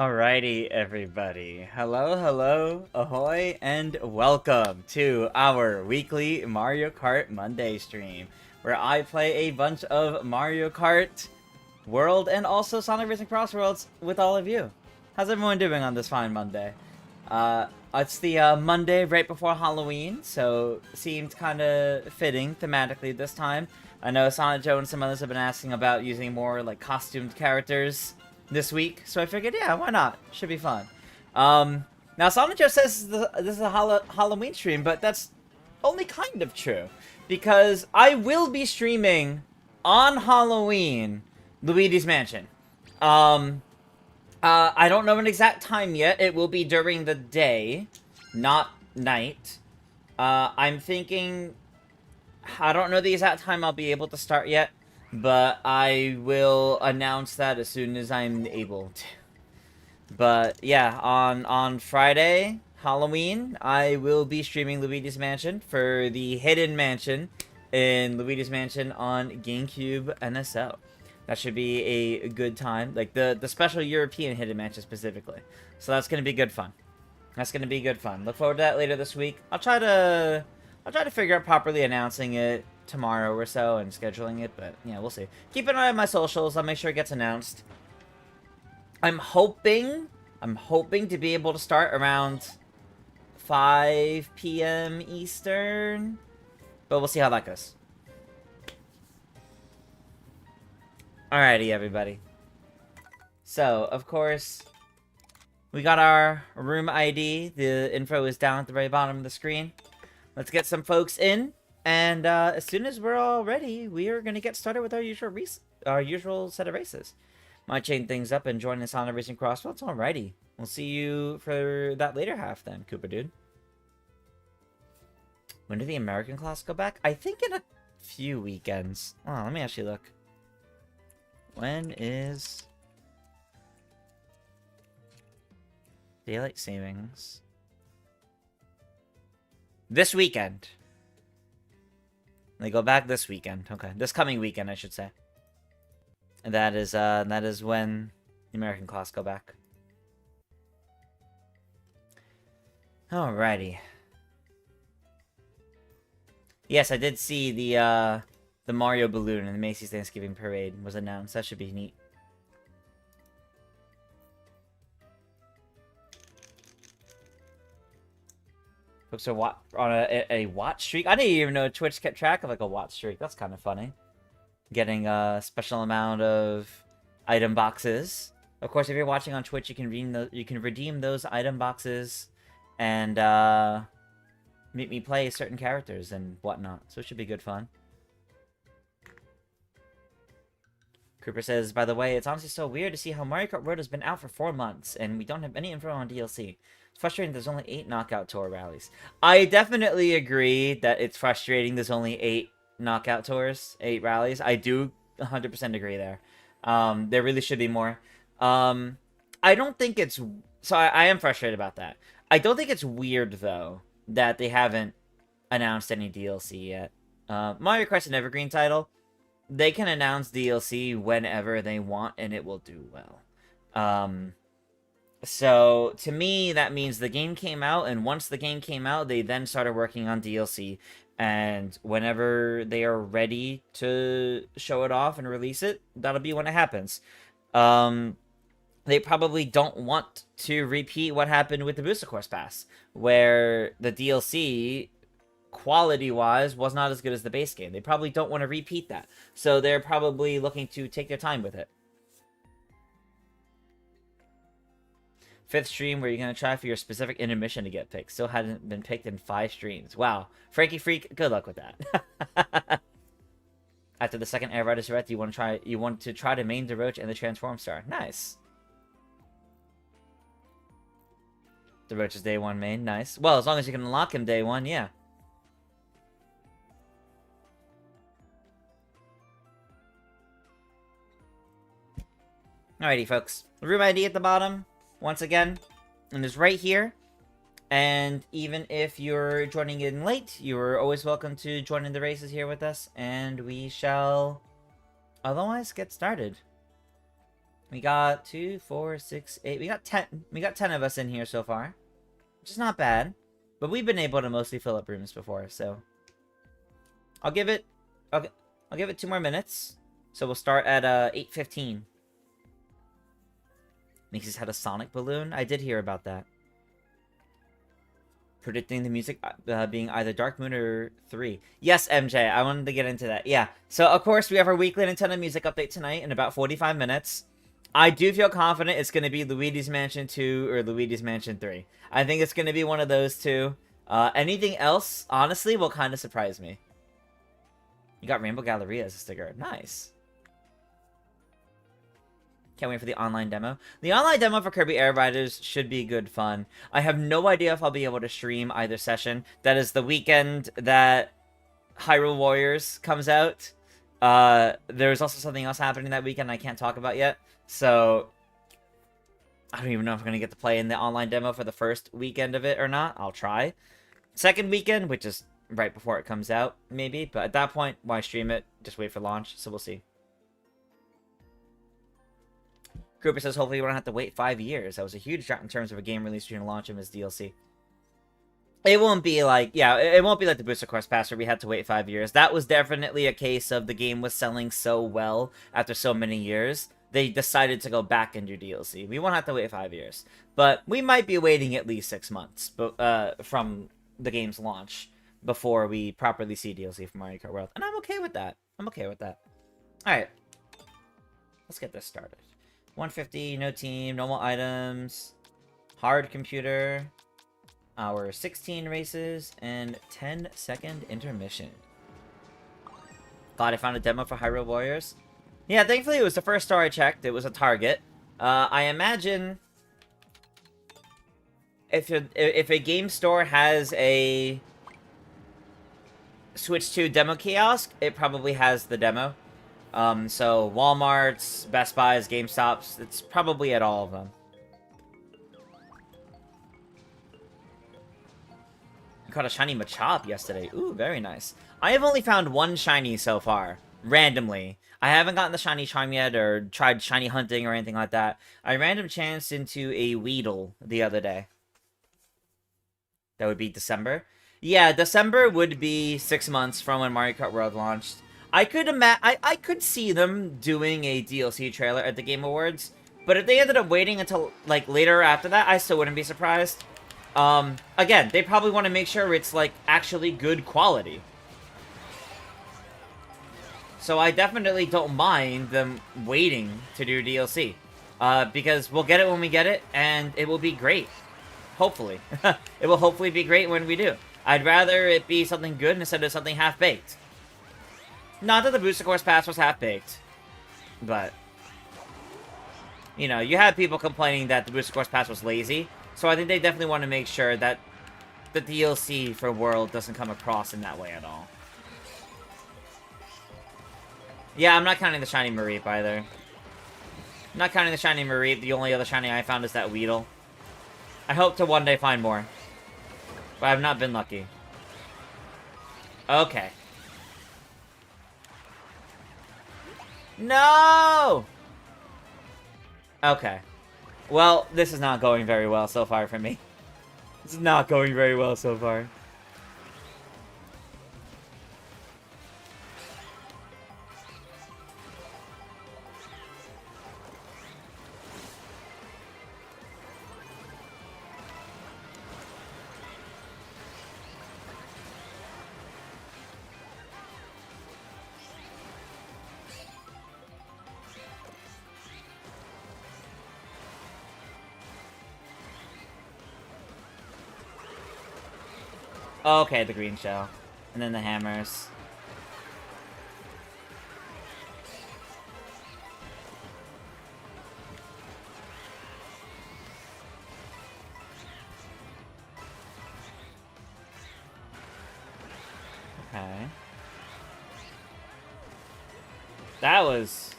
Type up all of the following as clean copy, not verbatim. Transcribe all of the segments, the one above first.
Alrighty, everybody. Hello, hello, ahoy, and welcome to our weekly Mario Kart Monday stream, where I play a bunch of Mario Kart World and also Sonic Racing Crossworlds with all of you. How's everyone doing on this fine Monday? It's the Monday right before Halloween, so seemed kind of fitting thematically this time. I know Sonic Joe and some others have been asking about using more like costumed characters this week, so I figured, yeah, why not? Should be fun. Now Sonic Joe says this is a Halloween stream, but that's only kind of true, because I will be streaming on Halloween Luigi's Mansion. I don't know an exact time yet. It will be during the day, not night. I'm thinking... I don't know the exact time I'll be able to start yet, but I will announce that as soon as I'm able to. But yeah, on Friday, Halloween, I will be streaming Luigi's Mansion for the Hidden Mansion in Luigi's Mansion on GameCube NSO. That should be a good time, like the special European Hidden Mansion specifically. So that's gonna be good fun. That's gonna be good fun. Look forward to that later this week. I'll try to figure out properly announcing it tomorrow or so and scheduling it, but yeah, we'll see. Keep an eye on my socials. I'll make sure it gets announced. I'm hoping to be able to start around 5 p.m. Eastern, but we'll see how that goes. Alrighty, everybody. So, of course, we got our room ID. The info is down at the very bottom of the screen. Let's get some folks in, and as soon as we're all ready, we are going to get started with our usual set of races. Might chain things up and join us on Sonic Racing Crossworlds. Alrighty. We'll see you for that later half then, Cooper dude. When did the American class go back? I think in a few weekends. Oh, let me actually look. When is daylight savings? This weekend. They go back this weekend. Okay, this coming weekend, I should say. And that is when the American class go back. Alrighty. Yes, I did see the Mario balloon in the Macy's Thanksgiving Parade was announced. That should be neat. Folks are on a watch streak. I didn't even know Twitch kept track of like a watch streak. That's kind of funny. Getting a special amount of item boxes. Of course, if you're watching on Twitch, you can redeem those item boxes and make me play certain characters and whatnot. So it should be good fun. Cooper says, by the way, it's honestly so weird to see how Mario Kart World has been out for 4 months and we don't have any info on DLC. It's frustrating there's only 8 Knockout Tour rallies. I definitely agree that it's frustrating there's only 8 Knockout Tours, 8 rallies. I do 100% agree there. There really should be more. I don't think it's... So I am frustrated about that. I don't think it's weird, though, that they haven't announced any DLC yet. Mario Kart's an evergreen title. They can announce DLC whenever they want, and it will do well. So, to me, that means the game came out, and once the game came out, they then started working on DLC. And whenever they are ready to show it off and release it, that'll be when it happens. They probably don't want to repeat what happened with the Booster Course Pass, where the DLC, quality-wise, was not as good as the base game. They probably don't want to repeat that. So they're probably looking to take their time with it. 5th stream where you're going to try for your specific intermission to get picked. Still hasn't been picked in 5 streams. Wow. Frankie Freak, good luck with that. After the second air ride is direct, you want to try to main the Roach and the Transform Star. Nice. The Roach is day 1 main. Nice. Well, as long as you can unlock him day 1, yeah. Alrighty, folks. Room ID at the bottom. Once again, and is right here. And even if you're joining in late, you're always welcome to join in the races here with us, and we shall otherwise get started. We got 2, 4, 6, 8. We got 10. We got 10 of us in here so far, which is not bad. But we've been able to mostly fill up rooms before, so I'll give it 2 more minutes. So we'll start at 8:15. Macy's had a Sonic balloon. I did hear about that. Predicting the music being either Dark Moon or 3. Yes, MJ, I wanted to get into that. Yeah. So of course we have our weekly Nintendo music update tonight in about 45 minutes. I do feel confident it's going to be Luigi's Mansion 2 or Luigi's Mansion 3. I think it's going to be one of those two. Anything else, honestly, will kind of surprise me. You got Rainbow Galleria as a sticker. Nice. Can't wait for the online demo. The online demo for Kirby Air Riders should be good fun. I have no idea if I'll be able to stream either session. That is the weekend that Hyrule Warriors comes out. There's also something else happening that weekend I can't talk about yet. So, I don't even know if I'm going to get to play in the online demo for the first weekend of it or not. I'll try. Second weekend, which is right before it comes out, maybe. But at that point, why stream it? Just wait for launch. So we'll see. Cooper says, hopefully we don't have to wait 5 years. That was a huge drop in terms of a game release during launch of his DLC. It won't be like, yeah, it won't be like the Booster Quest Pass where we had to wait 5 years. That was definitely a case of the game was selling so well after so many years. They decided to go back and do DLC. We won't have to wait 5 years. But we might be waiting at least 6 months from the game's launch before we properly see DLC for Mario Kart World. And I'm okay with that. I'm okay with that. Alright. Let's get this started. 150, no team, normal items, hard computer, our 16 races, and 10-second intermission. Thought I found a demo for Hyrule Warriors. Yeah, thankfully it was the first store I checked. It was a Target. I imagine if a game store has a Switch 2 demo kiosk, it probably has the demo. So Walmart's, Best Buy's, GameStop's, it's probably at all of them. I caught a shiny Machop yesterday. Ooh, very nice. I have only found one shiny so far, randomly. I haven't gotten the shiny charm yet or tried shiny hunting or anything like that. I random chanced into a Weedle the other day. That would be December. Yeah, December would be 6 months from when Mario Kart World launched. I could see them doing a DLC trailer at the Game Awards, but if they ended up waiting until, like, later after that, I still wouldn't be surprised. Again, they probably want to make sure it's, like, actually good quality. So I definitely don't mind them waiting to do DLC. Because we'll get it when we get it, and it will be great. Hopefully. It will hopefully be great when we do. I'd rather it be something good instead of something half-baked. Not that the Booster Course Pass was half-baked, but, you know, you had people complaining that the Booster Course Pass was lazy, so I think they definitely want to make sure that the DLC for World doesn't come across in that way at all. Yeah, I'm not counting the Shiny Mareep either. I'm not counting the Shiny Mareep, the only other Shiny I found is that Weedle. I hope to one day find more, but I've not been lucky. Okay. No! Okay. Well, this is not going very well so far for me. This is not going very well so far. Okay, the green shell. And then the hammers. Okay. That was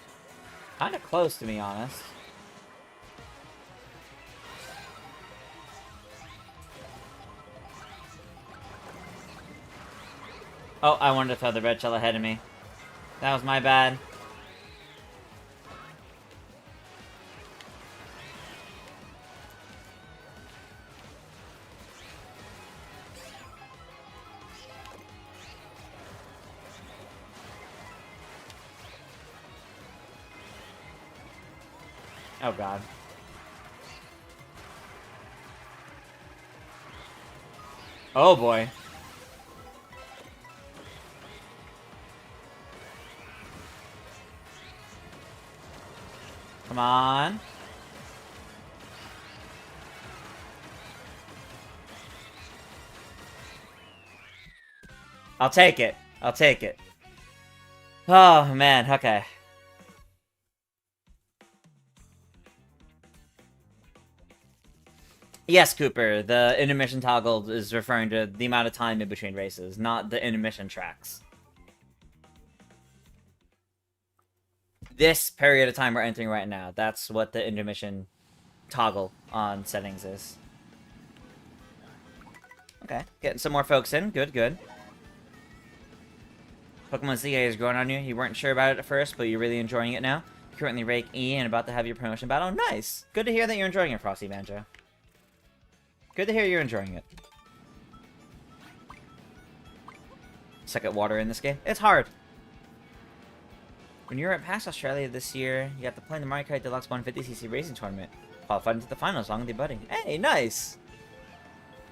kind of close, to be honest. Oh, I wanted to throw the red shell ahead of me. That was my bad. Oh, God. Oh, boy. Come on. I'll take it. I'll take it. Oh, man. Okay. Yes, Cooper. The intermission toggle is referring to the amount of time in between races, not the intermission tracks. This period of time we're entering right now, that's what the intermission toggle on settings is. Okay, getting some more folks in. Good, good. Pokemon ZA is growing on you. You weren't sure about it at first, but you're really enjoying it now. You currently rank E and about to have your promotion battle. Nice! Good to hear that you're enjoying it, Frosty Banjo. Good to hear you're enjoying it. Suck at water in this game. It's hard. When you were at PAX Australia this year, you got to play in the Mario Kart Deluxe 150cc Racing Tournament. Qualified into the finals along with your buddy. Hey, nice!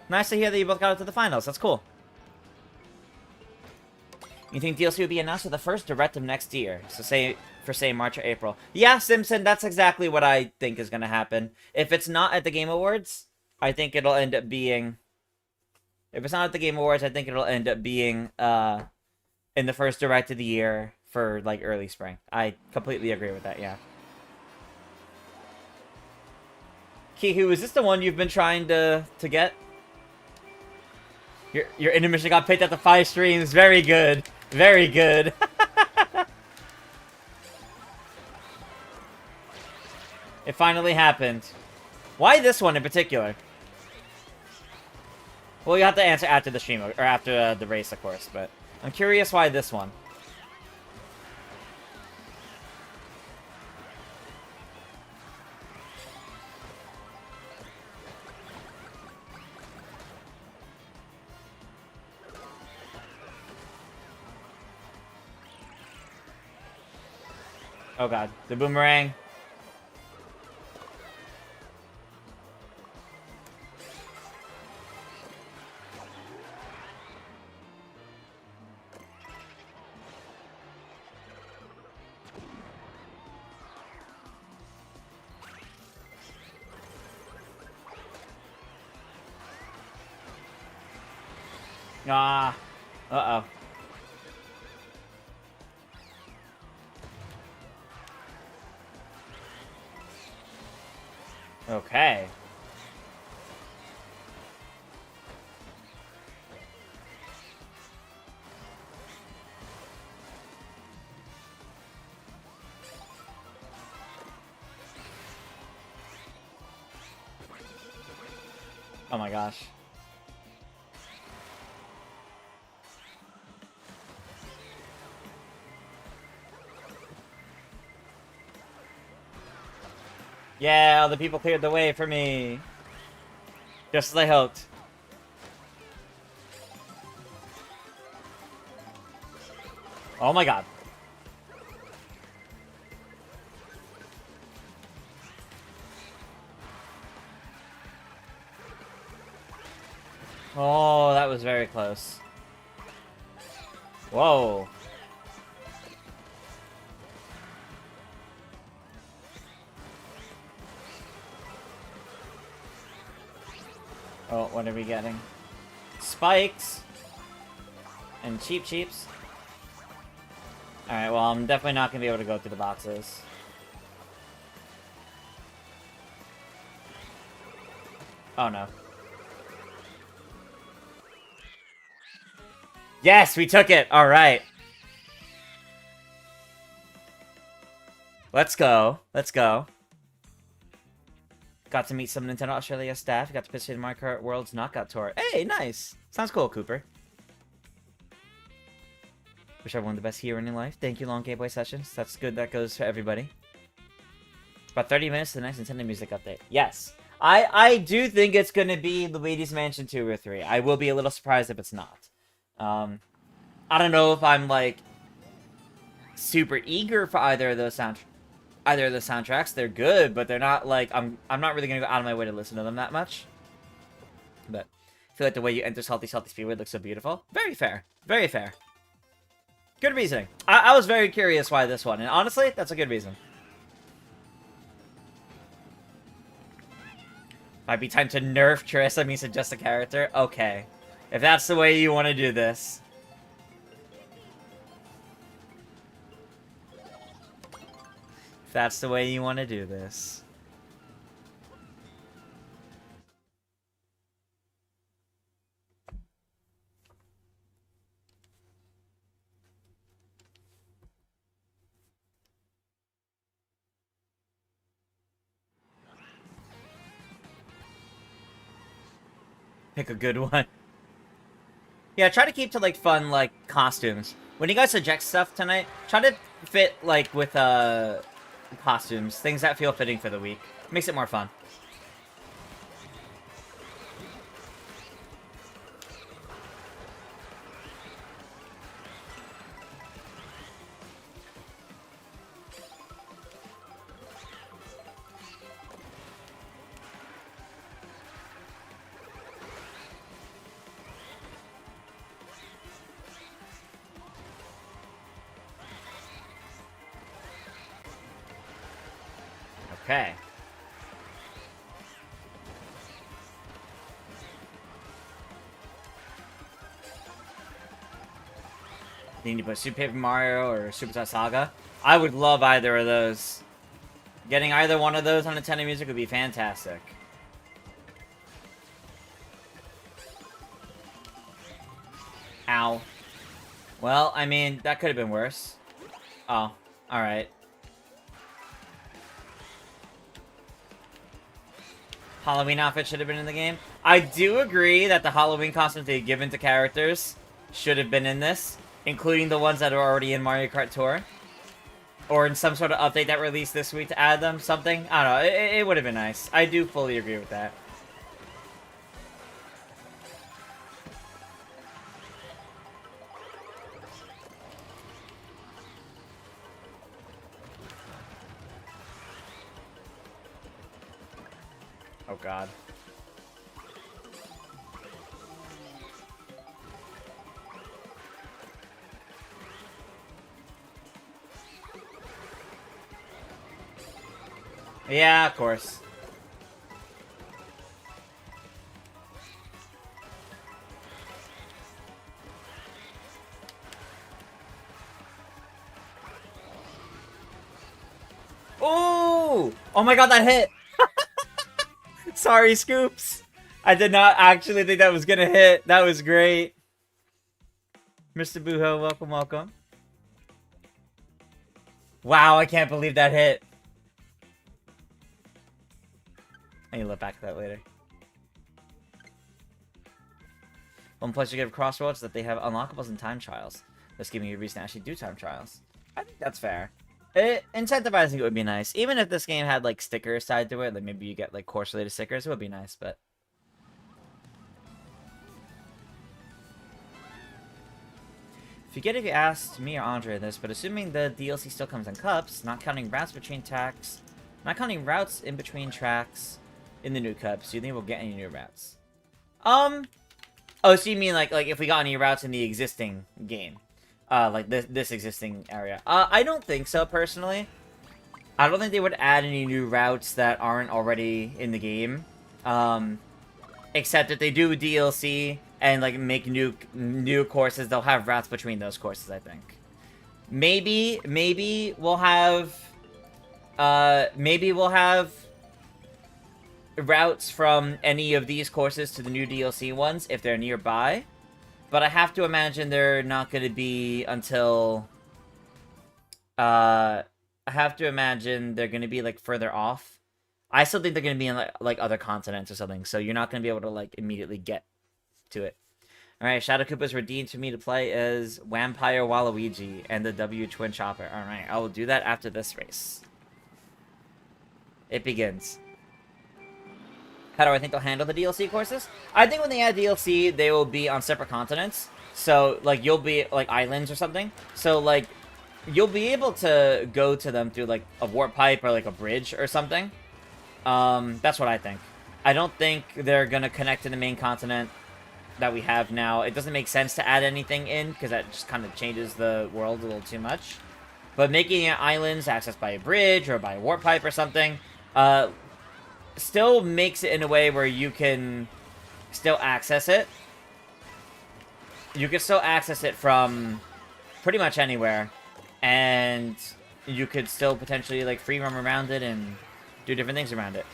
Nice to hear that you both got into the finals. That's cool. You think DLC will be announced for the first direct of next year? So say March or April. Yeah, Simpson, that's exactly what I think is going to happen. If it's not at the Game Awards, I think it'll end up being... If it's not at the Game Awards, I think it'll end up being in the first direct of the year for, like, early spring. I completely agree with that, yeah. Kihu, is this the one you've been trying to get? Your intermission got picked at the 5 streams. Very good. Very good. It finally happened. Why this one in particular? Well, you have to answer after the stream, or after the race, of course, but I'm curious why this one. Oh god, the boomerang. Ah. Uh-oh. Okay. Oh my gosh. Yeah, all the people cleared the way for me. Just as I hoped. Oh my god. Oh, that was very close. Whoa. Oh, what are we getting? Spikes! And cheaps. Alright, well, I'm definitely not gonna be able to go through the boxes. Oh no. Yes, we took it! Alright. Let's go. Let's go. Got to meet some Nintendo Australia staff. Got to participate in Mario Kart World's Knockout Tour. Hey, nice! Sounds cool, Cooper. Wish everyone the best here in your life. Thank you, Long Game Boy Sessions. That's good. That goes for everybody. About 30 minutes to the next Nintendo Music Update. Yes. I do think it's going to be Luigi's Mansion 2 or 3. I will be a little surprised if it's not. I don't know if I'm, like, super eager for either of those soundtracks. either of the soundtracks. They're good, but they're not like I'm not really gonna go out of my way to listen to them that much. But I feel like the way you enter Salty Salty Speedway looks so beautiful. Very fair. Very fair. Good reasoning. I was very curious why this one, and honestly, that's a good reason. Might be time to nerf Trissa means adjust the character. Okay. If that's the way you want to do this. If that's the way you want to do this. Pick a good one. Yeah, try to keep to, like, fun, like, costumes. When you guys suggest stuff tonight, try to fit, like, with, costumes. Things that feel fitting for the week. Makes it more fun. Okay. Need to put Super Paper Mario or Superstar Saga. I would love either of those. Getting either one of those on Nintendo Music would be fantastic. Ow. Well, I mean, that could have been worse. Oh, alright. Halloween outfit should have been in the game. I do agree that the Halloween costumes they've given to characters should have been in this, including the ones that are already in Mario Kart Tour. Or in some sort of update that released this week to add them, something. I don't know, it would have been nice. I do fully agree with that. Oh god. Yeah, of course. Ooh! Oh my god, that hit! Sorry, Scoops. I did not actually think that was gonna hit. That was great. Mr. Buho, welcome, welcome. Wow, I can't believe that hit. I need to look back at that later. One plus you get of Crossworlds that they have unlockables and time trials. That's giving you a reason to actually do time trials. I think that's fair. Incentivizing it would be nice. Even if this game had, like, stickers tied to it, like, maybe you get, like, course-related stickers, it would be nice, but... Forget if you asked me or Andre this, but assuming the DLC still comes in cups, not counting routes between tracks, not counting routes in between tracks in the new cups, do you think we'll get any new routes? Oh, so you mean, like if we got any routes in the existing game? Like this existing area. I don't think so, personally. I don't think they would add any new routes that aren't already in the game. Except if they do DLC and, like, make new courses, they'll have routes between those courses, I think. Maybe we'll have... maybe we'll have routes from any of these courses to the new DLC ones, if they're nearby. But I have to imagine they're not going to be until... I have to imagine they're going to be, like, further off. I still think they're going to be in, like, other continents or something, so you're not going to be able to, like, immediately get to it. Alright, Shadow Koopa's redeemed for me to play as Vampire Waluigi and the W Twin Chopper. Alright, I will do that after this race. It begins. How do I think they'll handle the DLC courses? I think when they add DLC, they will be on separate continents. So, like, you'll be, like, islands or something. So, like, you'll be able to go to them through, like, a warp pipe or, like, a bridge or something. That's what I think. I don't think they're gonna connect to the main continent that we have now. It doesn't make sense to add anything in, because that just kind of changes the world a little too much. But making it islands accessed by a bridge or by a warp pipe or something, still makes it in a way where you can still access it. You can still access it from pretty much anywhere, and you could still potentially, like, free roam around it and do different things around it.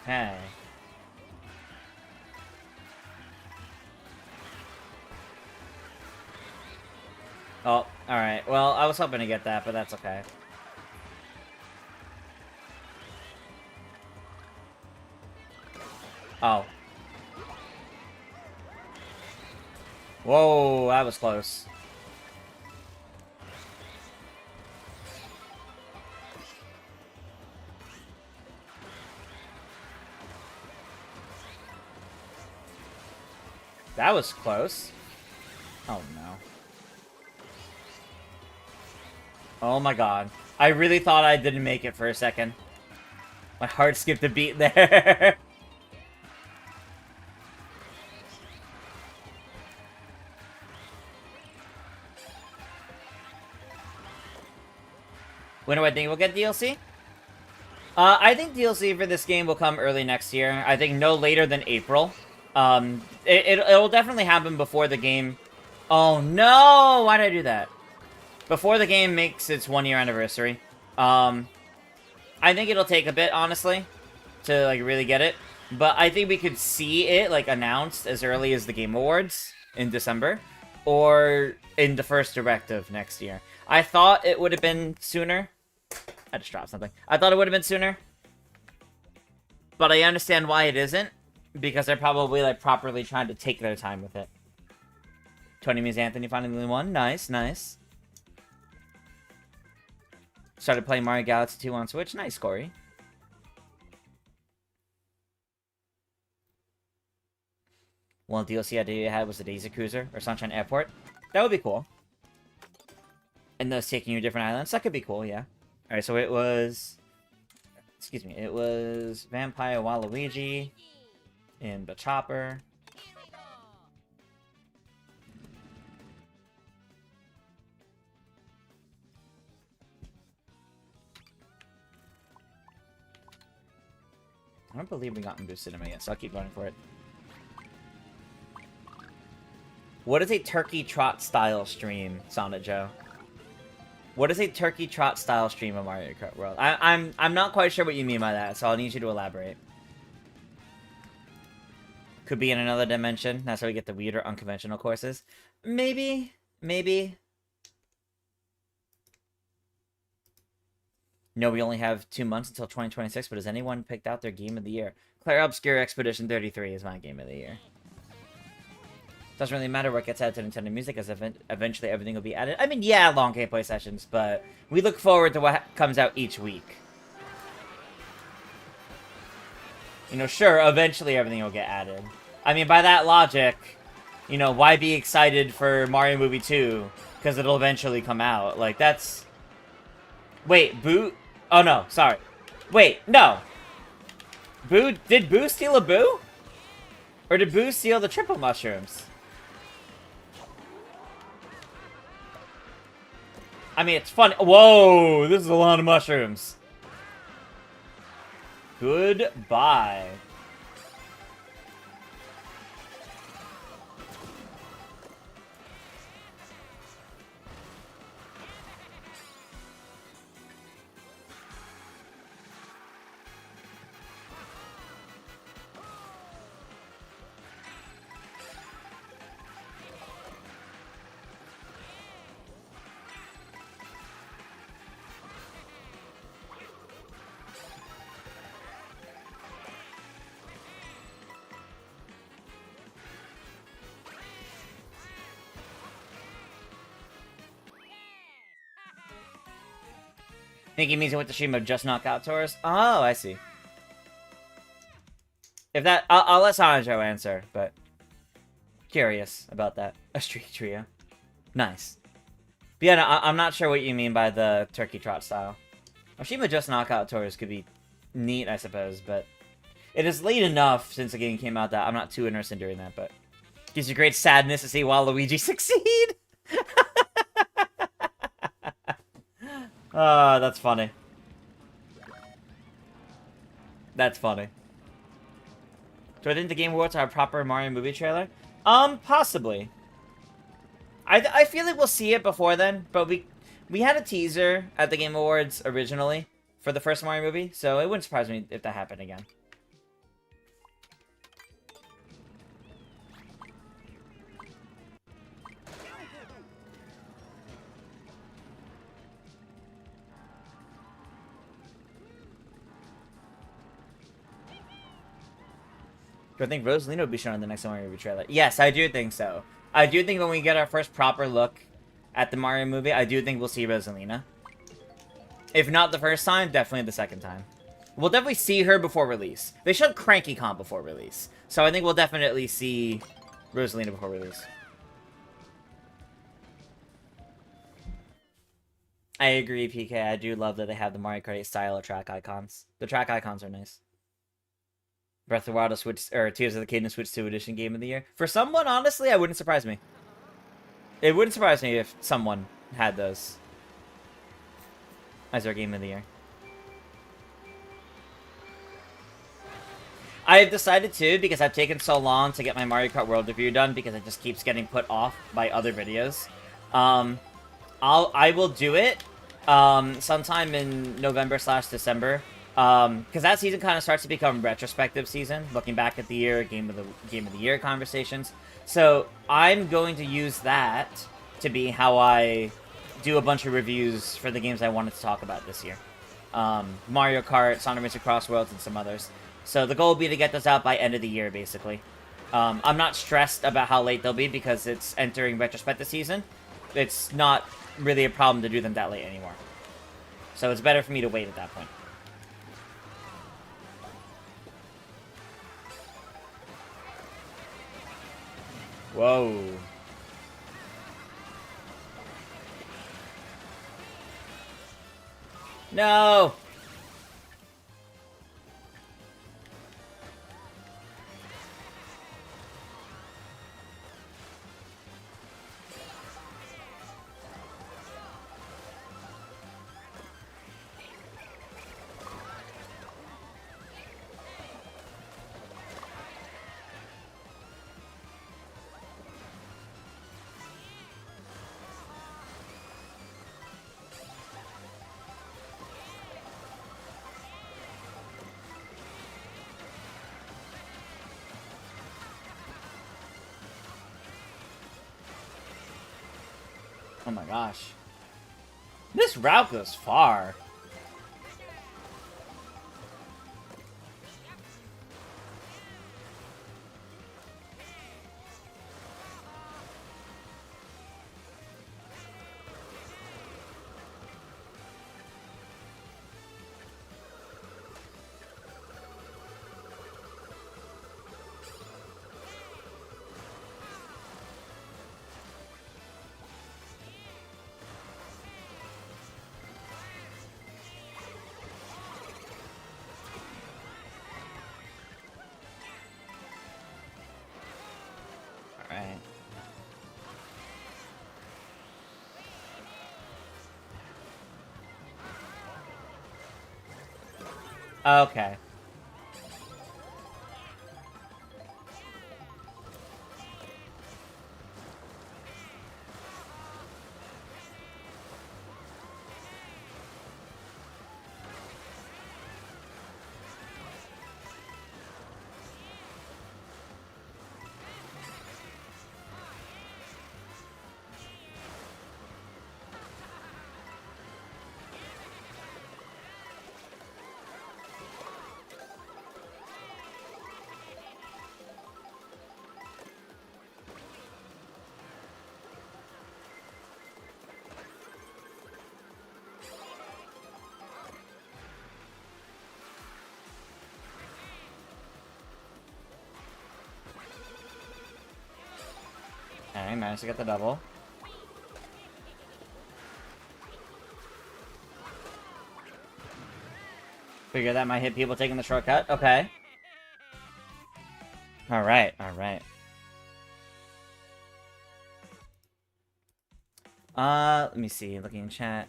Okay. Oh, alright. Well, I was hoping to get that, but that's okay. Oh. Whoa, that was close. That was close. Oh, no. Oh, my God. I really thought I didn't make it for a second. My heart skipped a beat there. When do I think we'll get DLC? I think DLC for this game will come early next year. I think no later than April. It'll definitely happen before the game... Oh, no! Why did I do that? Before the game makes its 1-year anniversary. I think it'll take a bit, honestly, to, like, really get it. But I think we could see it, like, announced as early as the Game Awards in December. Or in the first direct of next year. I thought it would have been sooner. I just dropped something. I thought it would have been sooner. But I understand why it isn't. Because they're probably, like, properly trying to take their time with it. 20 means Anthony finally won. Nice, nice. Started playing Mario Galaxy 2 on Switch. Nice, Corey. One DLC idea I had was the Daisy Cruiser or Sunshine Airport. That would be cool. And those taking you to different islands. That could be cool, yeah. Alright, so it was... Excuse me. It was Vampire Waluigi in the Chopper. I don't believe we got Boo Cinema yet, so I'll keep going for it. What is a turkey trot style stream, Sonic Joe? What is a turkey trot style stream of Mario Kart World? I'm not quite sure what you mean by that, so I'll need you to elaborate. Could be in another dimension. That's how we get the weird or unconventional courses. Maybe. Maybe. No, we only have 2 months until 2026, but has anyone picked out their game of the year? Claire Obscure Expedition 33 is my game of the year. Doesn't really matter what gets added to Nintendo Music, as eventually everything will be added. I mean, yeah, long gameplay sessions, but we look forward to what comes out each week. You know, sure, eventually everything will get added. I mean, by that logic, you know, why be excited for Mario Movie 2? Because it'll eventually come out. Like, that's... Wait, Boo... Oh, no, sorry. Wait, no! Boo... Did Boo steal a Boo? Or did Boo steal the triple mushrooms? I mean, it's fun. Whoa! This is a lot of mushrooms. Goodbye. think he means it with the stream of just knockout tours? Oh, I see. If that, I'll let Sanjo answer, but curious about that. A streak trio. Nice. But yeah, no, I'm not sure what you mean by the turkey trot style. Oshima just knockout tours could be neat, I suppose, but it is late enough since the game came out that I'm not too interested in doing that, but gives you great sadness to see Waluigi succeed. That's funny. That's funny. Do I think the Game Awards are a proper Mario movie trailer? Possibly. I feel like we'll see it before then, but we had a teaser at the Game Awards originally for the first Mario movie, so it wouldn't surprise me if that happened again. Do I think Rosalina would be shown in the next Mario movie trailer? Yes, I do think so. I do think when we get our first proper look at the Mario movie, I do think we'll see Rosalina. If not the first time, definitely the second time. We'll definitely see her before release. They showed Cranky Kong before release. So I think we'll definitely see Rosalina before release. I agree, PK. I do love that they have the Mario Kart 8 style of track icons. The track icons are nice. Breath of the Wild Switch, or Tears of the Kingdom Switch 2 Edition Game of the Year. For someone, honestly, it wouldn't surprise me. It wouldn't surprise me if someone had those as their Game of the Year. I've decided to, because I've taken so long to get my Mario Kart World review done, because it just keeps getting put off by other videos. I will do it sometime in November/December. Because that season kind of starts to become retrospective season, looking back at the year, game of the year conversations. So I'm going to use that to be how I do a bunch of reviews for the games I wanted to talk about this year. Mario Kart, Sonic Racing Crossworlds, and some others. So the goal will be to get those out by end of the year, basically. I'm not stressed about how late they'll be because it's entering retrospective season. It's not really a problem to do them that late anymore. So it's better for me to wait at that point. Whoa. No! Oh my gosh. This route goes far. Alright. Okay. Okay, managed to get the double. Figure that might hit people taking the shortcut. Okay. Alright, alright. Let me see. Looking in chat.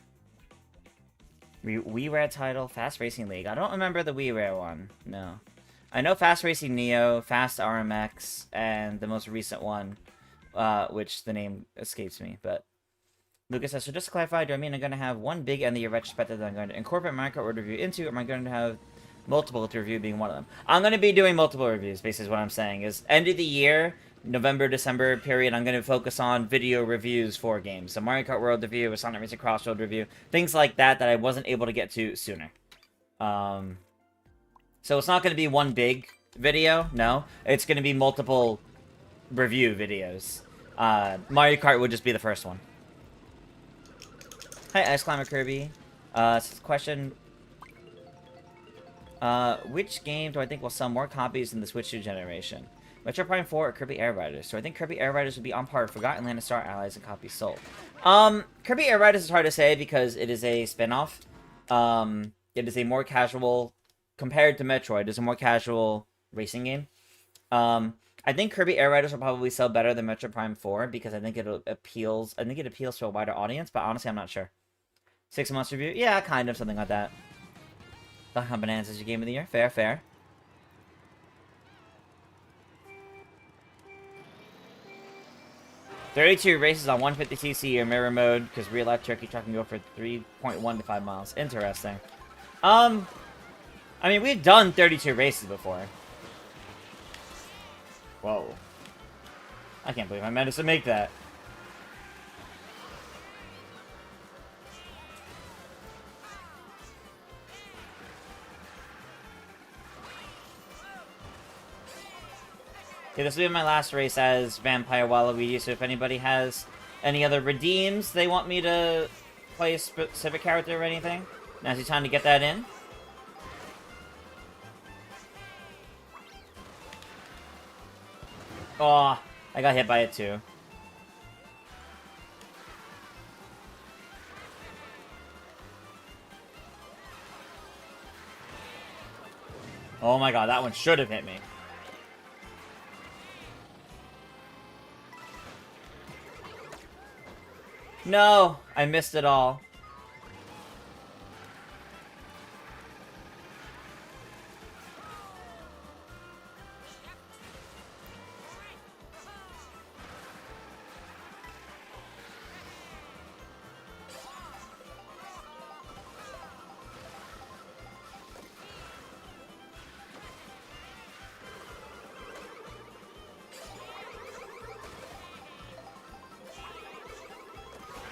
WiiWare title, Fast Racing League. I don't remember the WiiWare one. No. I know Fast Racing Neo, Fast RMX, and the most recent one, which the name escapes me, but... Lucas says, so just to clarify, do I mean I'm going to have one big end of year retrospective that I'm going to incorporate Mario Kart World review into, or am I going to have multiple to review being one of them? I'm going to be doing multiple reviews, basically is what I'm saying, is end of the year, November, December period, I'm going to focus on video reviews for games. So Mario Kart World review, a Sonic Racing Crossworlds review, things like that that I wasn't able to get to sooner. So it's not going to be one big video, no. It's going to be multiple review videos. Mario Kart would just be the first one. Hi, Ice Climber Kirby. Question. Which game do I think will sell more copies in the Switch 2 generation? Metro Prime 4 or Kirby Air Riders? So I think Kirby Air Riders would be on par with Forgotten Land of Star Allies and copies sold. Kirby Air Riders is hard to say because it is a spin-off. It is a more casual, compared to Metroid, it is a more casual racing game. I think Kirby Air Riders will probably sell better than Metro Prime 4 because I think it appeals to a wider audience, but honestly I'm not sure. 6 months review? Yeah, kind of, something like that. Duck Hunt Bananas is your game of the year. Fair, fair. "32 races on 150cc or mirror mode, because real life turkey truck can go for 3.1 to 5 miles. Interesting. I mean, we've done 32 races before. Whoa. I can't believe I managed to make that. Okay, this will be my last race as Vampire Waluigi, so if anybody has any other redeems they want me to play a specific character or anything, now's the time to get that in. Oh, I got hit by it too. Oh my god, that one should have hit me. No, I missed it all.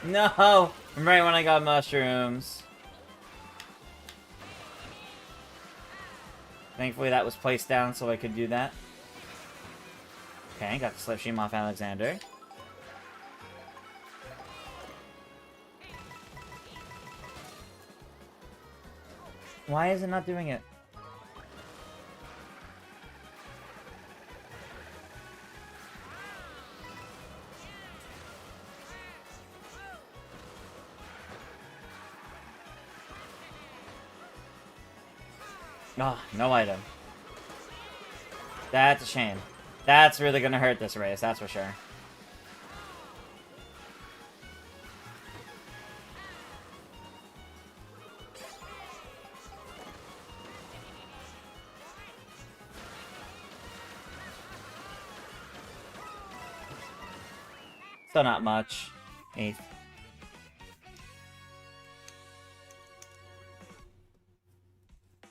No! Right when I got mushrooms. Thankfully that was placed down so I could do that. Okay, got the slipstream off Alexander. Why is it not doing it? Oh, no item. That's a shame. That's really gonna hurt this race, that's for sure. Still not much. 8th.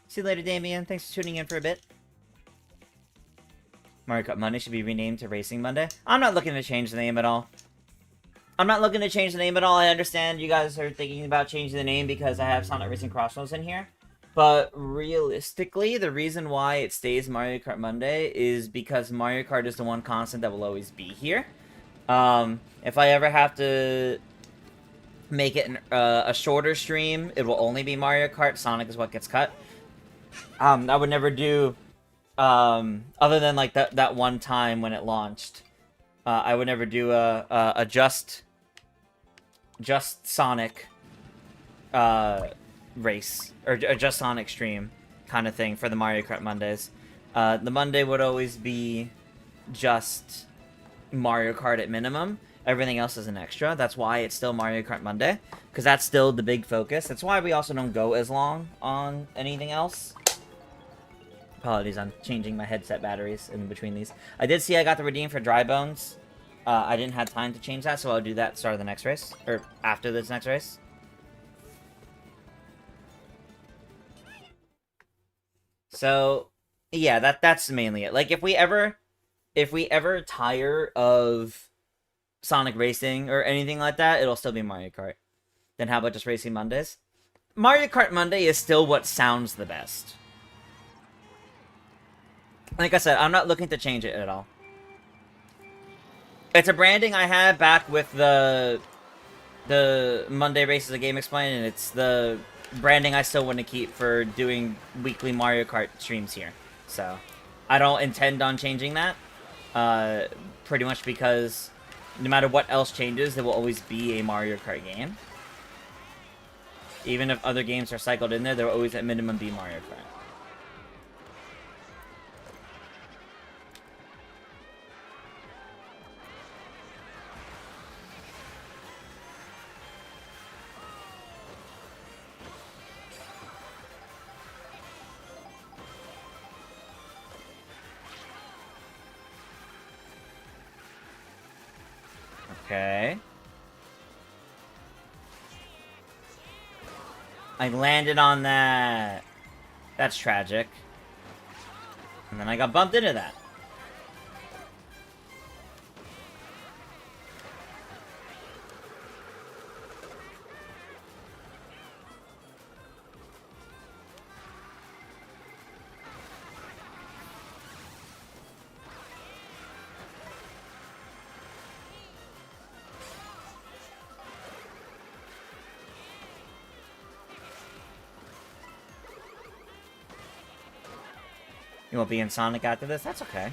See you later, Damien. Thanks for tuning in for a bit. Mario Kart Monday should be renamed to Racing Monday. I'm not looking to change the name at all. I'm not looking to change the name at all. I understand you guys are thinking about changing the name because I have Sonic Racing Crossworlds in here. But realistically, the reason why it stays Mario Kart Monday is because Mario Kart is the one constant that will always be here. If I ever have to make it a shorter stream, it will only be Mario Kart. Sonic is what gets cut. I would never do, other than, like, that one time when it launched. I would never do a just Sonic race or a just Sonic stream kind of thing for the Mario Kart Mondays. The Monday would always be just Mario Kart at minimum. Everything else is an extra. That's why it's still Mario Kart Monday, because that's still the big focus. That's why we also don't go as long on anything else. Apologies, I'm changing my headset batteries in between these. I did see I got the redeem for Dry Bones. I didn't have time to change that, so I'll do that at the start of the next race. Or after this next race. So, yeah, that's mainly it. Like, if we ever tire of Sonic Racing or anything like that, it'll still be Mario Kart. Then how about just Racing Mondays? Mario Kart Monday is still what sounds the best. Like I said, I'm not looking to change it at all. It's a branding I had back with the Monday races of Game Explain, and it's the branding I still want to keep for doing weekly Mario Kart streams here. So, I don't intend on changing that. Pretty much because no matter what else changes, there will always be a Mario Kart game. Even if other games are cycled in there, there will always at minimum be Mario Kart. Okay. I landed on that. That's tragic. And then I got bumped into that. You won't be in Sonic after this? That's okay.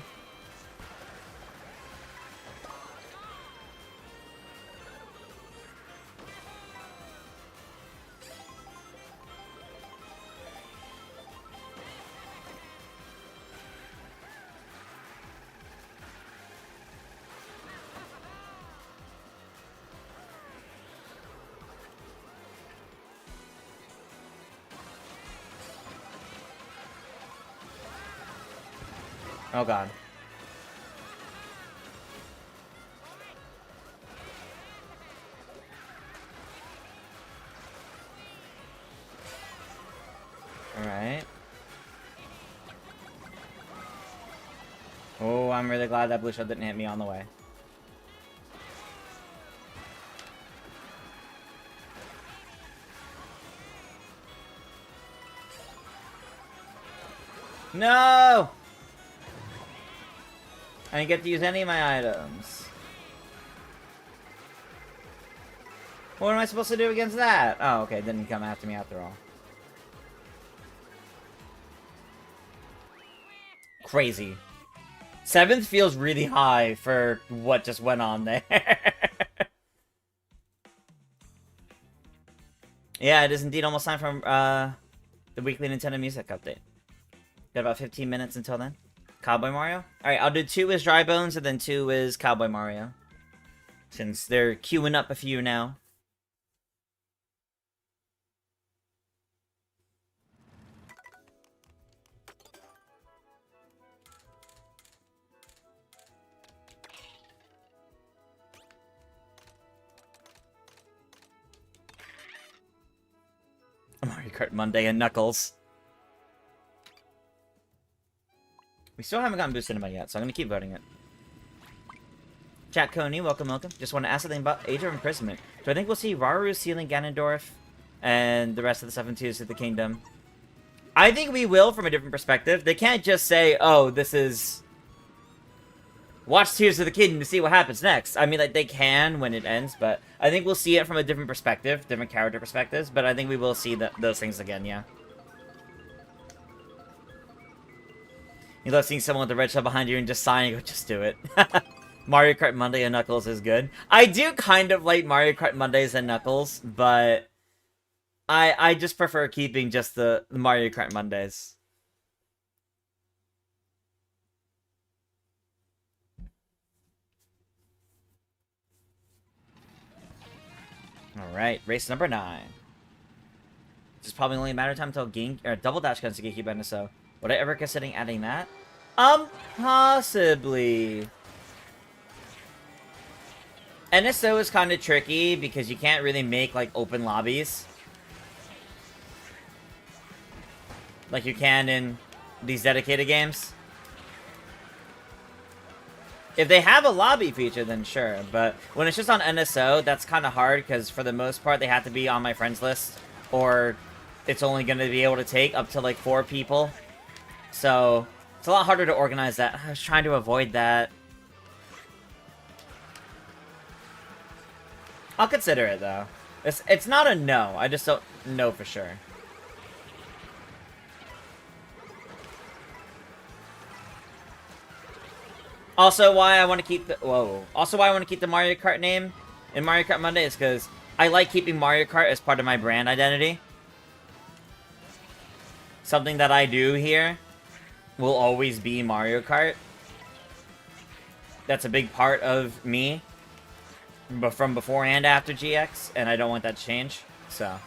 Oh god. Alright. Oh, I'm really glad that blue shell didn't hit me on the way. No! I didn't get to use any of my items. What am I supposed to do against that? Oh, okay, it didn't come after me after all. Crazy. 7th feels really high for what just went on there. Yeah, it is indeed almost time for the weekly Nintendo Music Update. Got about 15 minutes until then. Cowboy Mario? Alright, I'll do 2 as Dry Bones, and then 2 is Cowboy Mario. Since they're queuing up a few now. Mario Kart Monday and Knuckles. We still haven't gotten boosted anybody yet, so I'm going to keep voting it. Chat Coney, welcome, welcome. Just want to ask something about Age of Imprisonment. Do I think we'll see Rauru sealing Ganondorf and the rest of the 7 Tears of the Kingdom? I think we will from a different perspective. They can't just say, oh, this is... Watch Tears of the Kingdom to see what happens next. I mean, like, they can when it ends, but I think we'll see it from a different perspective, different character perspectives, but I think we will see those things again, yeah. You love seeing someone with the red shell behind you and just sighing, go, just do it. Mario Kart Monday and Knuckles is good. I do kind of like Mario Kart Mondays and Knuckles, but I just prefer keeping just the Mario Kart Mondays. Alright, race number 9. It's probably only a matter of time until Double Dash comes to Genki Benda, so would I ever consider adding that? Possibly. NSO is kind of tricky because you can't really make, like, open lobbies. Like you can in these dedicated games. If they have a lobby feature, then sure. But when it's just on NSO, that's kind of hard because for the most part, they have to be on my friends list. Or it's only going to be able to take up to, like, 4 people. So it's a lot harder to organize that. I was trying to avoid that. I'll consider it, though. It's not a no. I just don't know for sure. Also, why I want to keep the... Whoa. Also, why I want to keep the Mario Kart name in Mario Kart Monday is because I like keeping Mario Kart as part of my brand identity. Something that I do here will always be Mario Kart. That's a big part of me. But from before and after GX, and I don't want that to change, so.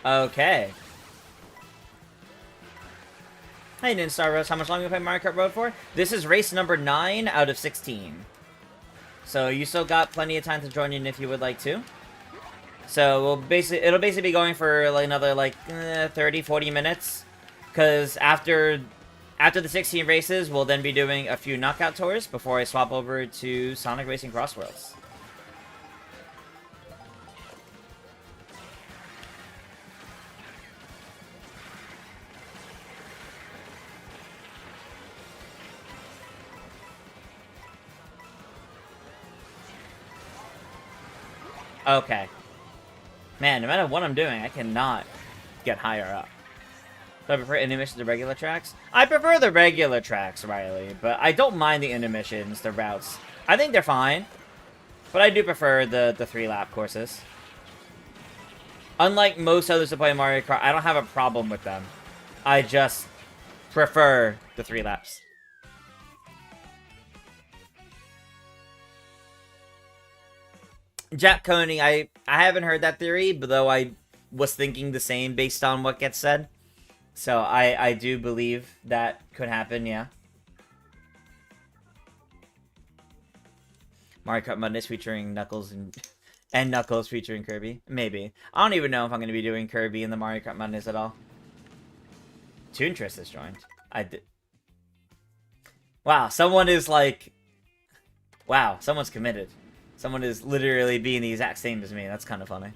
Okay. Hey, Ninstar Rose, how much longer you play Mario Kart Road for? This is race number 9 out of 16. So you still got plenty of time to join in if you would like to. So it'll basically be going for like another 30-40 minutes, because after the 16 races, we'll then be doing a few knockout tours before I swap over to Sonic Racing Crossworlds. Okay. Man, no matter what I'm doing, I cannot get higher up. Do I prefer intermissions to regular tracks? I prefer the regular tracks, Riley, but I don't mind the intermissions, the routes. I think they're fine, but I do prefer the 3-lap courses. Unlike most others that play Mario Kart, I don't have a problem with them. I just prefer the 3 laps. Jack Coney, I haven't heard that theory, but though I was thinking the same based on what gets said. So I do believe that could happen, yeah. Mario Kart Mondays featuring Knuckles and Knuckles featuring Kirby. Maybe. I don't even know if I'm going to be doing Kirby in the Mario Kart Mondays at all. Toontress has joined. I did. Wow, someone is like... Wow, someone's committed. Someone is literally being the exact same as me. That's kind of funny.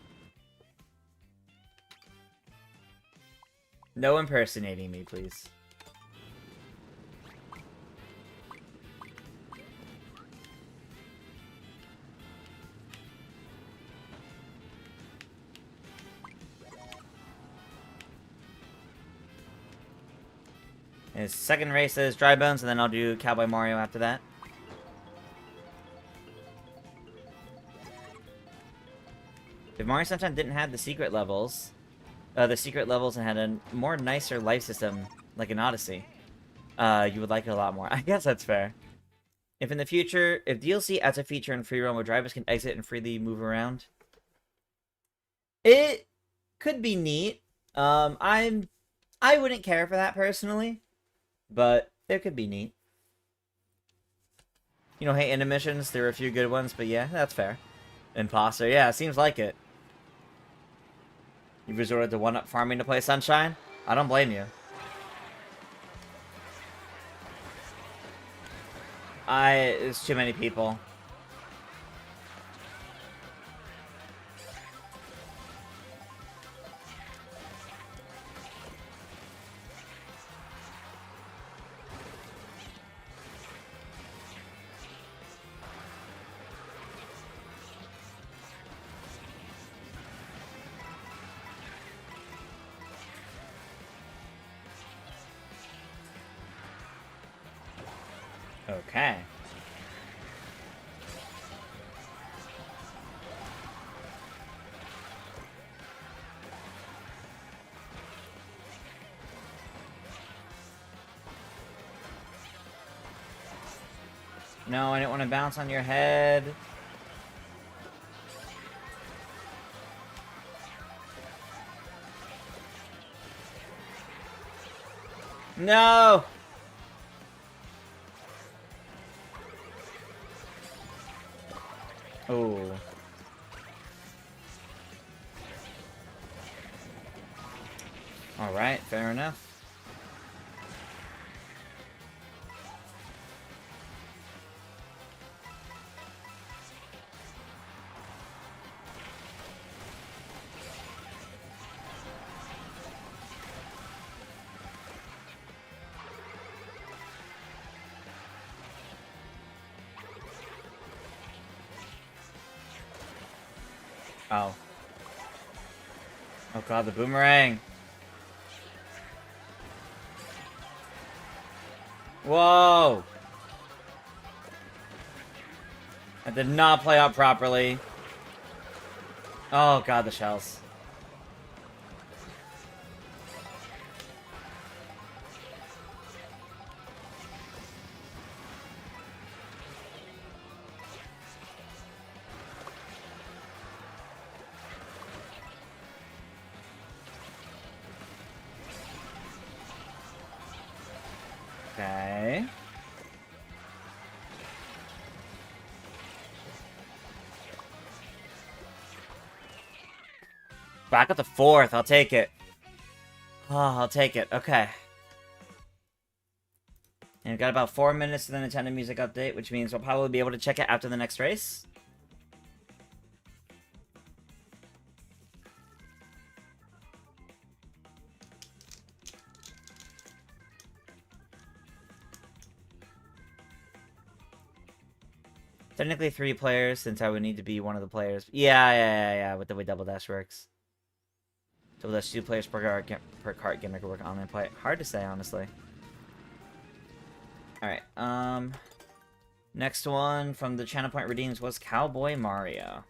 No impersonating me, please. His second race is Dry Bones, and then I'll do Cowboy Mario after that. If Mario Sunshine didn't have the secret levels and had a more nicer life system, like an Odyssey, you would like it a lot more. I guess that's fair. If in the future, if DLC adds a feature in free roam where drivers can exit and freely move around, it could be neat. I wouldn't care for that personally, but it could be neat. You know, hey, intermissions, there are a few good ones, but yeah, that's fair. Imposter, yeah, seems like it. You resorted to one-up farming to play Sunshine? I don't blame you. It's too many people. Okay. No, I didn't want to bounce on your head. No! Oh. Alright, fair enough. Oh. Oh god, the boomerang! Whoa! That did not play out properly. Oh god, the shells. Okay. Back up to 4th, I'll take it. Oh, I'll take it, okay. And we've got about 4 minutes to the Nintendo Music Update, which means we'll probably be able to check it after the next race. Technically 3 players, since I would need to be one of the players. Yeah, with the way Double Dash works. Double Dash 2 players per cart gimmick work online play. Hard to say, honestly. Alright, next one from the Channel Point Redeems was Cowboy Mario.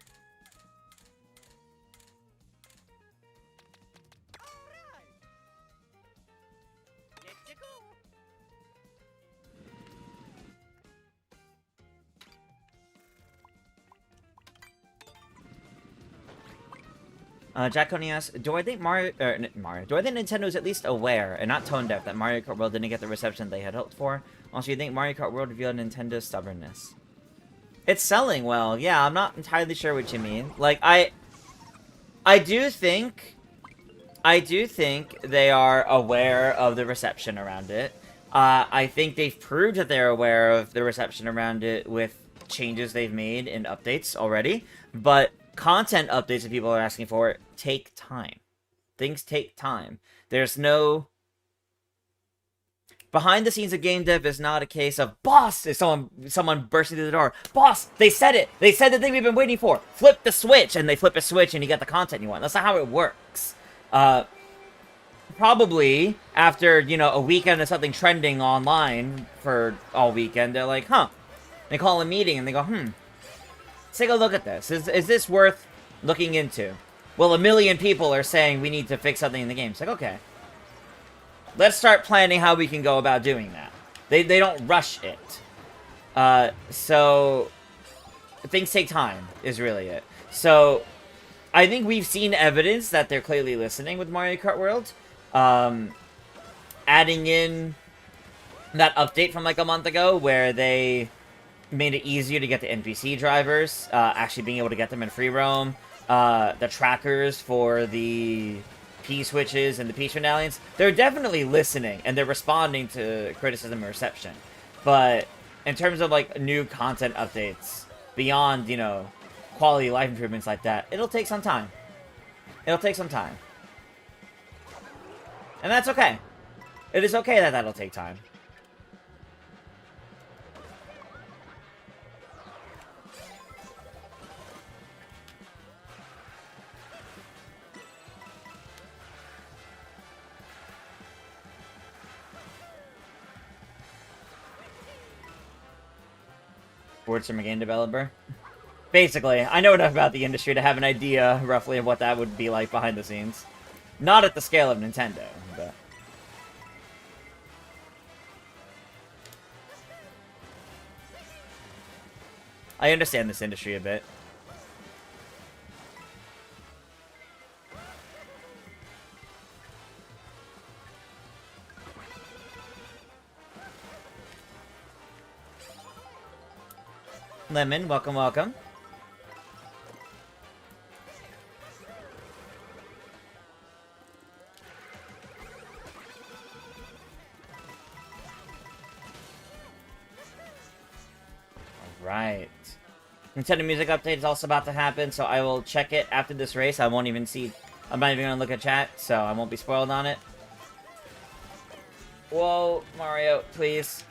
Jack Coney asks, do I think do I think Nintendo is at least aware, and not tone deaf, that Mario Kart World didn't get the reception they had hoped for? Also, you think Mario Kart World revealed Nintendo's stubbornness? It's selling well, yeah, I'm not entirely sure what you mean. Like, I do think they are aware of the reception around it. I think they've proved that they're aware of the reception around it with changes they've made in updates already, but content updates that people are asking for take time. Things take time. There's no... Behind the scenes of game dev is not a case of, boss, is someone bursting through the door. Boss, they said it. They said the thing we've been waiting for. Flip the switch, and they flip a switch, and you get the content you want. That's not how it works. Probably after, you know, a weekend of something trending online for all weekend, they're like, huh. They call a meeting, and they go, let's take a look at this. Is this worth looking into? Well, 1 million people are saying we need to fix something in the game. It's like, okay. Let's start planning how we can go about doing that. They don't rush it. So things take time, is really it. So I think we've seen evidence that they're clearly listening with Mario Kart World. Adding in that update from like a month ago where they made it easier to get the NPC drivers, actually being able to get them in free roam, the trackers for the P-switches and the Peach medallions, they're definitely listening, and they're responding to criticism and reception. But in terms of, like, new content updates, beyond, you know, quality of life improvements like that, it'll take some time. It'll take some time. And that's okay. It is okay that that'll take time. Words from a game developer. Basically, I know enough about the industry to have an idea, roughly, of what that would be like behind the scenes. Not at the scale of Nintendo, but... I understand this industry a bit. Lemon, welcome, welcome. Alright. Nintendo Music Update is also about to happen, so I will check it after this race. I won't even see... I'm not even gonna look at chat, so I won't be spoiled on it. Whoa, Mario, please.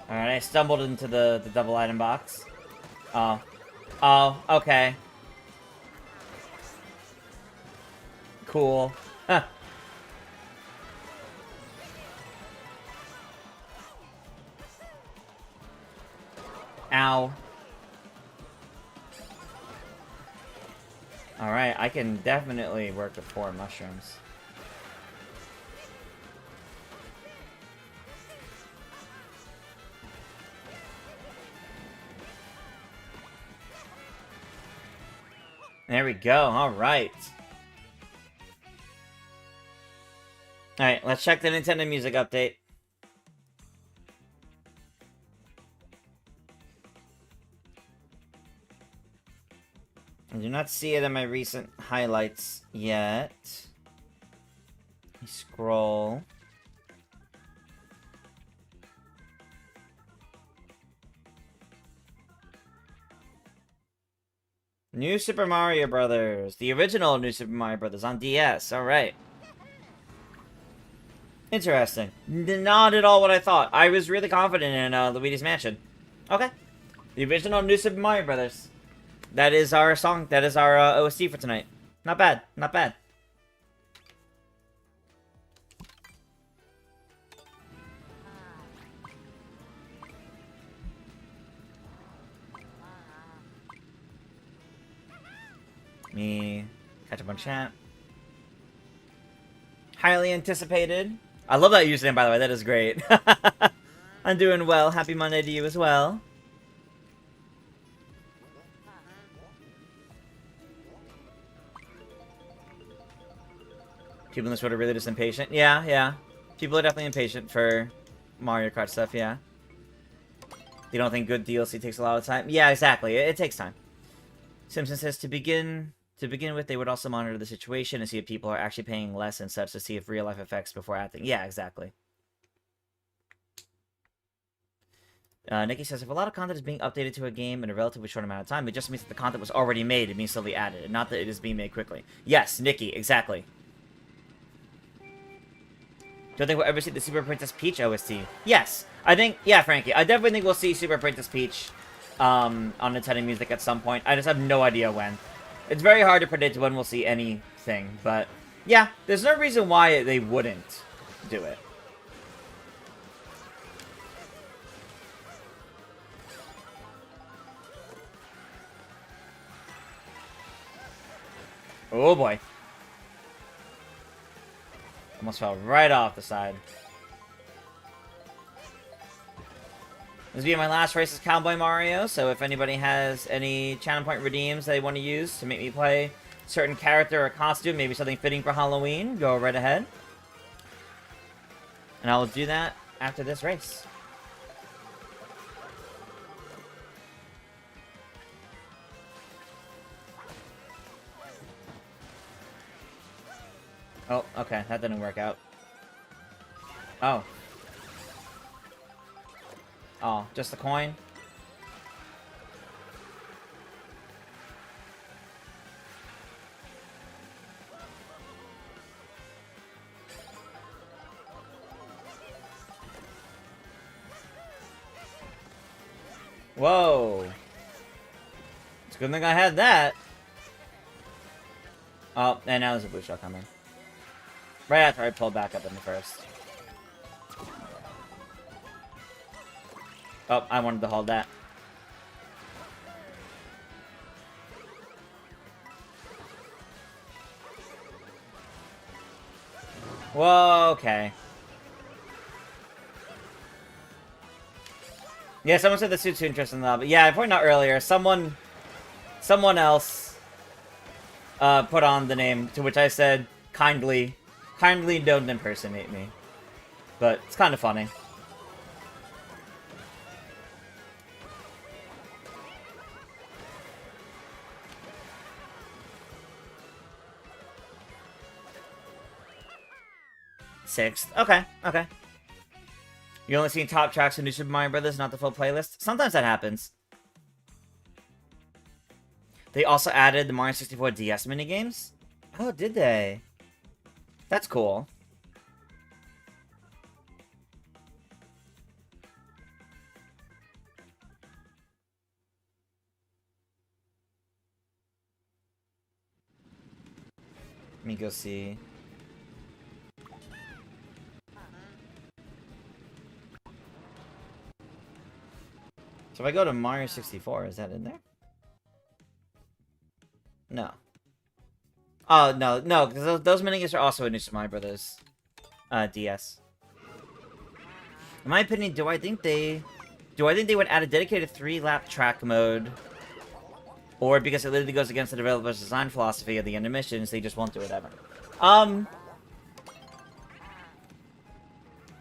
Alright, I stumbled into the double item box. Oh. Oh, okay. Cool. Huh. Ow. Alright, I can definitely work with 4 mushrooms. There we go, alright. Alright, let's check the Nintendo Music Update. I do not see it in my recent highlights yet. Let me scroll. New Super Mario Brothers. The original New Super Mario Brothers on DS. Alright. Interesting. Not at all what I thought. I was really confident in Luigi's Mansion. Okay. The original New Super Mario Brothers. That is our song. That is our OST for tonight. Not bad. Not bad. Me catch up on chat. Highly anticipated. I love that username, by the way. That is great. I'm doing well. Happy Monday to you as well. People in this world are really just impatient. Yeah, yeah. People are definitely impatient for Mario Kart stuff, yeah. You don't think good DLC takes a lot of time? Yeah, exactly. It takes time. Simpson says to begin with, they would also monitor the situation and see if people are actually paying less and such to see if real life effects before acting. Yeah, exactly. Nikki says, if a lot of content is being updated to a game in a relatively short amount of time, it just means that the content was already made and being slowly added, and not that it is being made quickly. Yes, Nikki, exactly. Don't think we'll ever see the Super Princess Peach OST. Yes, I think, yeah, Frankie, I definitely think we'll see Super Princess Peach on Nintendo Music at some point. I just have no idea when. It's very hard to predict when we'll see anything, but yeah, there's no reason why they wouldn't do it. Oh boy. Almost fell right off the side. This will be my last race as Cowboy Mario, so if anybody has any channel point redeems they want to use to make me play a certain character or costume, maybe something fitting for Halloween, go right ahead. And I will do that after this race. Oh, okay, that didn't work out. Oh. Oh, just the coin? Whoa. It's a good thing I had that. Oh, and now there's a blue shell coming. Right after I pulled back up in the first. Oh, I wanted to hold that. Whoa, okay. Yeah, someone said the suit's too interesting though, but yeah, I pointed out earlier, someone else put on the name, to which I said, kindly don't impersonate me. But it's kind of funny. Sixth. Okay, okay. You only seen top tracks in New Super Mario Brothers, not the full playlist? Sometimes that happens. They also added the Mario 64 DS minigames? Oh, did they? That's cool. Let me go see. So if I go to Mario 64, is that in there? No. Oh, no, because those minigames are also in New Super Mario Brothers DS. In my opinion, do I think they would add a dedicated 3-lap track mode? Or because it literally goes against the developer's design philosophy of the intermissions, they just won't do it ever.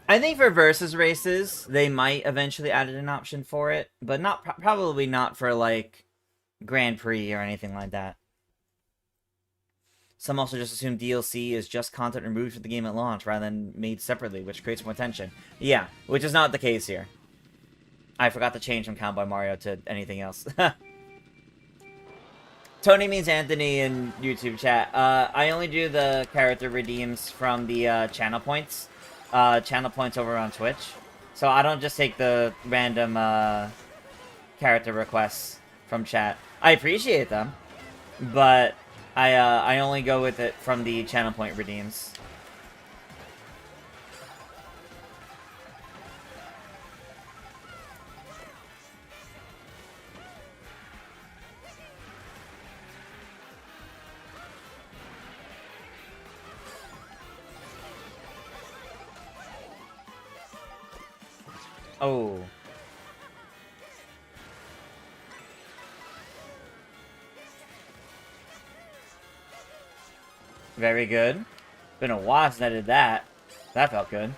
I think for versus races, they might eventually add an option for it, but probably not for, like, Grand Prix or anything like that. Some also just assume DLC is just content removed from the game at launch rather than made separately, which creates more tension. Yeah, which is not the case here. I forgot to change from Cowboy Mario to anything else. Tony means Anthony in YouTube chat. I only do the character redeems from the channel points. Channel points over on Twitch. So I don't just take the random character requests from chat. I appreciate them, but I only go with it from the channel point redeems. Oh. Very good. Been a while since I did that. That felt good.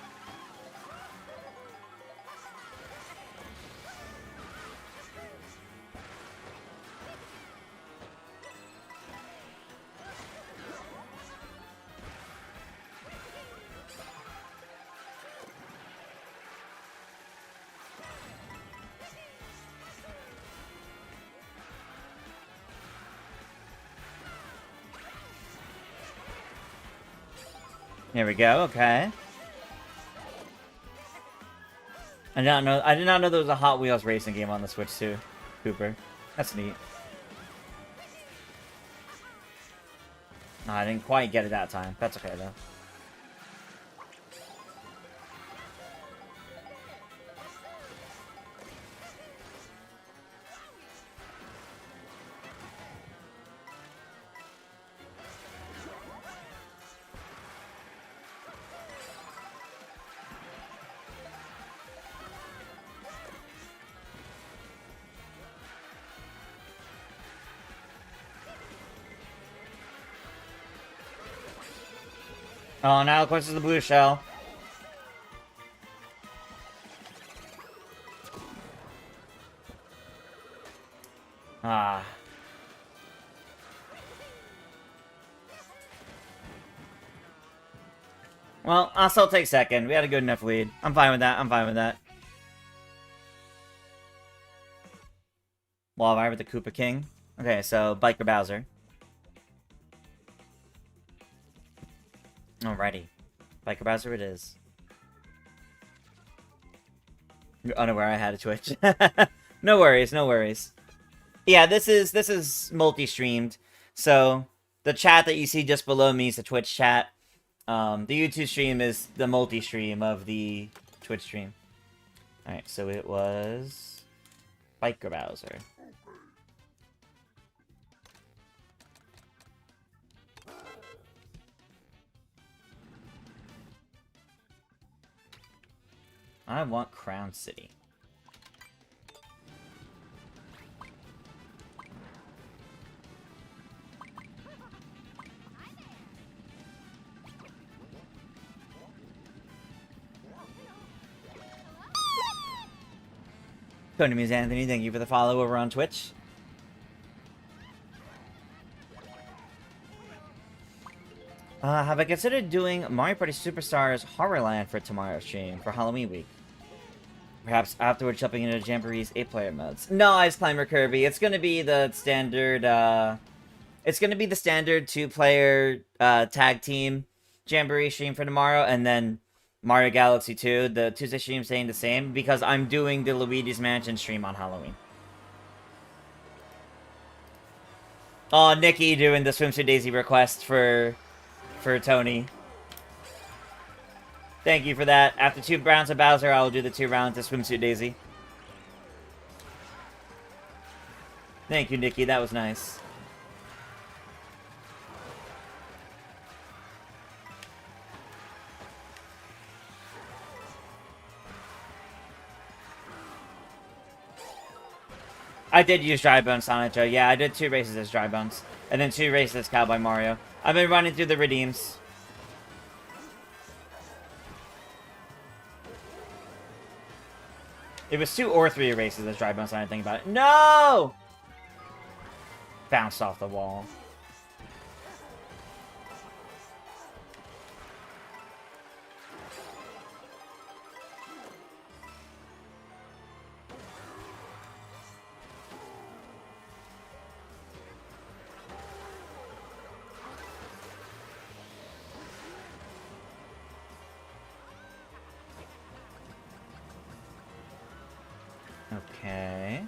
Here we go, okay. I did not know there was a Hot Wheels racing game on the Switch too, Cooper. That's neat. No, I didn't quite get it that time. That's okay though. Oh, now of course it's the blue shell. Ah. Well, I'll still take second. We had a good enough lead. I'm fine with that. I'm fine with that. Wall ride with the Koopa King. Okay, so Biker Bowser. Alrighty. Biker Bowser it is. You're unaware I had a Twitch. No worries, no worries. Yeah, this is multi-streamed. So the chat that you see just below me is the Twitch chat. The YouTube stream is the multi-stream of the Twitch stream. Alright, so it was... Biker Bowser. I want Crown City. Tony Muse Anthony, thank you for the follow over on Twitch. Have I considered doing Mario Party Superstars Horrorland for tomorrow's stream for Halloween week? Perhaps afterwards jumping into Jamboree's 8-player modes. No, Ice Climber Kirby. It's gonna be the standard, it's gonna be the standard 2-player, tag team Jamboree stream for tomorrow, and then Mario Galaxy 2, the Tuesday stream staying the same, because I'm doing the Luigi's Mansion stream on Halloween. Oh, Nikki doing the Swimsuit Daisy request for Tony. Thank you for that. After 2 rounds of Bowser, I will do the 2 rounds of Swimsuit Daisy. Thank you, Nikki. That was nice. I did use Dry Bones, Sonic Joe. Yeah, I did 2 races as Dry Bones. And then 2 races as Cowboy Mario. I've been running through the redeems. It was 2 or 3 races as Dry Bones, I didn't think about it. No! Bounced off the wall. Okay.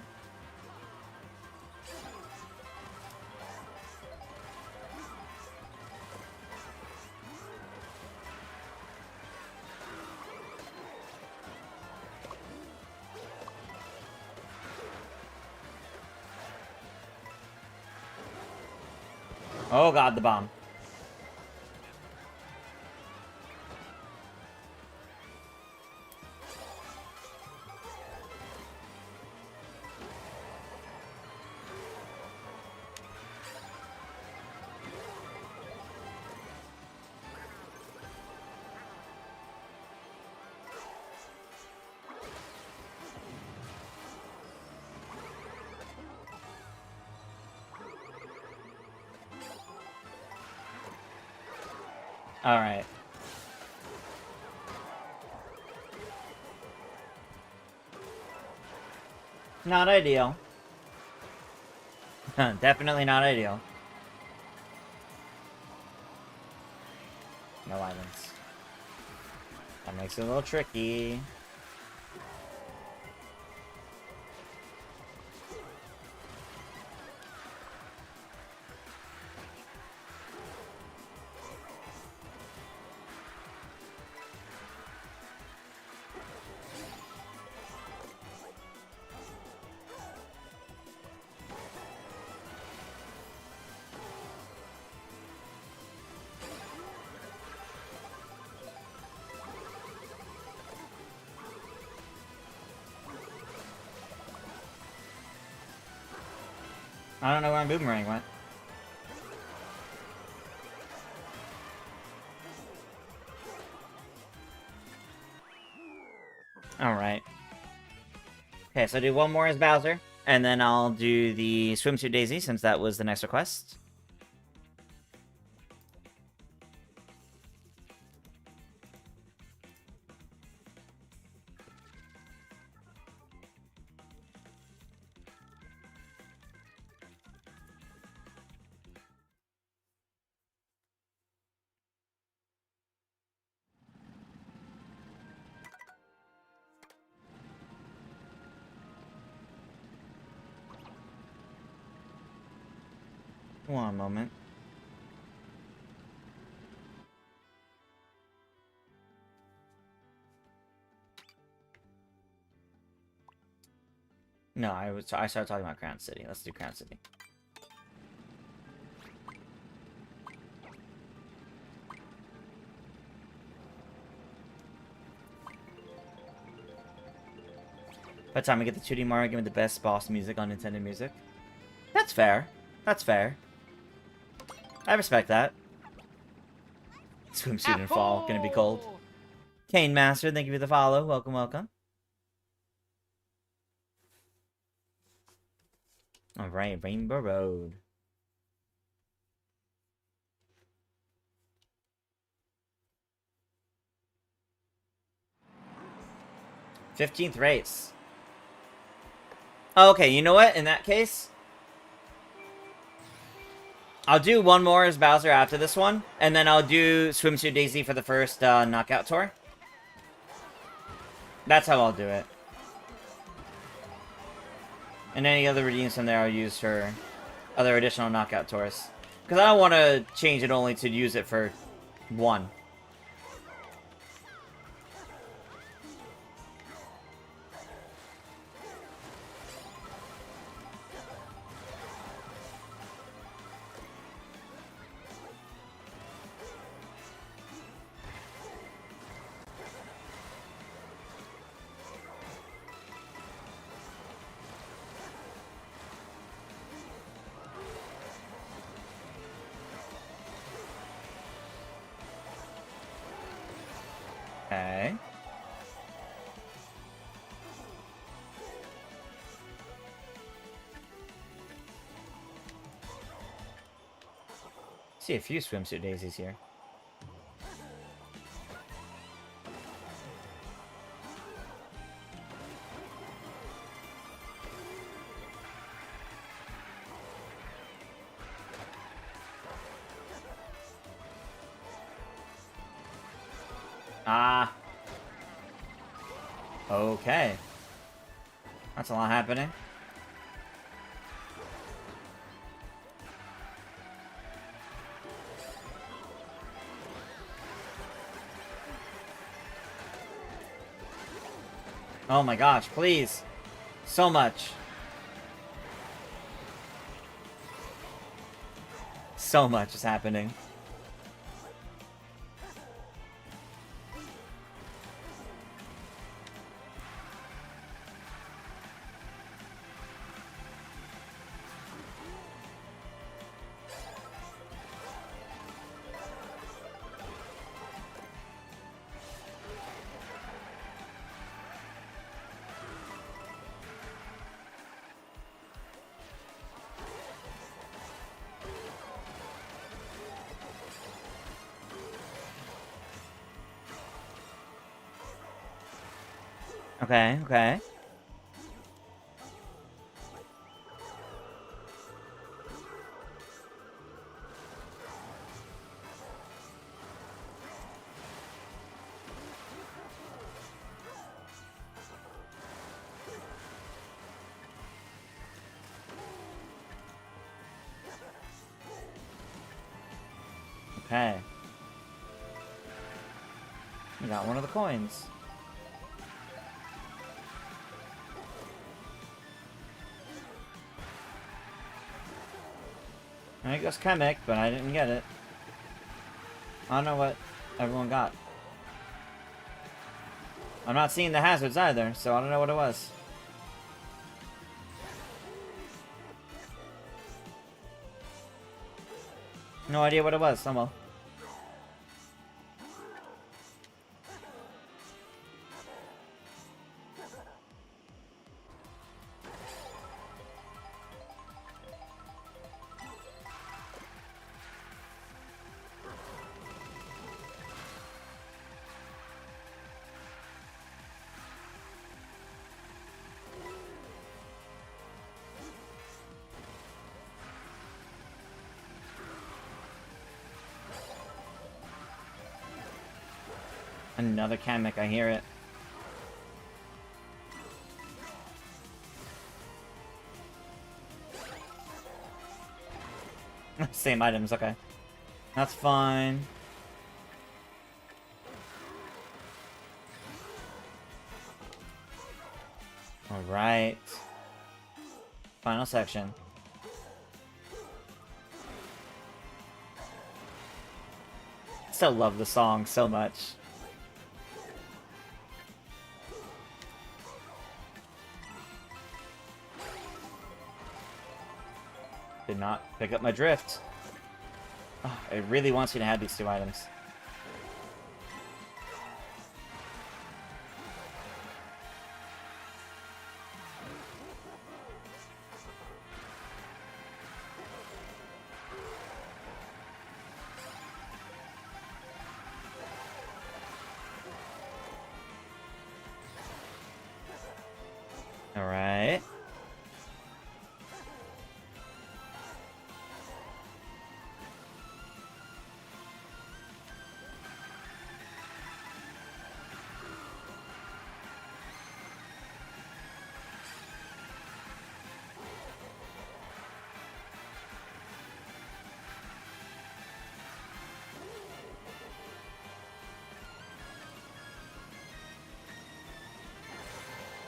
Oh god, the bomb. Alright. Not ideal. Definitely not ideal. No islands. That makes it a little tricky. I don't know where my boomerang went. Alright. Okay, so I'll do one more as Bowser, and then I'll do the Swimsuit Daisy, since that was the next request. One moment. No, I started talking about Crown City. Let's do Crown City. By the time I get the 2D Mario, give me the best boss music on Nintendo Music. That's fair. That's fair. I respect that. Swimsuit in fall. Gonna be cold. Kane Master, thank you for the follow. Welcome, welcome. Alright, Rainbow Road. '15th race. Okay, you know what? In that case, I'll do one more as Bowser after this one, and then I'll do Swimsuit Daisy for the first knockout tour. That's how I'll do it. And any other redeems from there I'll use for other additional knockout tours. Because I don't want to change it only to use it for one. Okay. See a few swimsuit daisies here. Ah. Okay. That's a lot happening. Oh my gosh, please. So much. So much is happening. Okay, okay. Okay. You got one of the coins. I guess Kamek, but I didn't get it. I don't know what everyone got. I'm not seeing the hazards either, so I don't know what it was. No idea what it was, oh well. Another Kamek, I hear it. Same items, okay. That's fine. Alright. Final section. Still love the song so much. Did not pick up my drift. Oh, it really wants me to have these two items. Alright.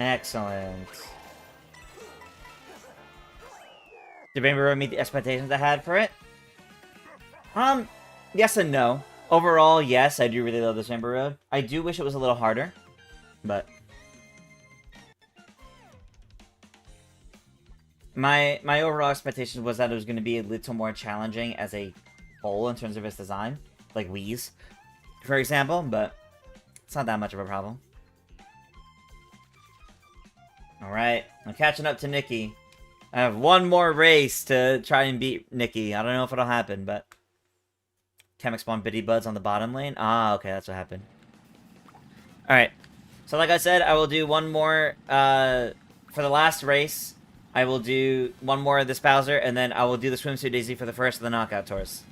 Excellent. Did Rainbow Road meet the expectations I had for it? Yes and no. Overall, yes, I do really love this Rainbow Road. I do wish it was a little harder, but my overall expectation was that it was going to be a little more challenging as a whole in terms of its design, like Wii's, for example, but it's not that much of a problem. Alright, I'm catching up to Nikki. I have one more race to try and beat Nikki. I don't know if it'll happen, but... Kamek spawned Biddy Buds on the bottom lane? Ah, okay, that's what happened. Alright. So like I said, I will do one more, for the last race. I will do one more of this Bowser, and then I will do the Swimsuit Daisy for the first of the knockout tours.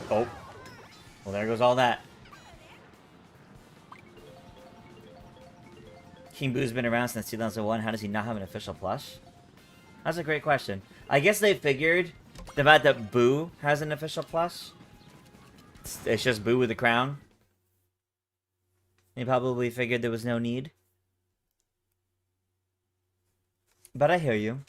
Oh. Well, there goes all that. King Boo's been around since 2001. How does he not have an official plush? That's a great question. I guess they figured the fact that Boo has an official plush. It's just Boo with a crown. They probably figured there was no need. But I hear you.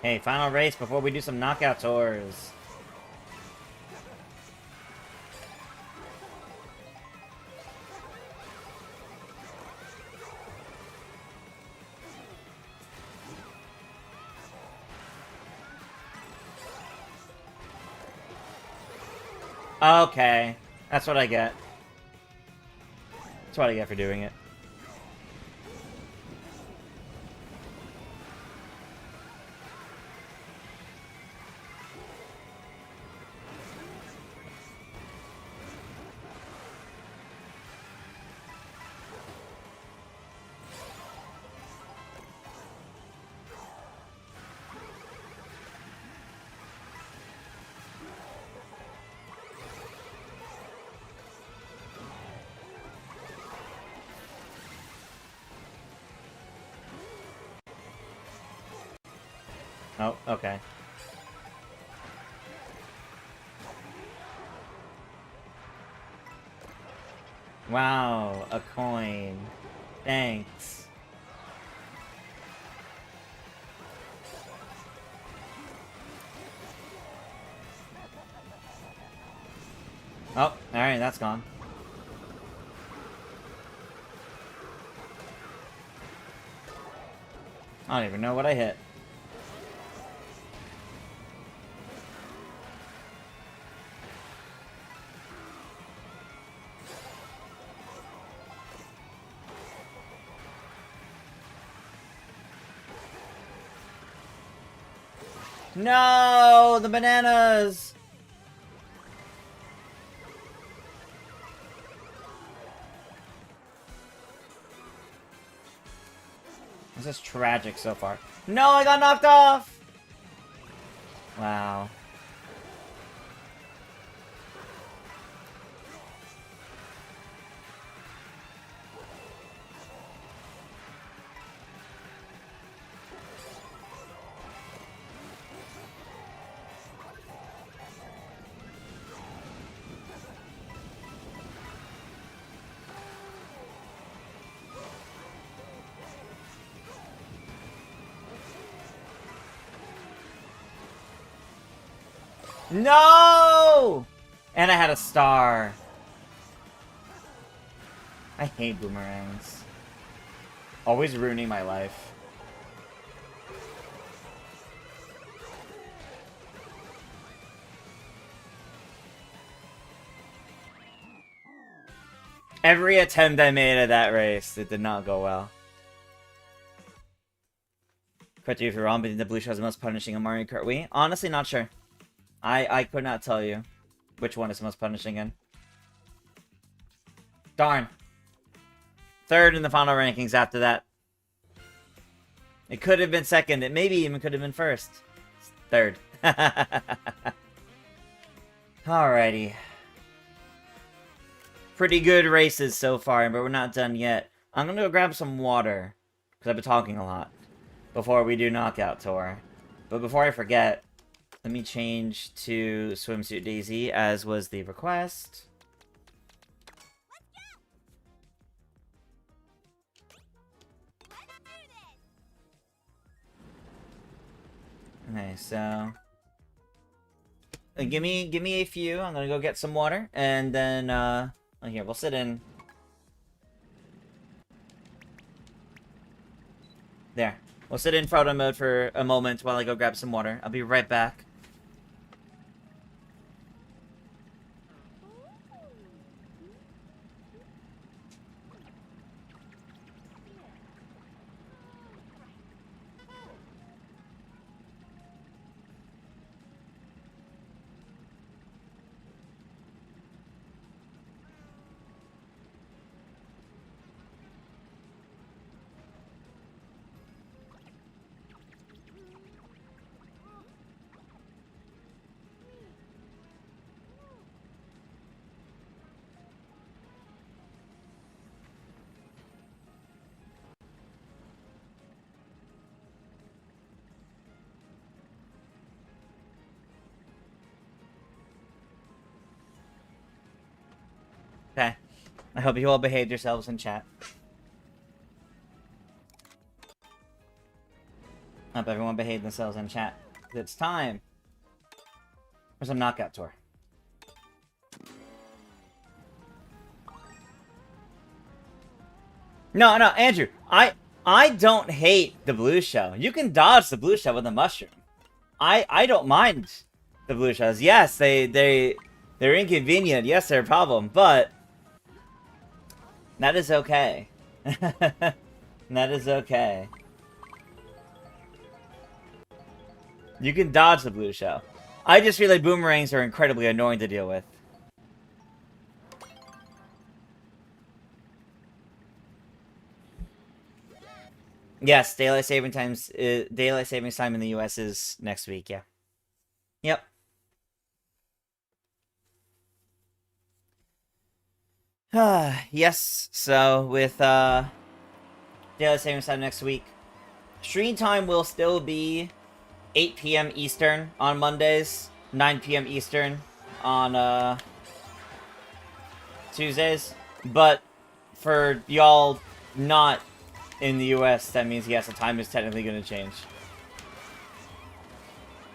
Hey, final race before we do some knockout tours. Okay, that's what I get. That's what I get for doing it. Oh, okay. Wow, a coin. Thanks. Oh, alright, that's gone. I don't even know what I hit. No, the bananas! This is tragic so far. No, I got knocked off! Wow. No! And I had a star. I hate boomerangs. Always ruining my life. Every attempt I made at that race, it did not go well. Correct you if you're wrong, but the blue shell is the most punishing in Mario Kart Wii? Honestly, not sure. I could not tell you which one is the most punishing in. Darn. Third in the final rankings after that. It could have been second. It maybe even could have been first. Third. Alrighty. Pretty good races so far, but we're not done yet. I'm gonna go grab some water, because I've been talking a lot, before we do Knockout Tour. But before I forget, let me change to Swimsuit Daisy, as was the request. Okay, so give me a few. I'm gonna go get some water, and then here we'll sit in. There, we'll sit in photo mode for a moment while I go grab some water. I'll be right back. Okay. I hope you all behaved yourselves in chat. Hope everyone behaved themselves in chat. It's time for some Knockout Tour. No, Andrew. I don't hate the blue shell. You can dodge the blue shell with a mushroom. I don't mind the blue shells. Yes, they're inconvenient. Yes, they're a problem, but that is okay. That is okay. You can dodge the blue shell. I just feel like boomerangs are incredibly annoying to deal with. Yes, daylight saving time in the US is next week, yeah. Yep. Yes, so with daylight savings time next week, stream time will still be 8 p.m. Eastern on Mondays, 9 p.m. Eastern on Tuesdays, but for y'all not in the US, that means yes, the time is technically going to change.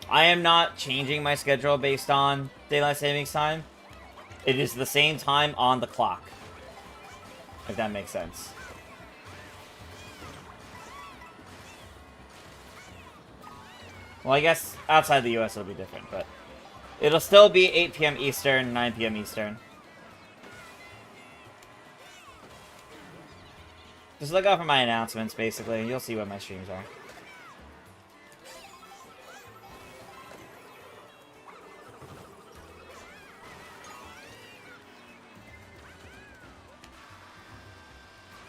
I am not changing my schedule based on daylight savings time. It is the same time on the clock. If that makes sense. Well, I guess outside the US it'll be different, but it'll still be 8 p.m. Eastern, 9 p.m. Eastern. Just look out for my announcements, basically. You'll see what my streams are.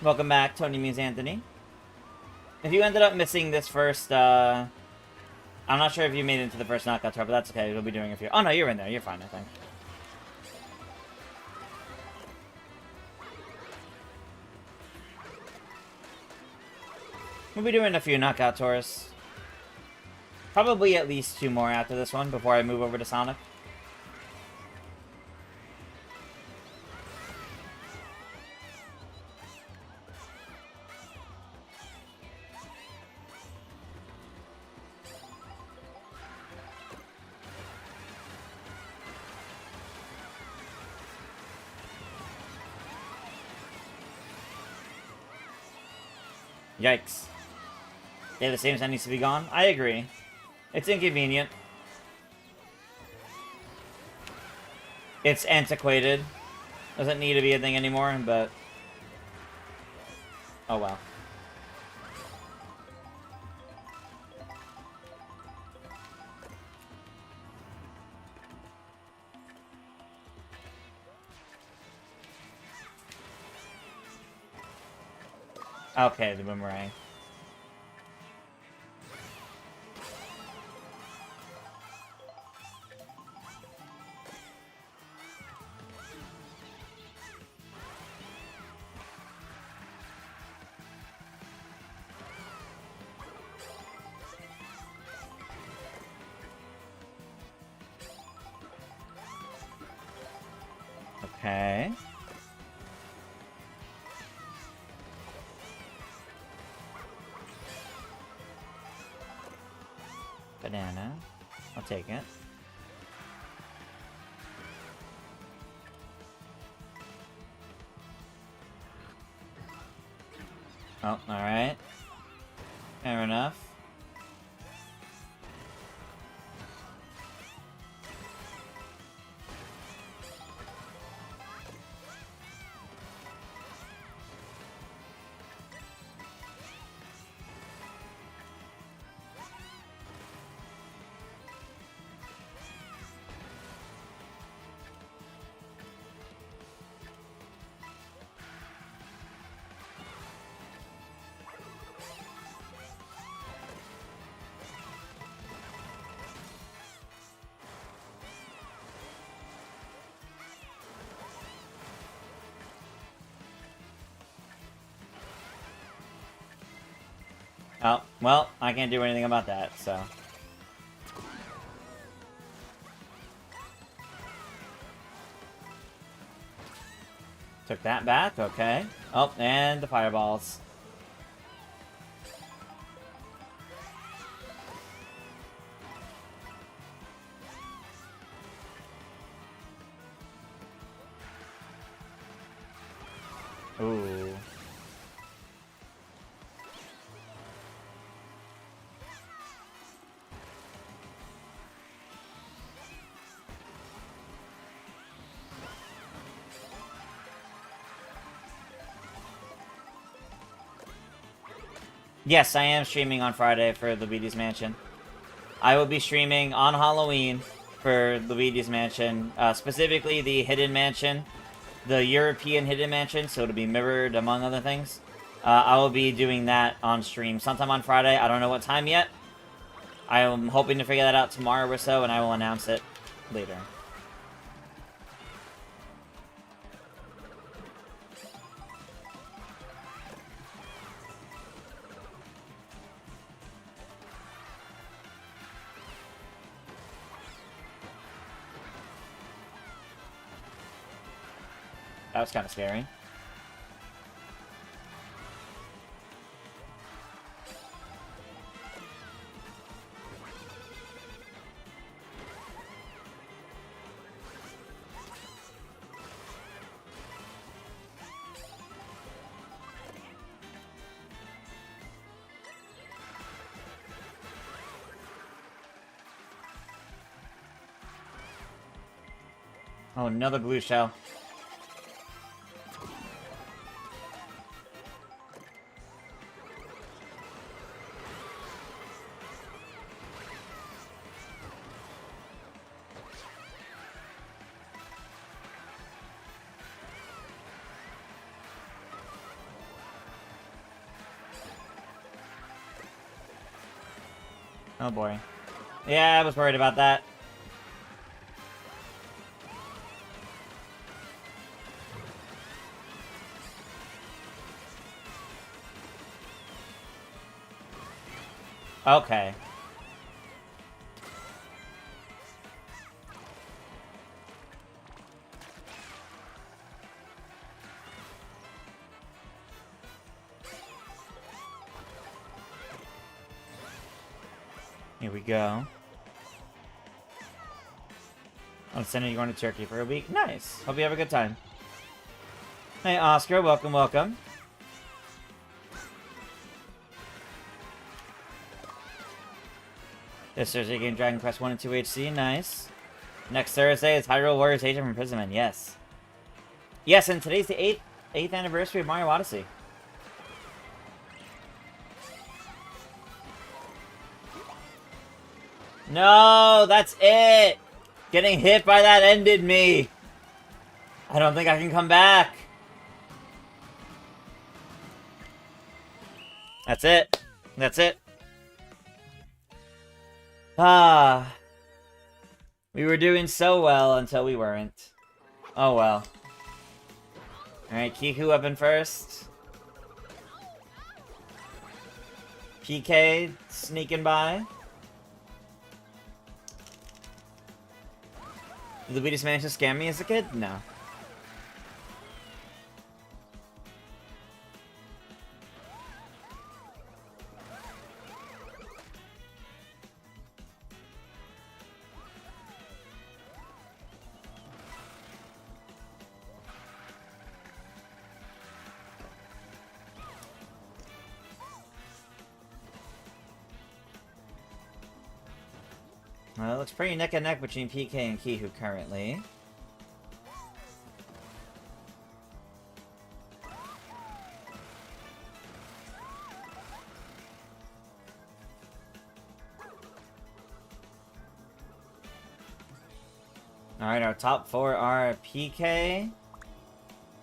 Welcome back, Tony means Anthony. If you ended up missing this first, I'm not sure if you made it into the first knockout tour, but that's okay. We'll be doing a few. Oh no, you're in there. You're fine, I think. We'll be doing a few knockout tours. Probably at least 2 more after this one before I move over to Sonic. Yikes. Yeah, the same set needs to be gone? I agree. It's inconvenient. It's antiquated. Doesn't need to be a thing anymore, but... oh well. Okay, the boomerang. Okay. Banana. I'll take it. Oh, alright. Fair enough. Oh, well, I can't do anything about that, so... took that back, okay. Oh, and the fireballs. Ooh. Yes, I am streaming on Friday for Luigi's Mansion. I will be streaming on Halloween for Luigi's Mansion, specifically the Hidden Mansion, the European Hidden Mansion, so it'll be mirrored among other things. I will be doing that on stream sometime on Friday. I don't know what time yet. I am hoping to figure that out tomorrow or so, and I will announce it later. That was kind of scary. Oh, another blue shell. Oh boy. Yeah, I was worried about that. Okay. Here we go. I'm sending you going to Turkey for a week. Nice. Hope you have a good time. Hey, Oscar. Welcome, welcome. This Thursday game Dragon Quest 1 and 2 HC. Nice. Next Thursday is Hyrule Warriors Age of Imprisonment. Yes. Yes, and today's the 8th anniversary of Mario Odyssey. No, that's it! Getting hit by that ended me! I don't think I can come back! That's it. That's it. Ah. We were doing so well until we weren't. Oh well. Alright, Kiku up in first. PK sneaking by. Did the Wheatus manage to scam me as a kid? No. Well, it looks pretty neck and neck between PK and Kihu currently. Alright, our top four are PK,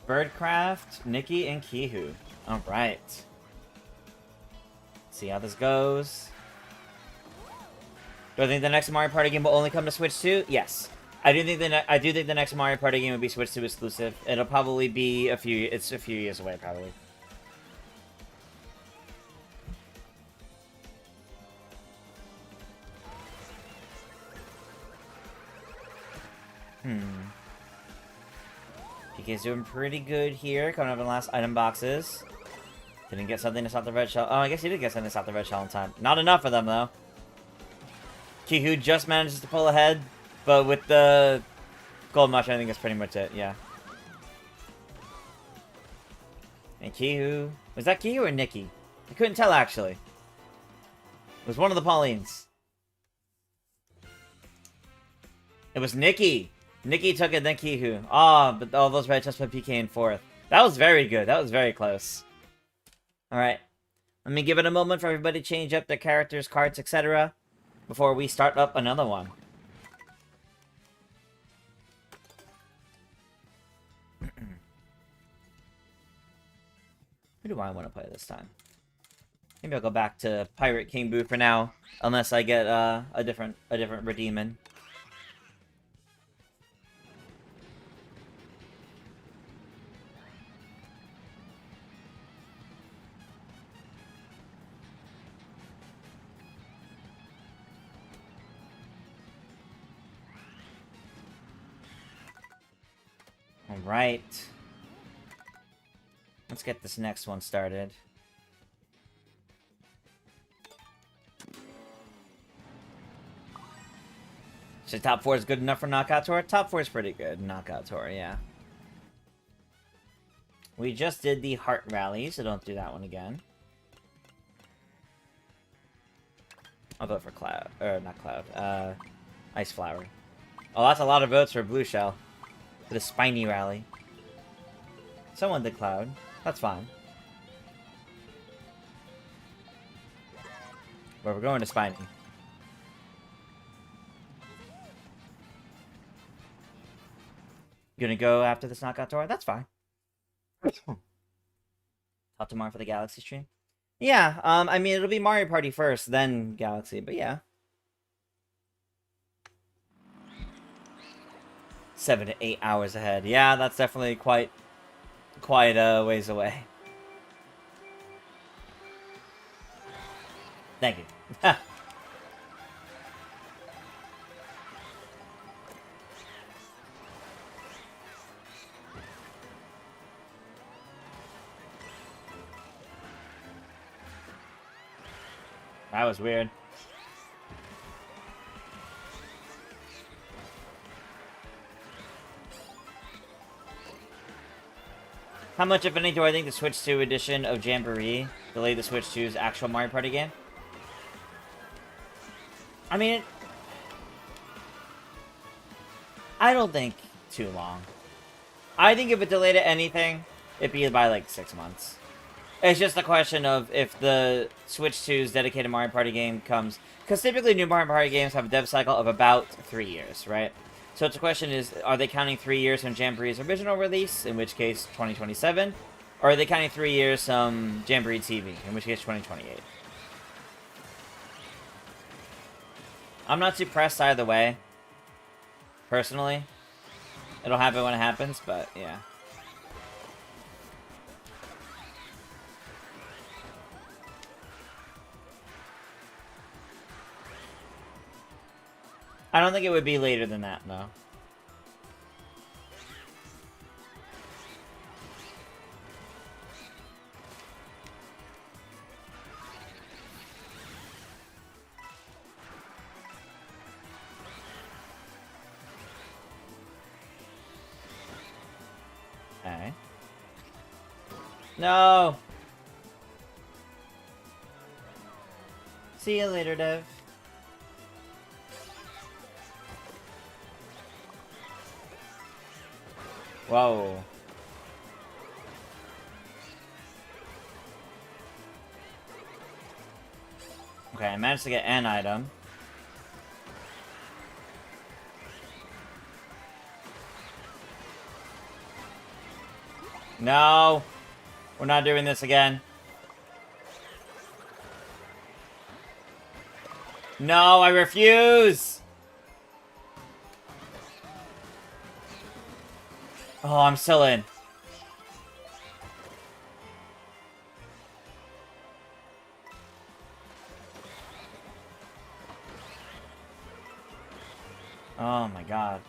Birdcraft, Nikki, and Kihu. Alright. See how this goes. Do I think the next Mario Party game will only come to Switch 2? Yes. I do think the next Mario Party game will be Switch 2 exclusive. It'll probably be a few years away, probably. PK's doing pretty good here, coming up in the last item boxes. Didn't get something to stop the red shell. Oh, I guess he did get something to stop the red shell in time. Not enough for them, though. Kihu just manages to pull ahead, but with the gold mushroom, I think that's pretty much it, yeah. And Kihu... Was that Kihu or Nikki? I couldn't tell, actually. It was one of the Paulines. It was Nikki! Nikki took it, then Kihu. Ah, but all those red just put PK in fourth. That was very good. That was very close. Alright. Let me give it a moment for everybody to change up their characters, cards, etc. before we start up another one. Who do I want to play this time? Maybe I'll go back to Pirate King Boo for now, unless I get a different redeeming. Alright. Let's get this next one started. So top 4 is good enough for Knockout Tour? Top 4 is pretty good. Knockout Tour, yeah. We just did the Heart Rally, so don't do that one again. I'll vote for Cloud. Or, not Cloud. Ice Flower. Oh, that's a lot of votes for Blue Shell. For the Spiny Rally. Someone did Cloud. That's fine. But we're going to Spiny. You gonna go after this Knockout Tour? That's fine. Talk tomorrow for the Galaxy stream? Yeah, I mean, it'll be Mario Party first, then Galaxy, but yeah. 7 to 8 hours ahead. Yeah, that's definitely quite a ways away. Thank you. That was weird. How much, if any, do I think the Switch 2 edition of Jamboree delayed the Switch 2's actual Mario Party game? I mean, I don't think too long. I think if it delayed anything, it'd be by like 6 months. It's just a question of if the Switch 2's dedicated Mario Party game comes... Because typically new Mario Party games have a dev cycle of about 3 years, right? So it's a question is, are they counting 3 years from Jamboree's original release, in which case 2027? Or are they counting 3 years from Jamboree TV, in which case 2028? I'm not too pressed either way. Personally. It'll happen when it happens, but yeah. I don't think it would be later than that, though. Okay. No! See you later, Dev. Whoa. Okay, I managed to get an item. No! We're not doing this again. No, I refuse! Oh, I'm still in. Oh my god.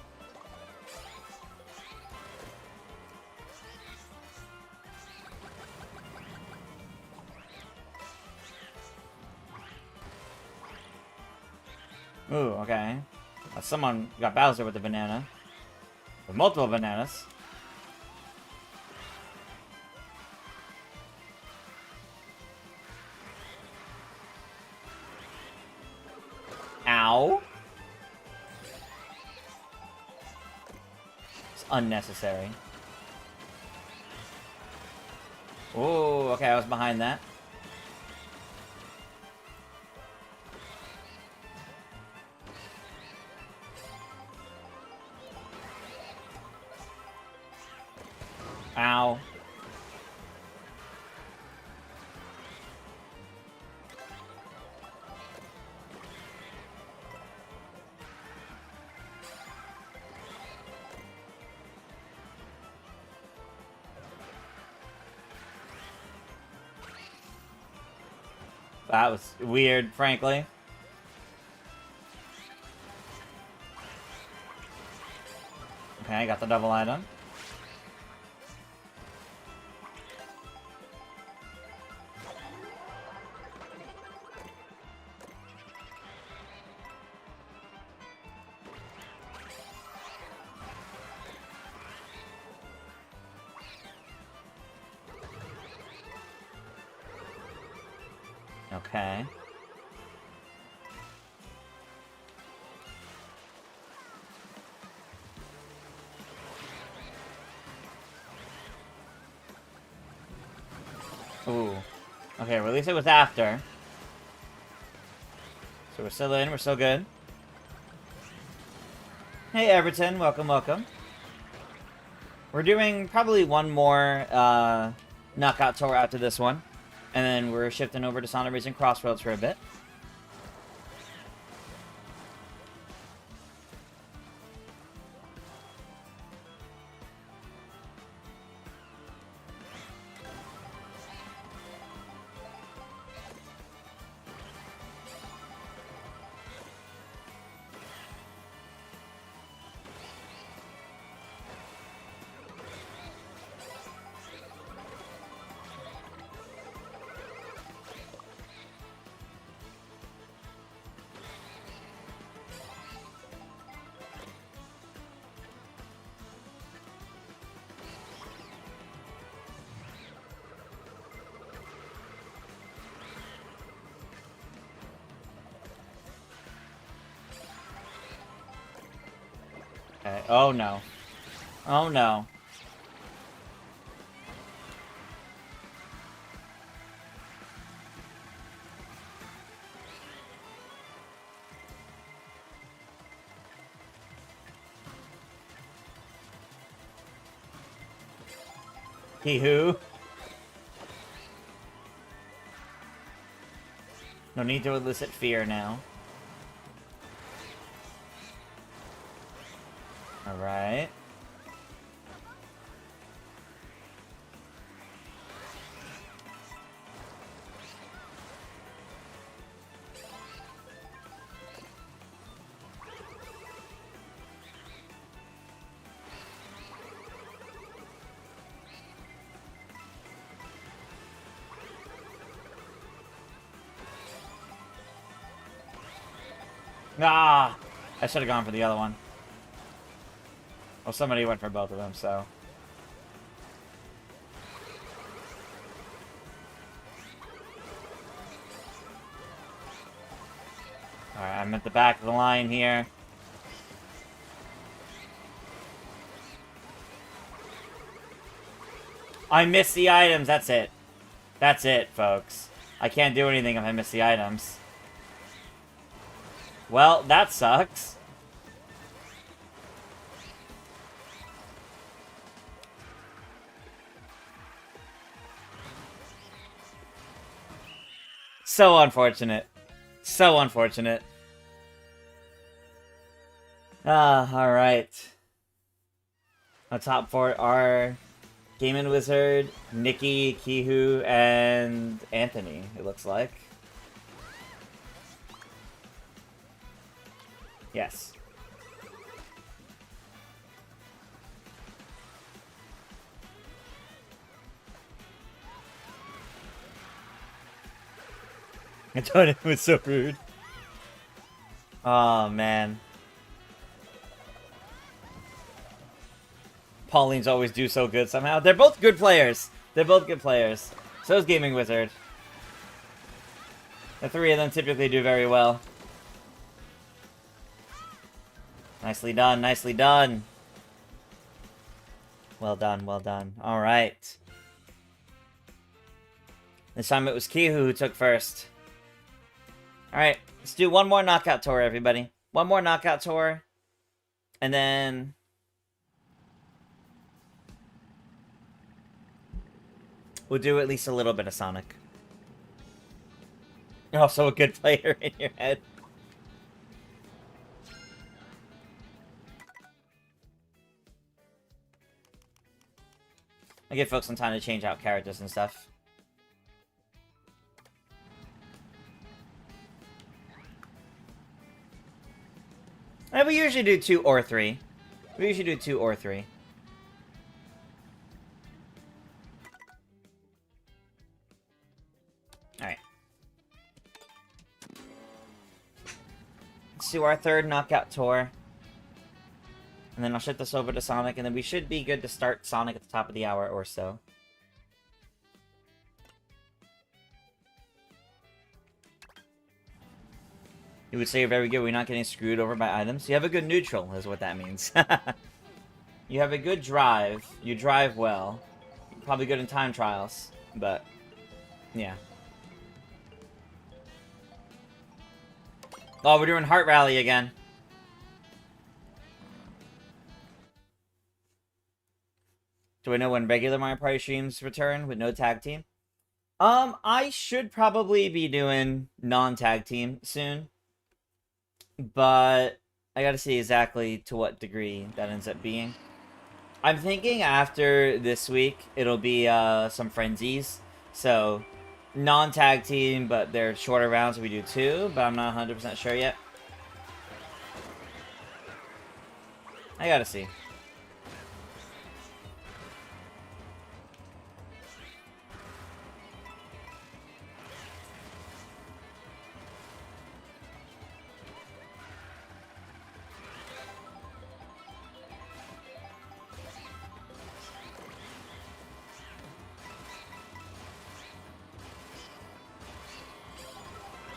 Ooh, okay. Someone got Bowser with the banana. With multiple bananas. Ow. It's unnecessary. Ooh, okay, I was behind that. Ow. That was weird, frankly. Okay, got the double item. Okay. Ooh. Okay, well, at least it was after. So we're still in, we're still good. Hey, Everton, welcome, welcome. We're doing probably one more knockout tour after this one. And then we're shifting over to Sonic Racing Crossworlds for a bit. Okay. Oh no. Oh no. He who? No need to elicit fear now. Alright. Ah! I should have gone for the other one. Well, somebody went for both of them, so... Alright, I'm at the back of the line here. I missed the items, that's it. That's it, folks. I can't do anything if I miss the items. Well, that sucks. So unfortunate. So unfortunate. Ah, alright. Our top four are Game & Wizard, Nikki, Kihu, and Anthony, it looks like. Yes. I thought it was so rude. Oh, man. Pauline's always do so good somehow. They're both good players. They're both good players. So is Gaming Wizard. The three of them typically do very well. Nicely done, nicely done. Well done, well done. Alright. This time it was Kihu who took first. Alright, let's do one more knockout tour, everybody. One more knockout tour. And then... we'll do at least a little bit of Sonic. You're also a good player in your head. I give folks some time to change out characters and stuff. And we usually do 2 or 3. We usually do 2 or 3. Alright. Let's do our third knockout tour. And then I'll shift this over to Sonic, and then we should be good to start Sonic at the top of the hour or so. You would say you're very good. We're not getting screwed over by items. You have a good neutral, is what that means. You have a good drive. You drive well. You're probably good in time trials, but yeah. Oh, we're doing Heart Rally again. Do I know when regular Mario Party streams return with no tag team? I should probably be doing non-tag team soon. But I gotta see exactly to what degree that ends up being. I'm thinking after this week, it'll be some frenzies. So, non-tag team, but they're shorter rounds. We do 2, but I'm not 100% sure yet. I gotta see.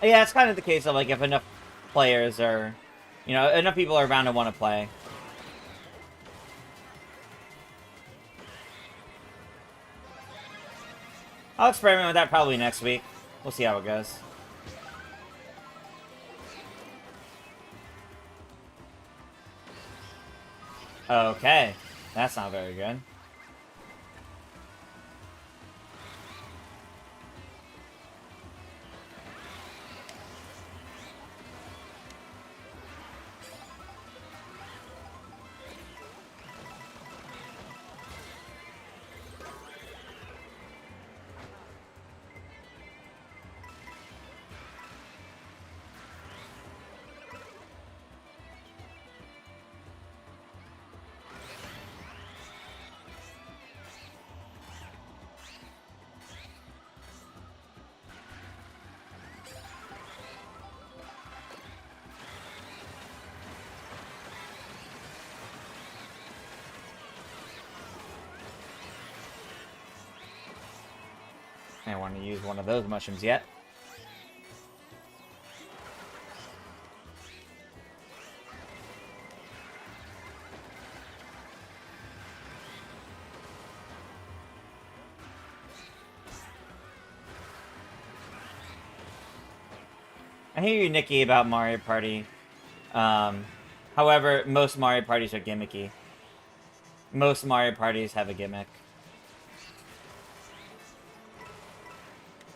Yeah, it's kind of the case of, like, if enough players are... you know, enough people are around to want to play. I'll experiment with that probably next week. We'll see how it goes. Okay. That's not very good. I don't want to use one of those mushrooms yet. I hear you, Nikki, about Mario Party. However, most Mario Parties are gimmicky. Most Mario Parties have a gimmick.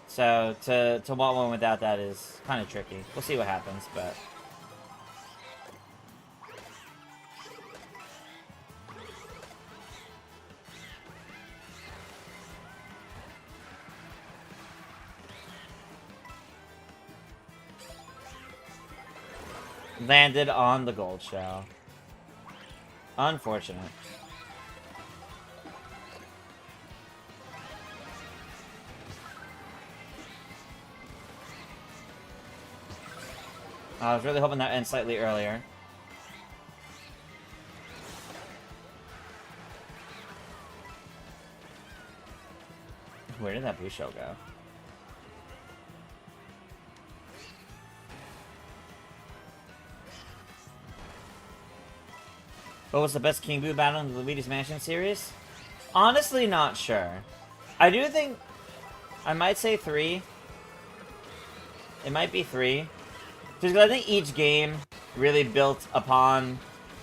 So, to want one without that is kind of tricky. We'll see what happens, but... Landed on the gold shell. Unfortunate. I was really hoping that ends slightly earlier. Where did that blue shell go? What was the best King Boo battle in the Luigi's Mansion series? Honestly, not sure. I do think... I might say 3. It might be 3. Just because I think each game really built upon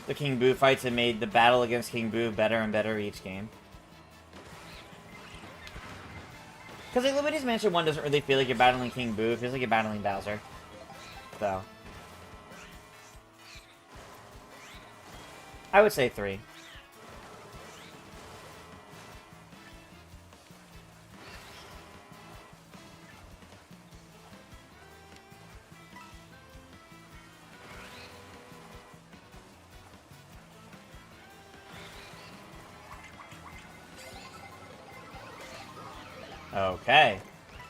the King Boo fights and made the battle against King Boo better and better each game. Because like, Luigi's Mansion 1 doesn't really feel like you're battling King Boo. It feels like you're battling Bowser. So... I would say 3. Okay.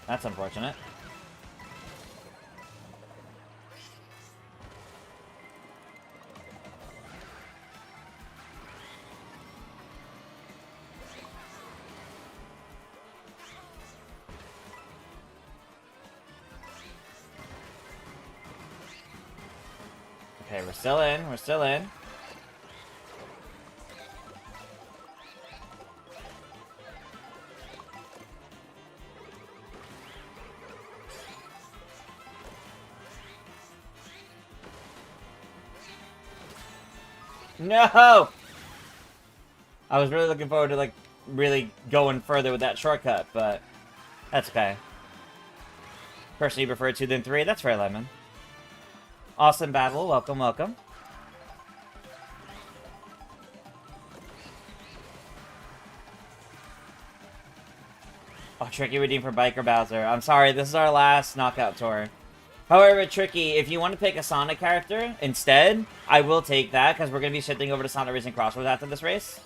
That's unfortunate. Okay, we're still in. We're still in. No! I was really looking forward to, like, really going further with that shortcut, but that's okay. Personally prefer 2 than 3. That's fair, Lemon. Awesome battle. Welcome, welcome. Oh, Tricky redeemed for Biker Bowser. I'm sorry, this is our last knockout tour. However, Tricky, if you want to pick a Sonic character instead, I will take that, because we're going to be shifting over to Sonic Racing Crossworlds after this race.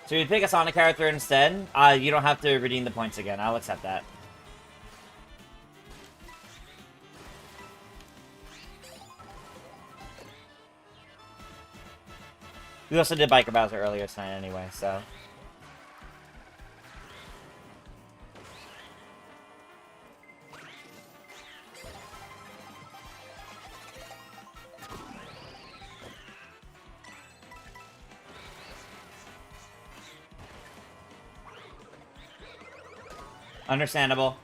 So if you pick a Sonic character instead, you don't have to redeem the points again. I'll accept that. We also did Biker Bowser earlier tonight anyway, so... Understandable.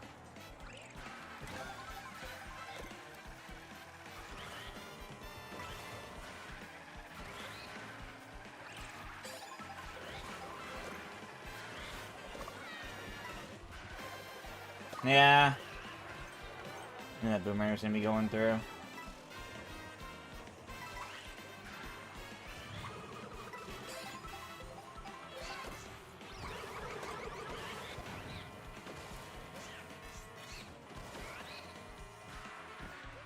Yeah. And that boomerang's gonna be going through.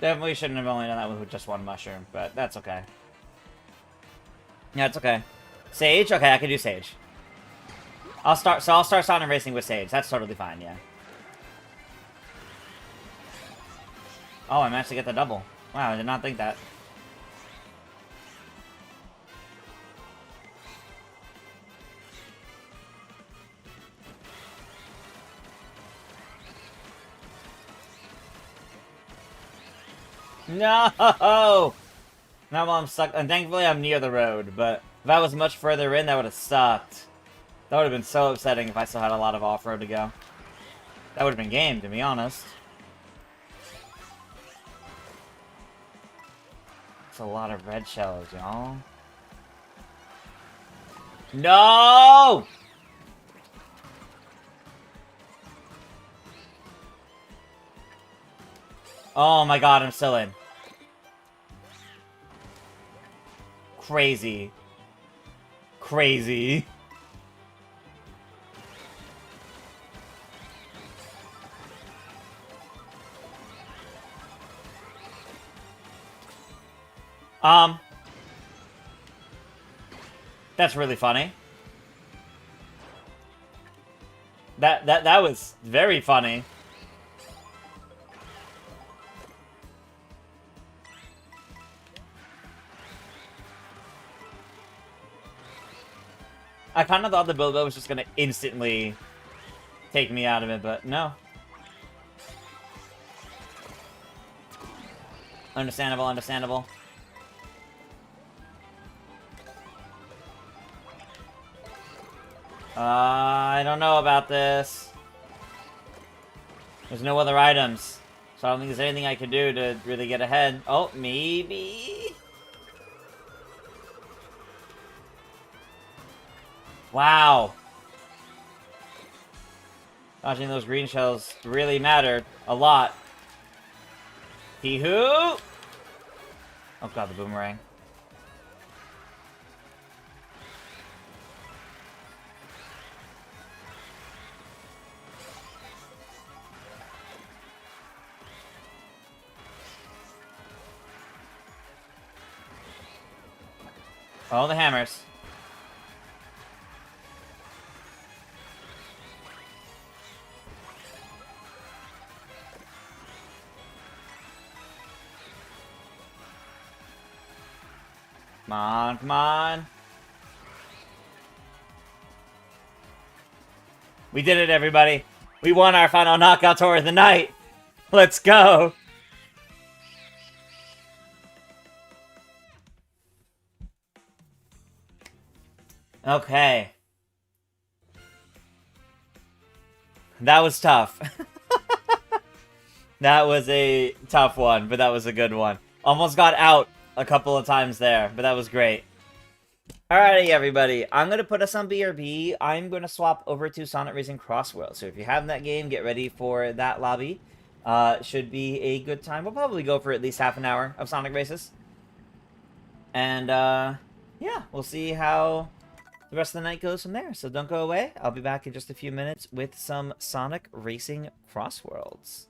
Definitely shouldn't have only done that with just one mushroom, but that's okay. Yeah, it's okay. Sage? Okay, I can do Sage. I'll start Sonic Racing with Sage. That's totally fine, yeah. Oh, I managed to get the double. Wow, I did not think that. No! Now I'm stuck, and thankfully I'm near the road, but if I was much further in, that would have sucked. That would have been so upsetting if I still had a lot of off-road to go. That would have been game, to be honest. It's a lot of red shells, y'all. No! Oh my god, I'm still in. Crazy. Crazy. That's really funny. That was very funny. I kind of thought the Bilbo was just gonna instantly take me out of it, but no. Understandable, understandable. I don't know about this. There's no other items, so I don't think there's anything I can do to really get ahead. Oh, maybe? Wow. Dodging those green shells really mattered a lot. Hee-hoo! Oh god, the boomerang. Oh, the hammers. Come on, come on. We did it, everybody. We won our final knockout tour of the night. Let's go. Okay. That was tough. That was a tough one, but that was a good one. Almost got out a couple of times there, but that was great. Alrighty, everybody. I'm going to put us on BRB. I'm going to swap over to Sonic Racing Crossworlds. So if you have that game, get ready for that lobby. Should be a good time. We'll probably go for at least half an hour of Sonic races. And, yeah, we'll see how the rest of the night goes from there. So don't go away. I'll be back in just a few minutes with some Sonic Racing Crossworlds.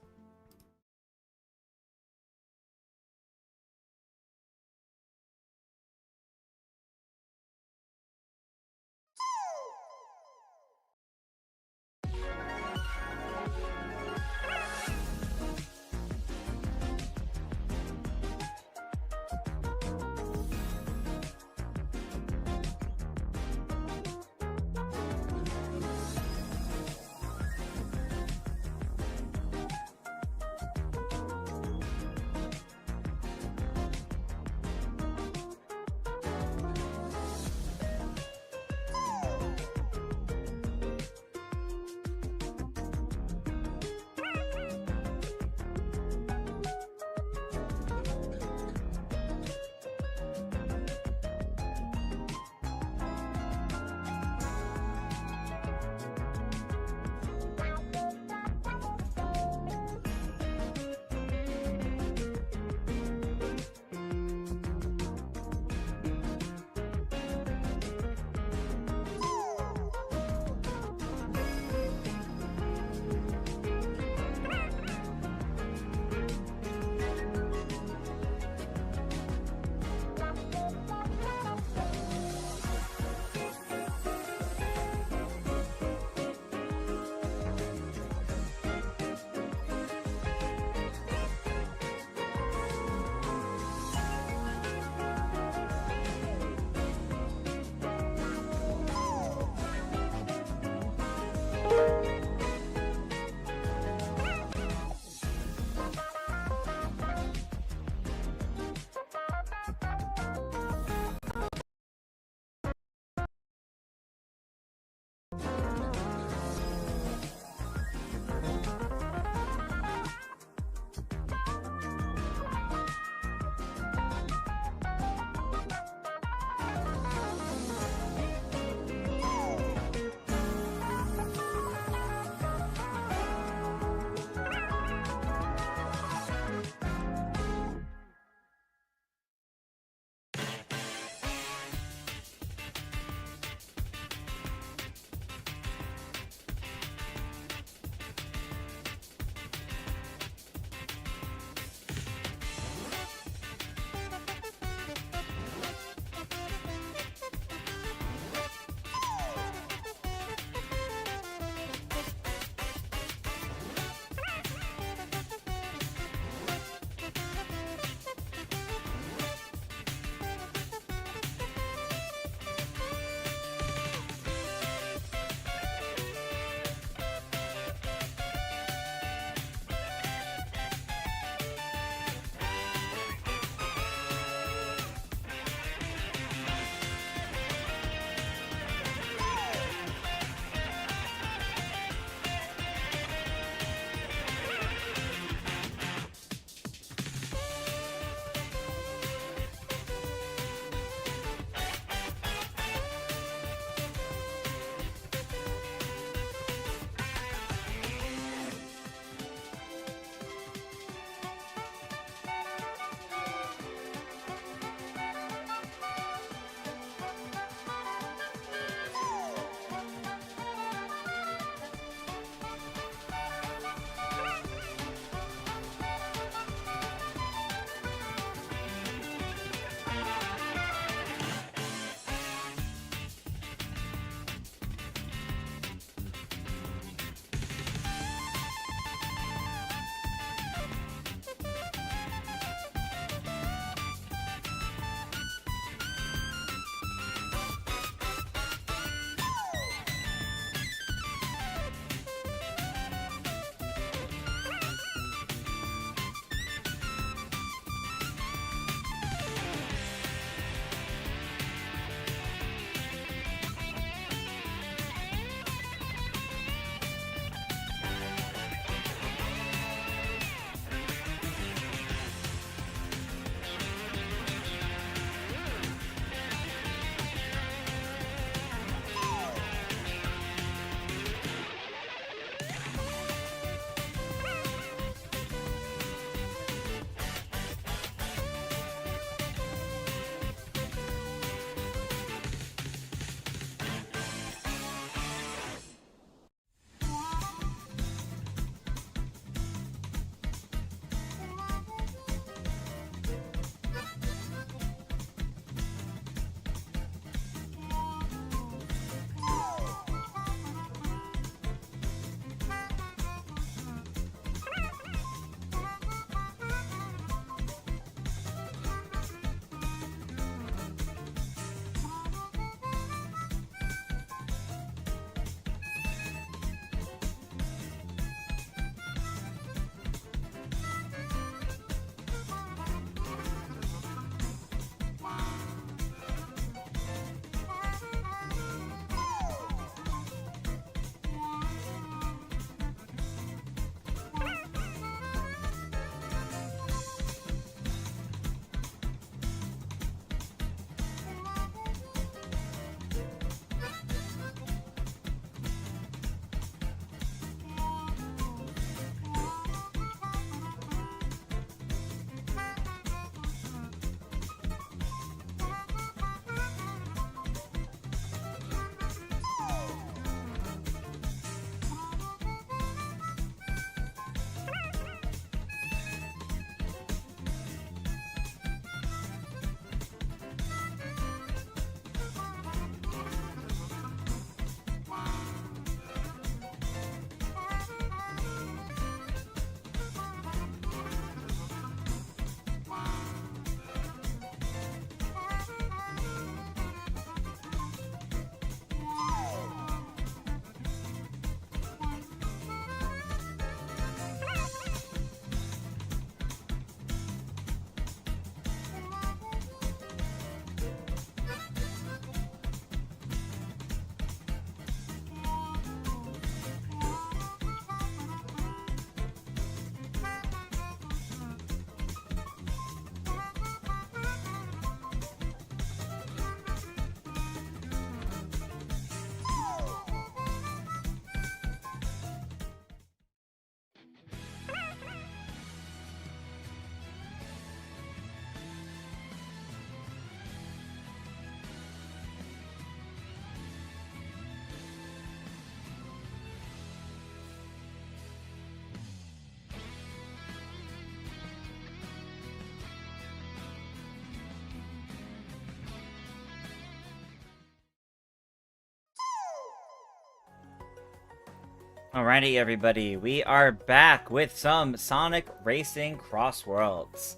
Alrighty, everybody, we are back with some Sonic Racing Crossworlds.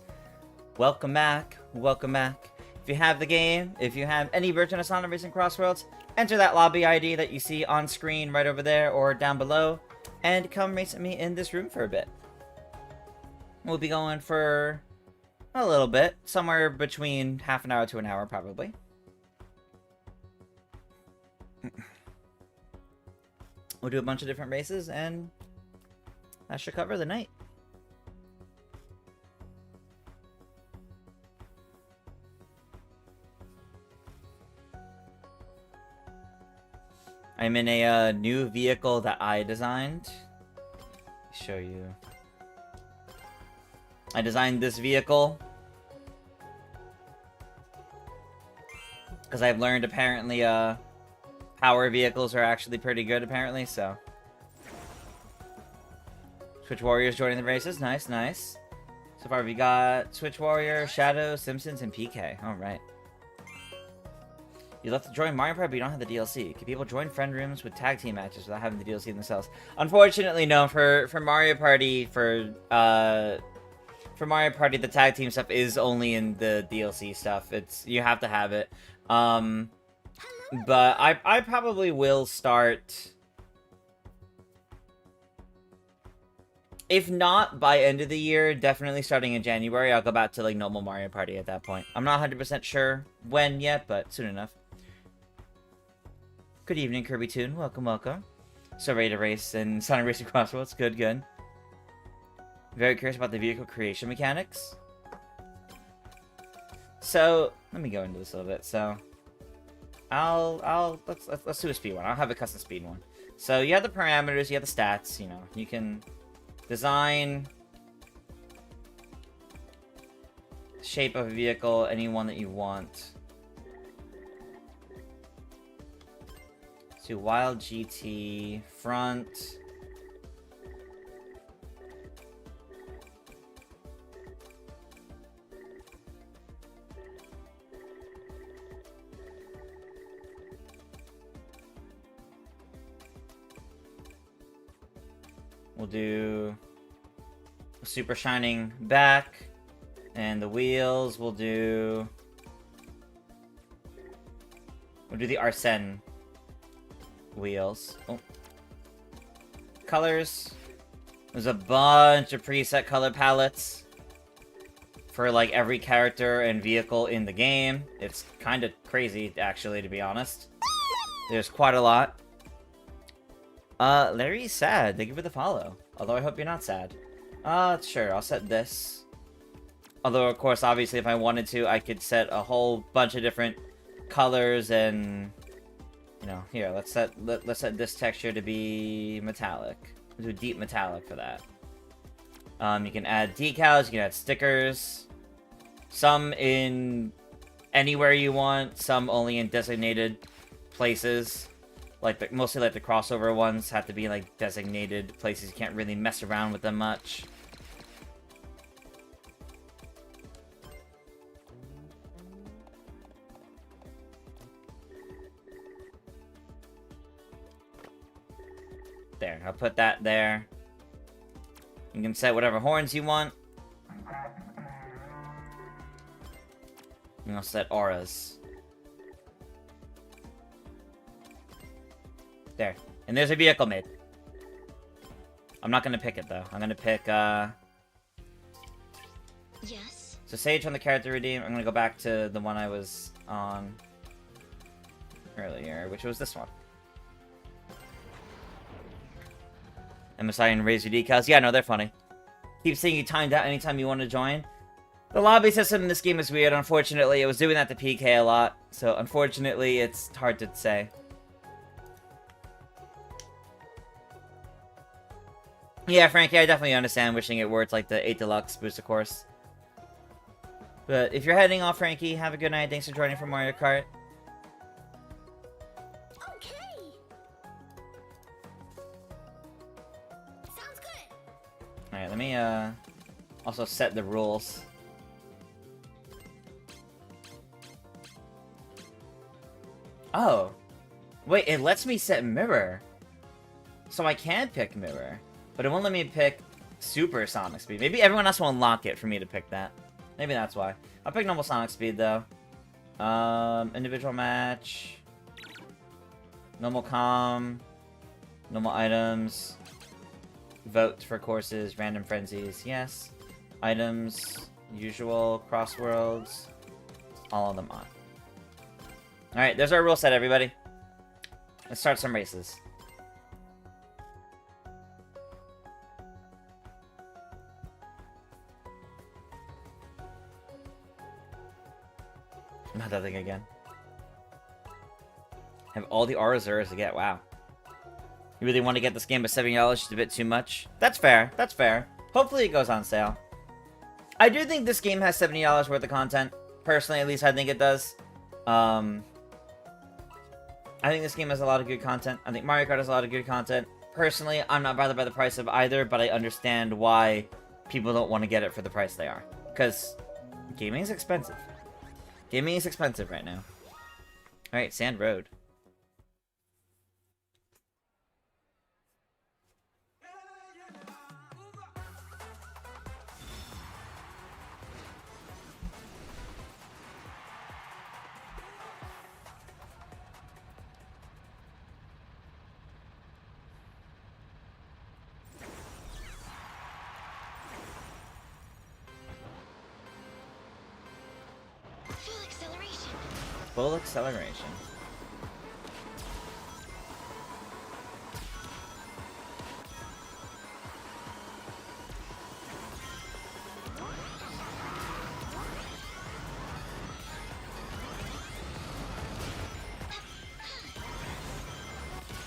Welcome back, welcome back. If you have the game, if you have any version of Sonic Racing Crossworlds, enter that lobby ID that you see on screen right over there or down below, and come race with me in this room for a bit. We'll be going for a little bit, somewhere between half an hour to an hour, probably. We'll do a bunch of different races, and that should cover the night. I'm in a new vehicle that I designed. Show you. I designed this vehicle because I've learned apparently power vehicles are actually pretty good, apparently, so. Switch Warriors joining the races. Nice, nice. So far, we got Switch Warrior, Shadow, Simpsons, and PK. Alright. You left to join Mario Kart, but you don't have the DLC. Can people join friend rooms with tag team matches without having the DLC themselves? Unfortunately, no. For Mario Party, for Mario Party, the tag team stuff is only in the DLC stuff. You have to have it. But I probably will start, if not by end of the year, definitely starting in January. I'll go back to like normal Mario Party at that point. I'm not 100% sure when yet, but soon enough. Good evening, Kirby Toon. Welcome, welcome. So ready to race in Sonic Racing Crossworlds. Good, good. Very curious about the vehicle creation mechanics. So let me go into this a little bit. So let's do a speed one. I'll have a custom speed one. So you have the parameters, you have the stats, you know. You can design shape of a vehicle, any one that you want. Let's do Wild GT, front. We'll do a super shining back, and the wheels we'll do the Arsene wheels. Oh. Colors. There's a bunch of preset color palettes for like every character and vehicle in the game. It's kind of crazy, actually, to be honest. There's quite a lot. Larry's sad. Thank you for the follow. Although I hope you're not sad. Sure, I'll set this. Although, of course, obviously, if I wanted to, I could set a whole bunch of different colors and, you know, here, let's set this texture to be metallic. We'll do deep metallic for that. You can add decals, you can add stickers. Some in anywhere you want, some only in designated places. Like, mostly like the crossover ones have to be like designated places. You can't really mess around with them much. There, I'll put that there. You can set whatever horns you want. And I'll set auras. There. And there's a vehicle made. I'm not gonna pick it, though. I'm gonna pick, Yes. So Sage on the character redeem. I'm gonna go back to the one I was on earlier, which was this one. MSI and Razor decals. Yeah, no, they're funny. Keep saying you timed out anytime you want to join. The lobby system in this game is weird. Unfortunately, it was doing that to PK a lot. So, unfortunately, it's hard to say. Yeah, Frankie, I definitely understand wishing it worked like the 8 Deluxe booster course. But if you're heading off, Frankie, have a good night. Thanks for joining for Mario Kart. Okay. Sounds good. Alright, let me also set the rules. Oh. Wait, it lets me set mirror. So I can pick Mirror, but it won't let me pick Super Sonic Speed. Maybe everyone else will unlock it for me to pick that. Maybe that's why. I'll pick normal Sonic Speed, though. Individual match. Normal comm. Normal items. Vote for courses. Random frenzies. Yes. Items. Usual. Crossworlds. All of them on. Alright, there's our rule set, everybody. Let's start some races. Not that thing again. Have all the R-Reserves to get. Wow. You really want to get this game, but $70 is just a bit too much? That's fair. That's fair. Hopefully it goes on sale. I do think this game has $70 worth of content. Personally, at least I think it does. I think this game has a lot of good content. I think Mario Kart has a lot of good content. Personally, I'm not bothered by the price of either, but I understand why people don't want to get it for the price they are. Because gaming is expensive. Gaming is expensive right now. Alright, Sand Road. Full acceleration. Full acceleration.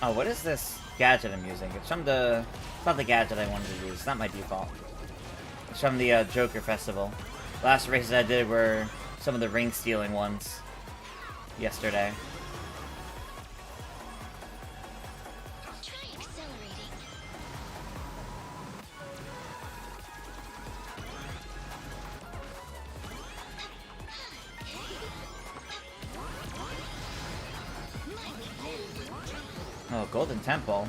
Oh, what is this gadget I'm using? It's from the... It's not the gadget I wanted to use. It's not my default. It's from the Joker Festival. Last races I did were some of the ring-stealing ones. Yesterday. Try accelerating. Oh, Golden Temple.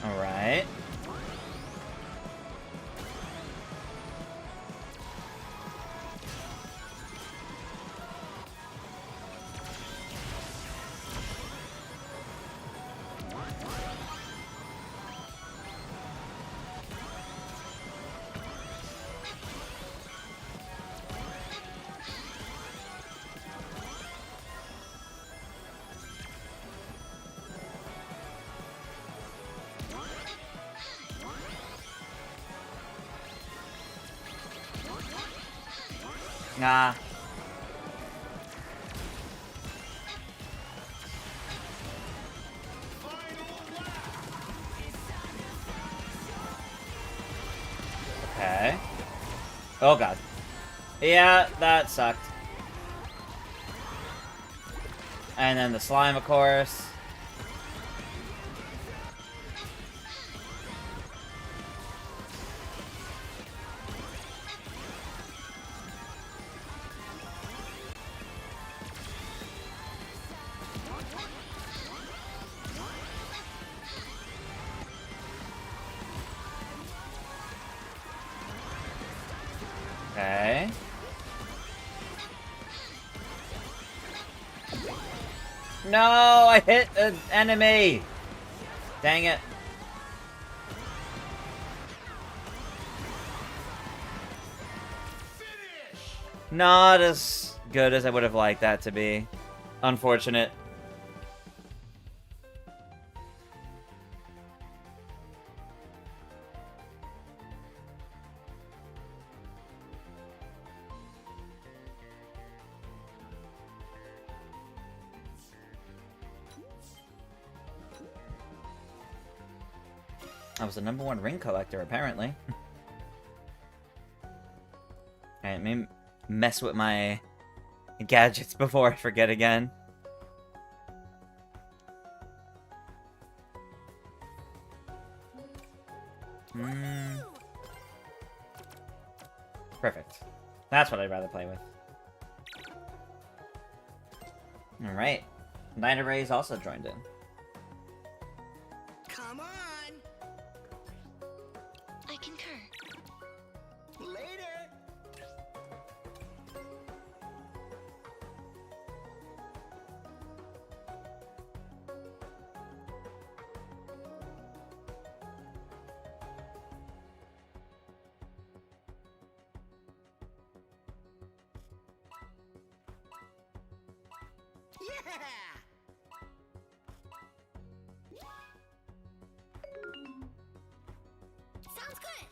Alright. Nah. Okay. Oh god. Yeah, that sucked. And then the slime, of course. Okay. No, I hit an enemy. Dang it. Not as good as I would have liked that to be. Unfortunate. I was the #1 ring collector, apparently. Alright, maybe mess with my gadgets before I forget again. Perfect. That's what I'd rather play with. Alright. Night Array's also joined in. Come on! I concur. Later! Yeah! Sounds good.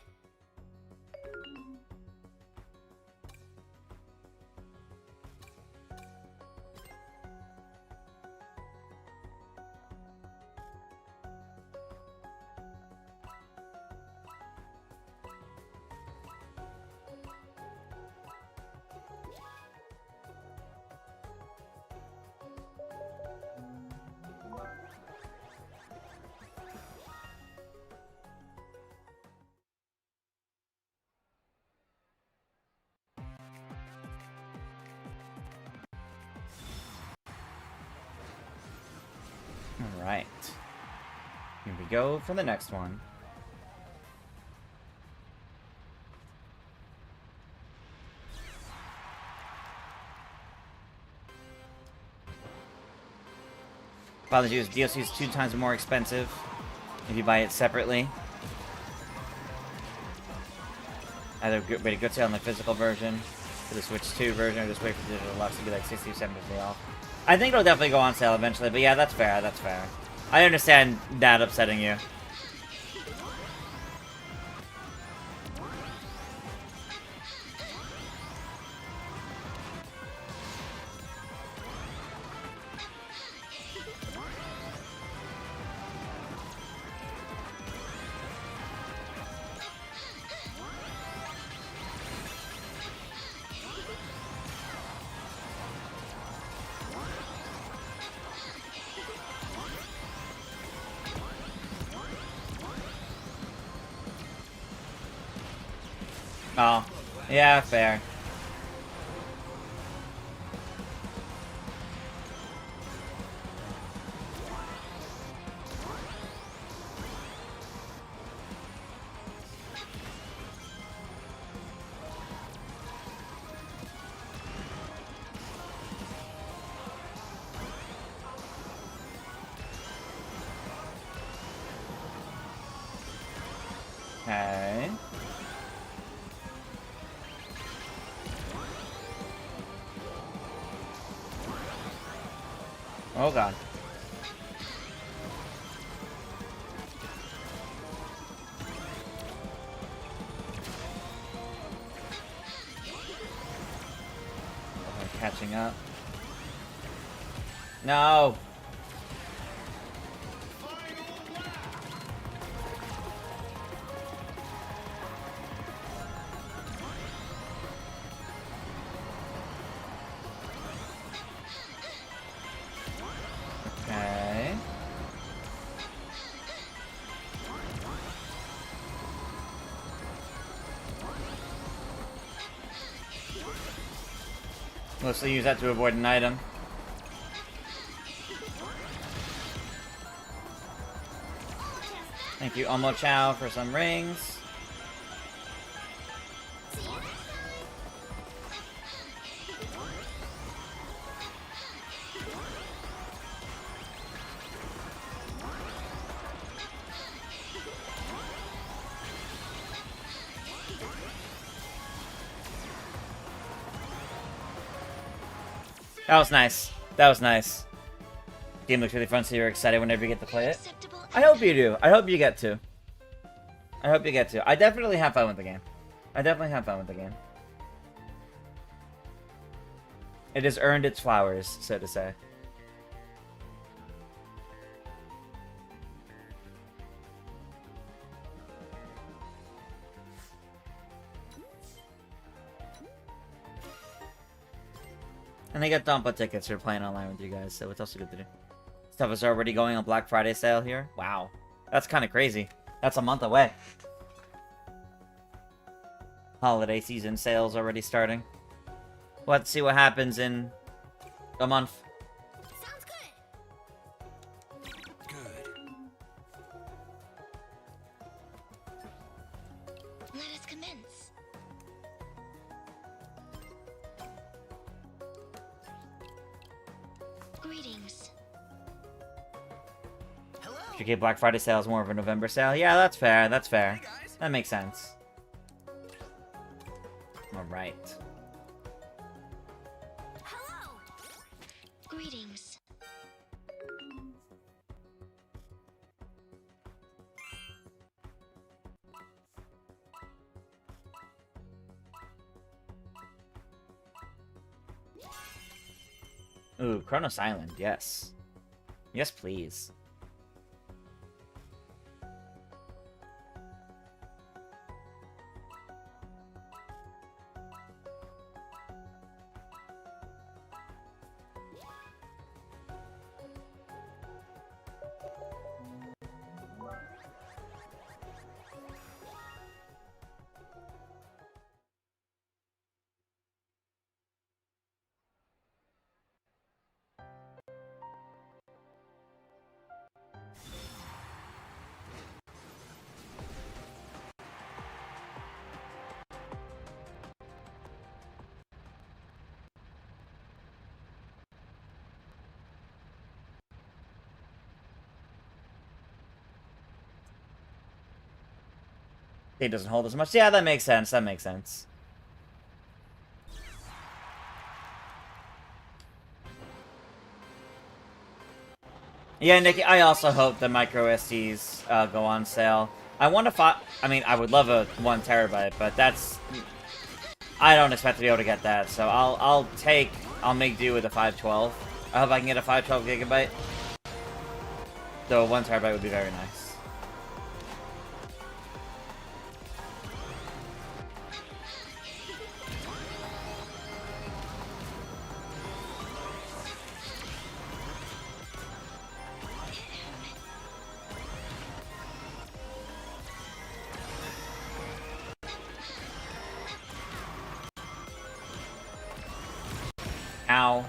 Alright. Here we go for the next one. Apologies, DLC is 2 times more expensive if you buy it separately. Either wait a good sale on the physical version for the Switch 2 version, or just wait for digital deluxe to be like 60 or 70% off. I think it'll definitely go on sale eventually, but yeah, that's fair, that's fair. I understand that upsetting you. Oh, yeah, fair. Okay. Oh god. We're catching up. No! Okay. Mostly use that to avoid an item. Thank you, Omo Chow, for some rings. That was nice. That was nice. Game looks really fun, so you're excited whenever you get to play it. Acceptable I hope you do. I hope you get to. I hope you get to. I definitely have fun with the game. I definitely have fun with the game. It has earned its flowers, so to say. And I got Dumpa tickets for playing online with you guys, so it's also good to do. Stuff is already going on Black Friday sale here. Wow. That's kind of crazy. That's a month away. Holiday season sales already starting. We'll have to see what happens in a month. Sounds good. Good. Let us commence. Greetings. Hello. Should keep Black Friday sales more of a November sale. Yeah, that's fair. That's fair. Hey guys. That makes sense. Alright. Hello. Greetings. Ooh, Chronos Island, yes. Yes, please. It doesn't hold as much. Yeah, that makes sense. That makes sense. Yeah, Nikki, I also hope the micro SDs go on sale. I want to I mean, I would love a 1 terabyte, but that's... I don't expect to be able to get that, so I'll make do with a 512. I hope I can get a 512 gigabyte. Though 1 terabyte would be very nice. Ow.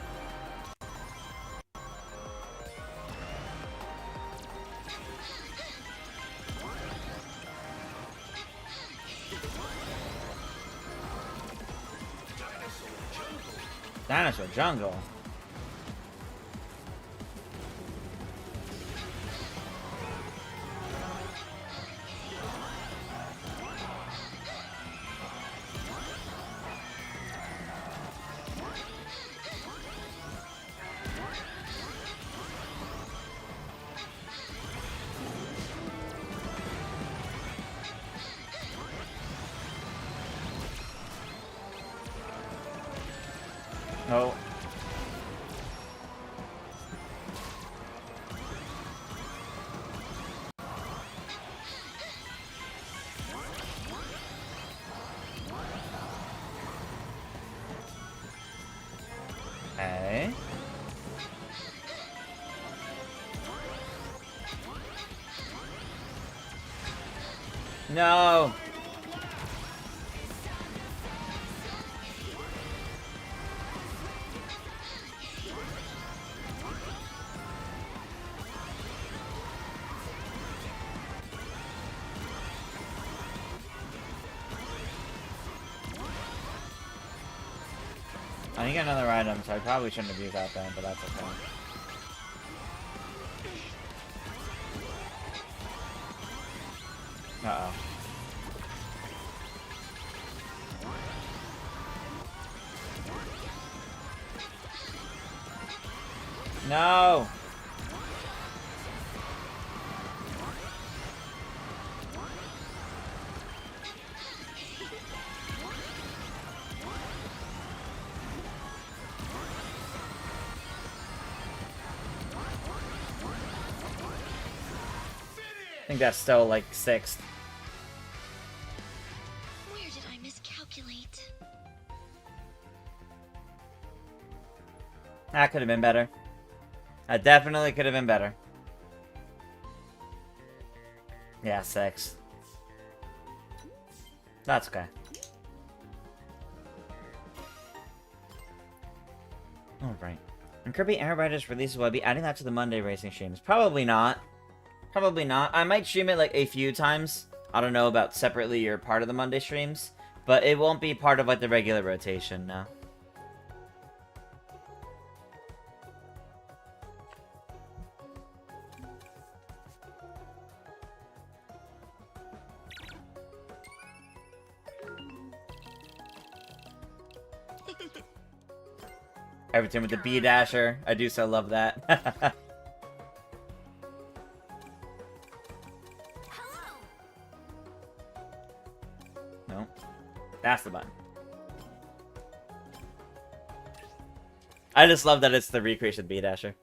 Dinosaur Jungle. Oh. Okay. No. I think another item, so I probably shouldn't have used that then, but that's okay. Uh-oh. No! I think that's still like 6th. Where did I miscalculate? That could have been better. That definitely could have been better. Yeah, 6th. That's okay. Alright. And Kirby Air Riders releases, will I be adding that to the Monday racing streams? Probably not. Probably not. I might stream it like a few times. I don't know about separately or part of the Monday streams. But it won't be part of like the regular rotation, no. Everything with the B dasher. I do so love that. No. That's the button. I just love that it's the recreation B dasher.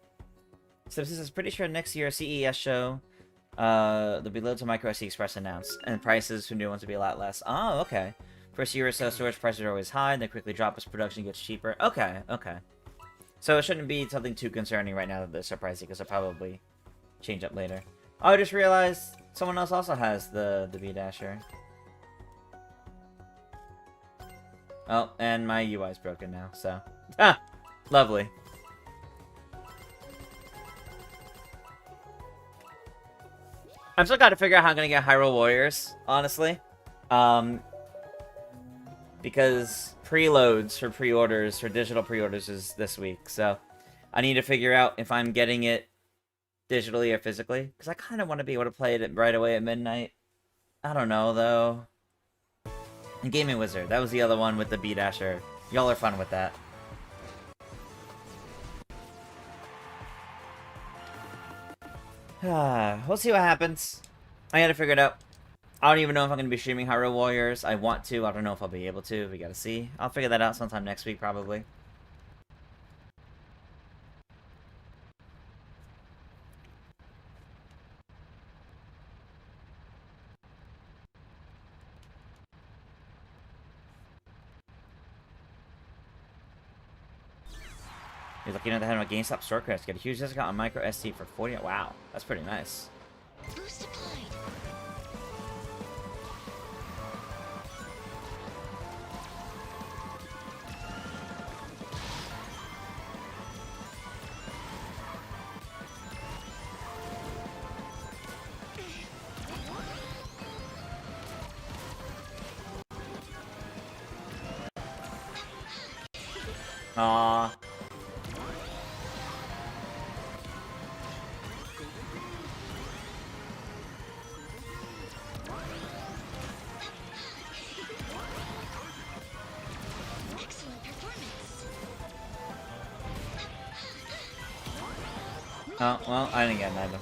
Simpsons is pretty sure next year CES show, there'll be loads of micro SD Express announced, and prices for new ones will be a lot less. Oh, okay. First year or so, storage prices are always high, and they quickly drop as production gets cheaper. Okay, okay. So it shouldn't be something too concerning right now that they're so pricey, because they'll probably change up later. Oh, I just realized someone else also has the B dasher. Oh, and my UI's broken now, so. Ah! Lovely. I'm still gotta figure out how I'm gonna get Hyrule Warriors, honestly. Because preloads for pre-orders, for digital pre-orders, is this week, so I need to figure out if I'm getting it digitally or physically, because I kind of want to be able to play it right away at midnight. I don't know, though. And Gaming Wizard, that was the other one with the B-Dasher. Y'all are fun with that. We'll see what happens. I gotta figure it out. I don't even know if I'm going to be streaming Hyrule Warriors. I want to. I don't know if I'll be able to. We gotta see. I'll figure that out sometime next week, probably. You're looking at the head of a GameStop store credits. Get a huge discount on micro SD for 40. Wow, that's pretty nice. Boost applied. Aww. Excellent performance. Oh, well, I didn't get an item.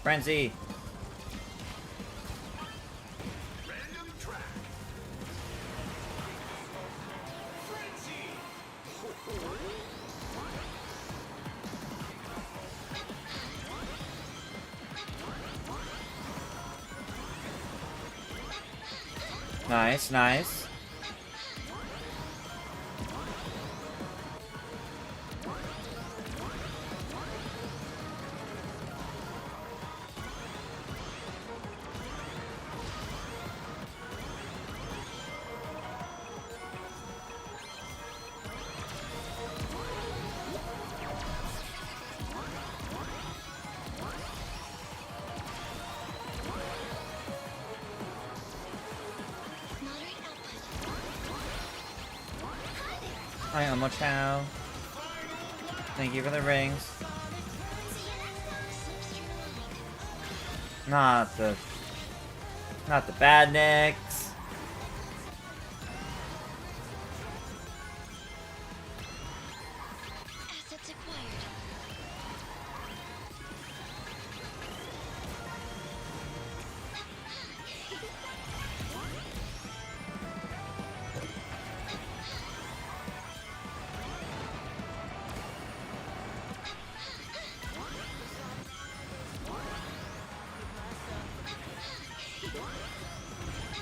Frenzy! Nice, nice. Moderate output. Hi, Elmo Chow. Thank you for the rings. Not the bad nicks. Assets acquired.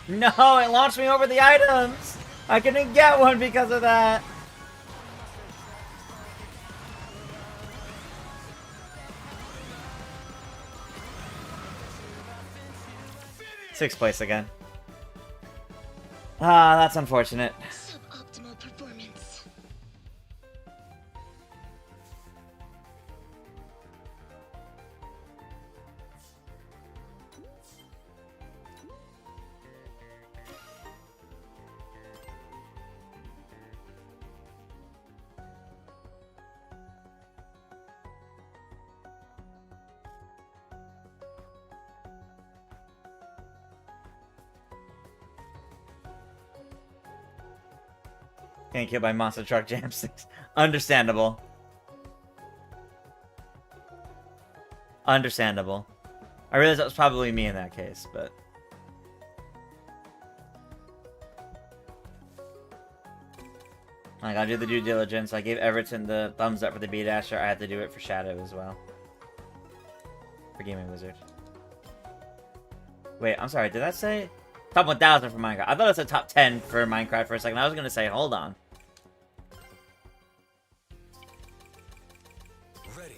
No, it launched me over the items! I couldn't get one because of that! Sixth place again. Ah, that's unfortunate. Suboptimal performance. Getting killed by monster truck jamsticks. Understandable. Understandable. I realize that was probably me in that case, but... I gotta do the due diligence. I gave Everton the thumbs up for the B-Dasher. I had to do it for Shadow as well. For Gaming Wizard. Wait, I'm sorry. Did that say... Top 1000 for Minecraft? I thought it said top 10 for Minecraft for a second. I was gonna say, hold on. Ready.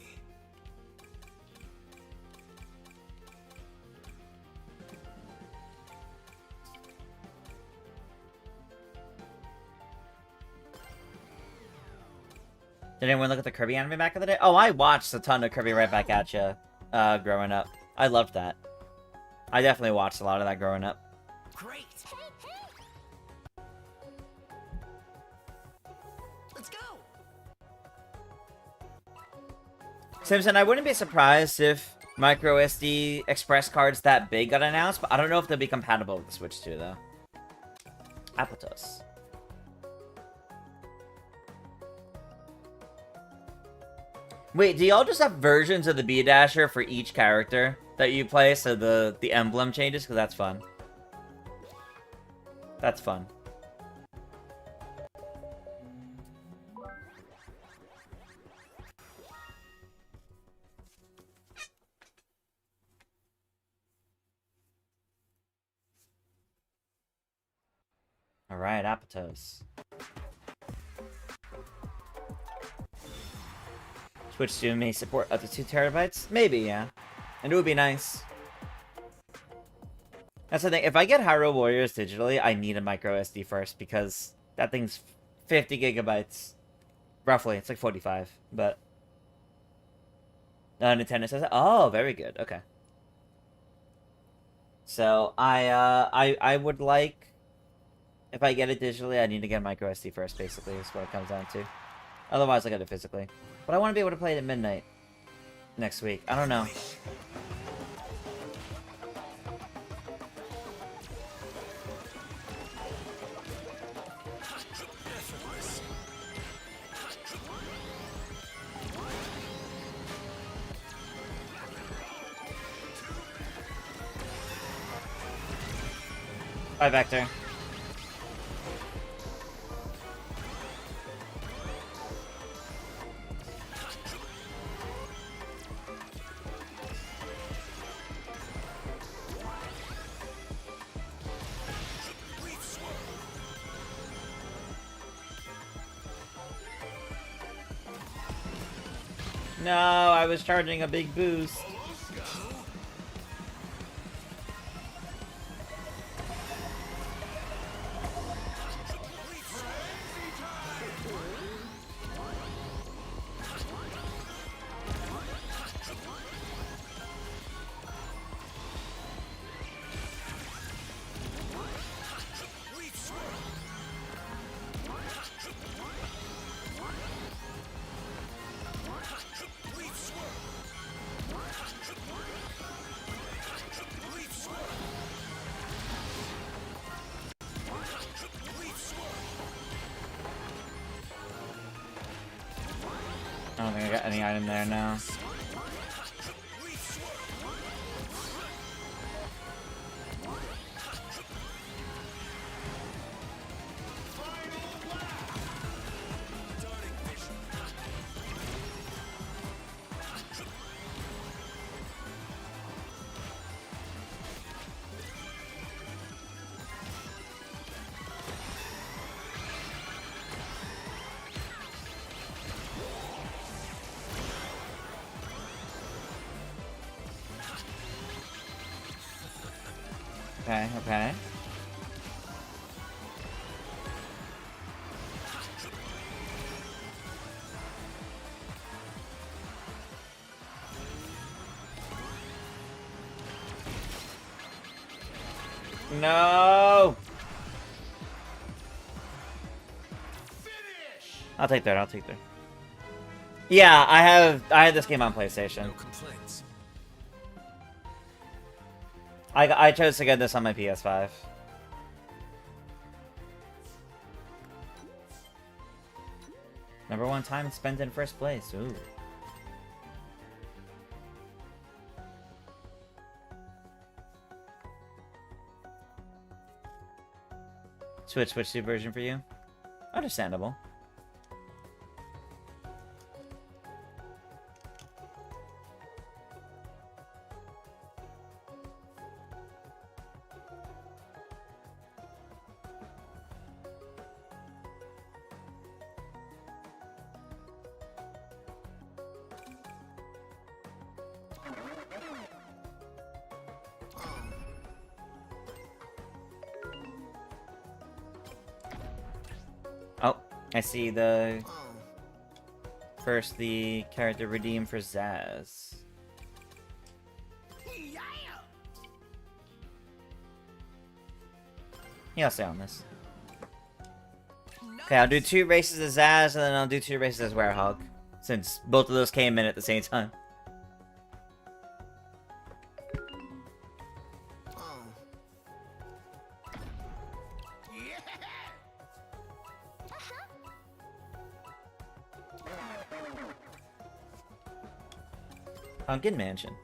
Did anyone look at the Kirby anime back in the day? Oh, I watched a ton of Kirby Right Back At Ya growing up. I loved that. I definitely watched a lot of that growing up. Great. Let's go. Simpson, I wouldn't be surprised if micro SD express cards that big got announced, but I don't know if they'll be compatible with the Switch 2, though. Apotos. Wait, do y'all just have versions of the B-Dasher for each character that you play, so the emblem changes? Because that's fun. That's fun. Alright, Apotos. Switch 2 may support up to 2 terabytes? Maybe, yeah. And it would be nice. That's the thing. If I get Hyrule Warriors digitally, I need a micro SD first because that thing's 50 gigabytes. Roughly. It's like 45. But Nintendo says, oh, very good. Okay. So I would like, if I get it digitally, I need to get micro SD first. Basically, is what it comes down to. Otherwise, I get it physically. But I want to be able to play it at midnight next week. I don't know. Bye, Vector. No, I was charging a big boost. I don't think I got any item there now. Okay, okay. No! I'll take third, I'll take third. Yeah, I had this game on PlayStation. No complaints. I chose to get this on my PS5. #1 time spent in first place. Ooh. Switch to version for you? Understandable. Oh, I see the character redeem for Zaz. Yeah, I'll stay on this. Okay, I'll do 2 races as Zaz, and then I'll do 2 races as Werehog, since both of those came in at the same time. Pumpkin Mansion.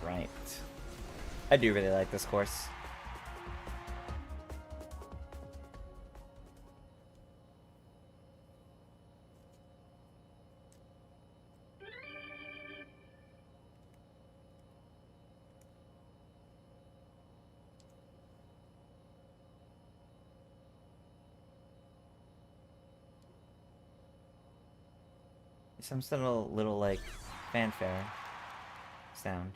Right. I do really like this course. Some sort of little like fanfare sound.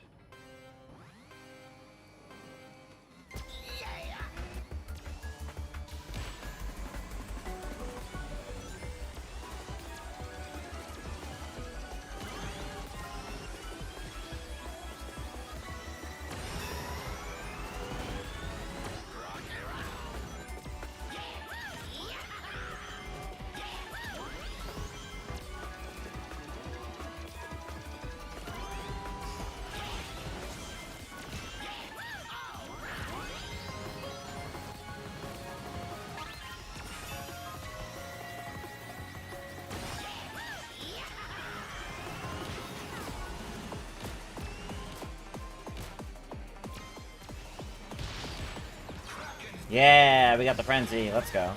Yeah, we got the frenzy. Let's go.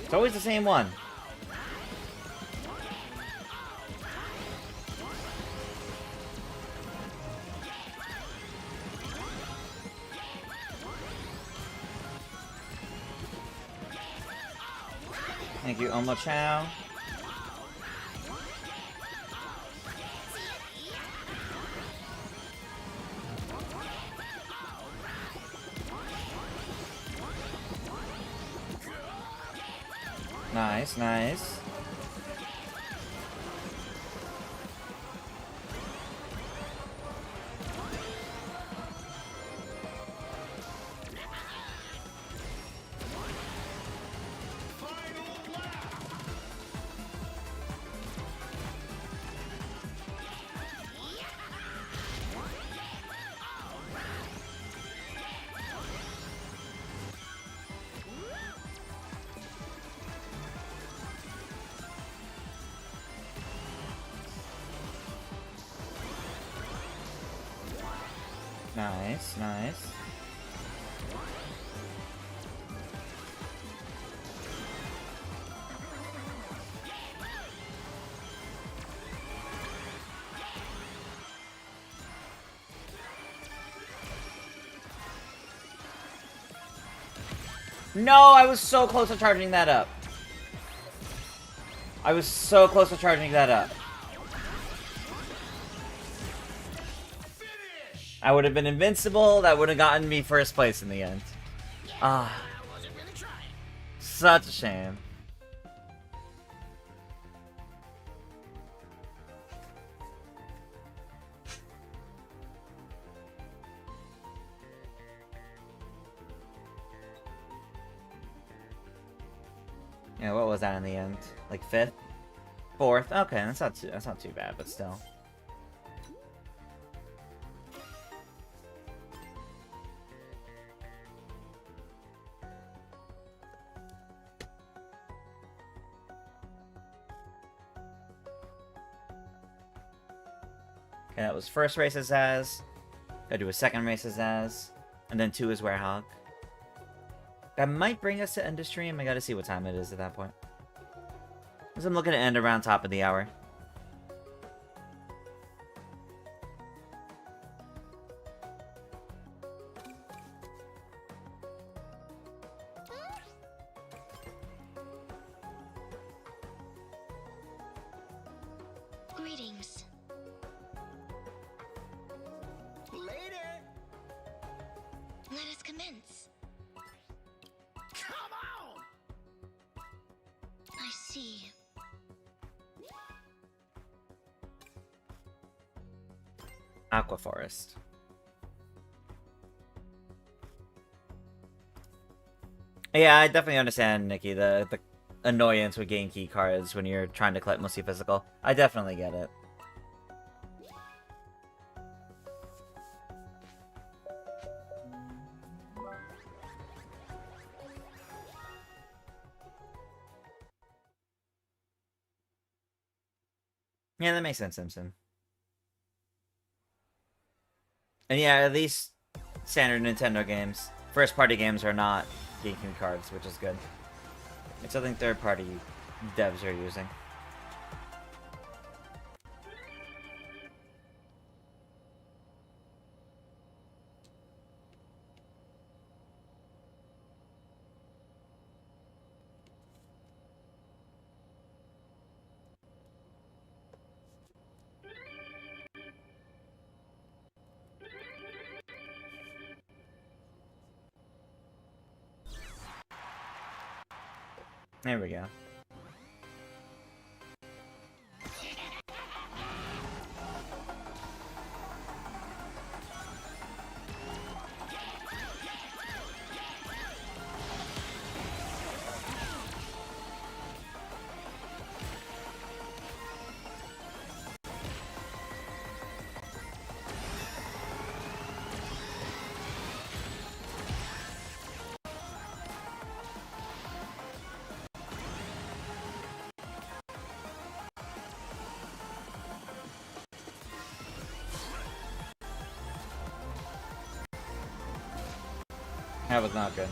It's always the same one. Thank you, Omo Chow. Nice, nice. Nice, nice. No, I was so close to charging that up. I was so close to charging that up. I would have been invincible. That would have gotten me first place in the end. Ah. Such a shame. Yeah, what was that in the end? Like 5th? 4th? Okay, that's not too bad, but still. Okay, that was first race as Az. Gotta do a second race as Az. And then 2 as Werehog. That might bring us to end of stream. I gotta see what time it is at that point. Because I'm looking to end around top of the hour. Greetings. Later. Let us commence. Come on. I see. Aqua Forest. Yeah, I definitely understand, Nikki, the annoyance with getting key cards when you're trying to collect mostly physical. I definitely get it. Yeah, that makes sense, Simpson. And yeah, at least standard Nintendo games, first-party games are not GameCube cards, which is good. It's something third-party devs are using. There we go. That was not good.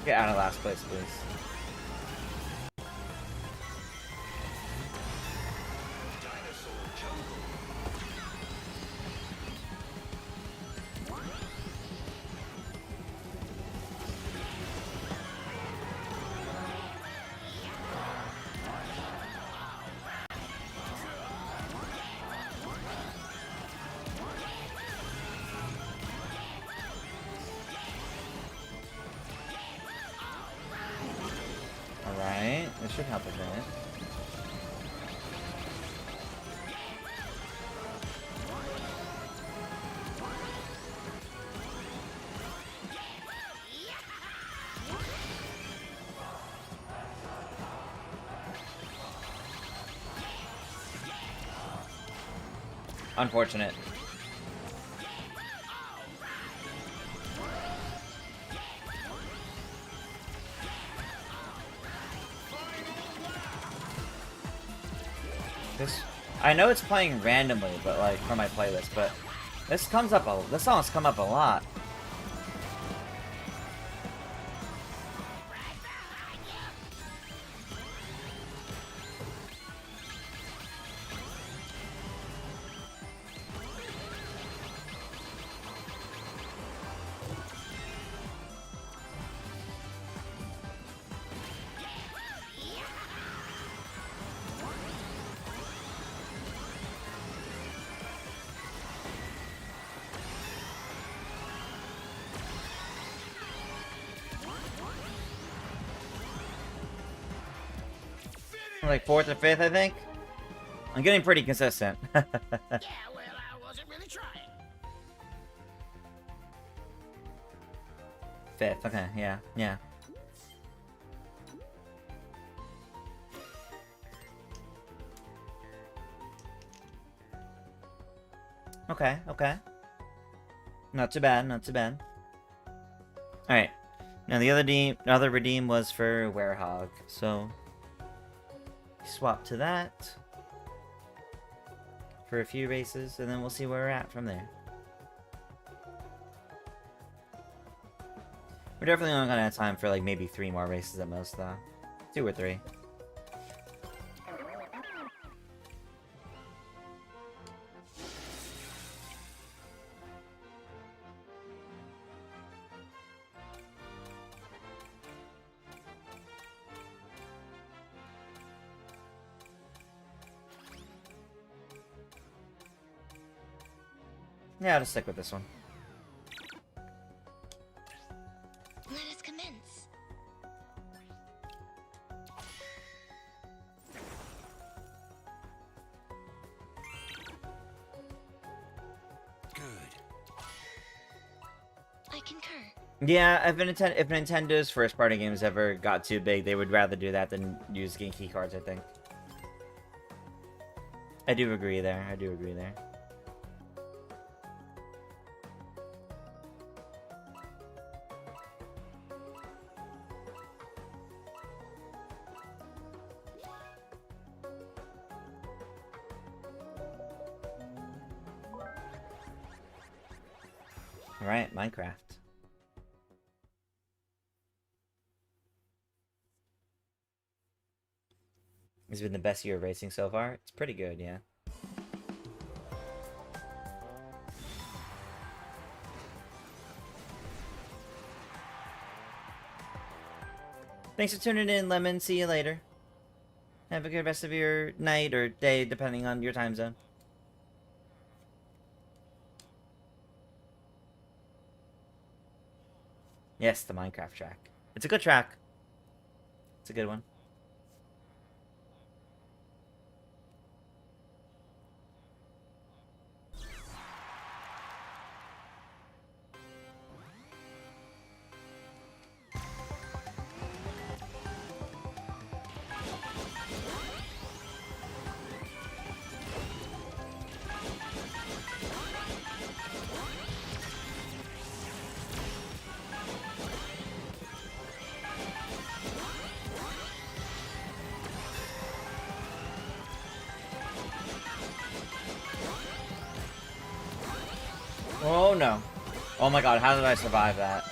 Get out of last place, please. Alright, this should help a bit. Unfortunate. I know it's playing randomly, but like for my playlist, but this song's come up a lot. Like 4th or 5th, I think. I'm getting pretty consistent. Yeah, well, I wasn't really trying. 5th, okay, yeah, yeah. Okay, okay. Not too bad, not too bad. Alright. Now the other redeem was for Werehog, so swap to that for a few races, and then we'll see where we're at from there. We're definitely only gonna have time for like maybe 3 more races at most, though. 2 or 3. Yeah, I'll just stick with this one. Let us commence. Good. I concur. Yeah, if Nintendo's first-party games ever got too big, they would rather do that than use key cards, I think. I do agree there. I do agree there. Alright, Minecraft. It's been the best year of racing so far. It's pretty good, yeah. Thanks for tuning in, Lemon. See you later. Have a good rest of your night or day, depending on your time zone. Yes, the Minecraft track. It's a good track. It's a good one. Oh no. Oh my god, how did I survive that?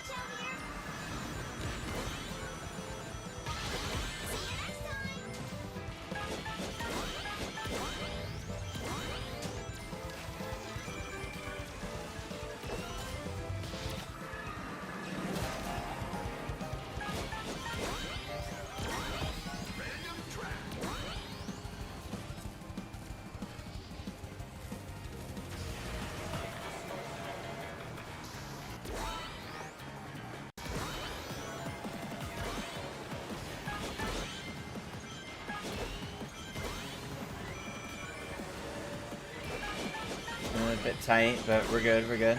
A bit tight, but we're good, we're good.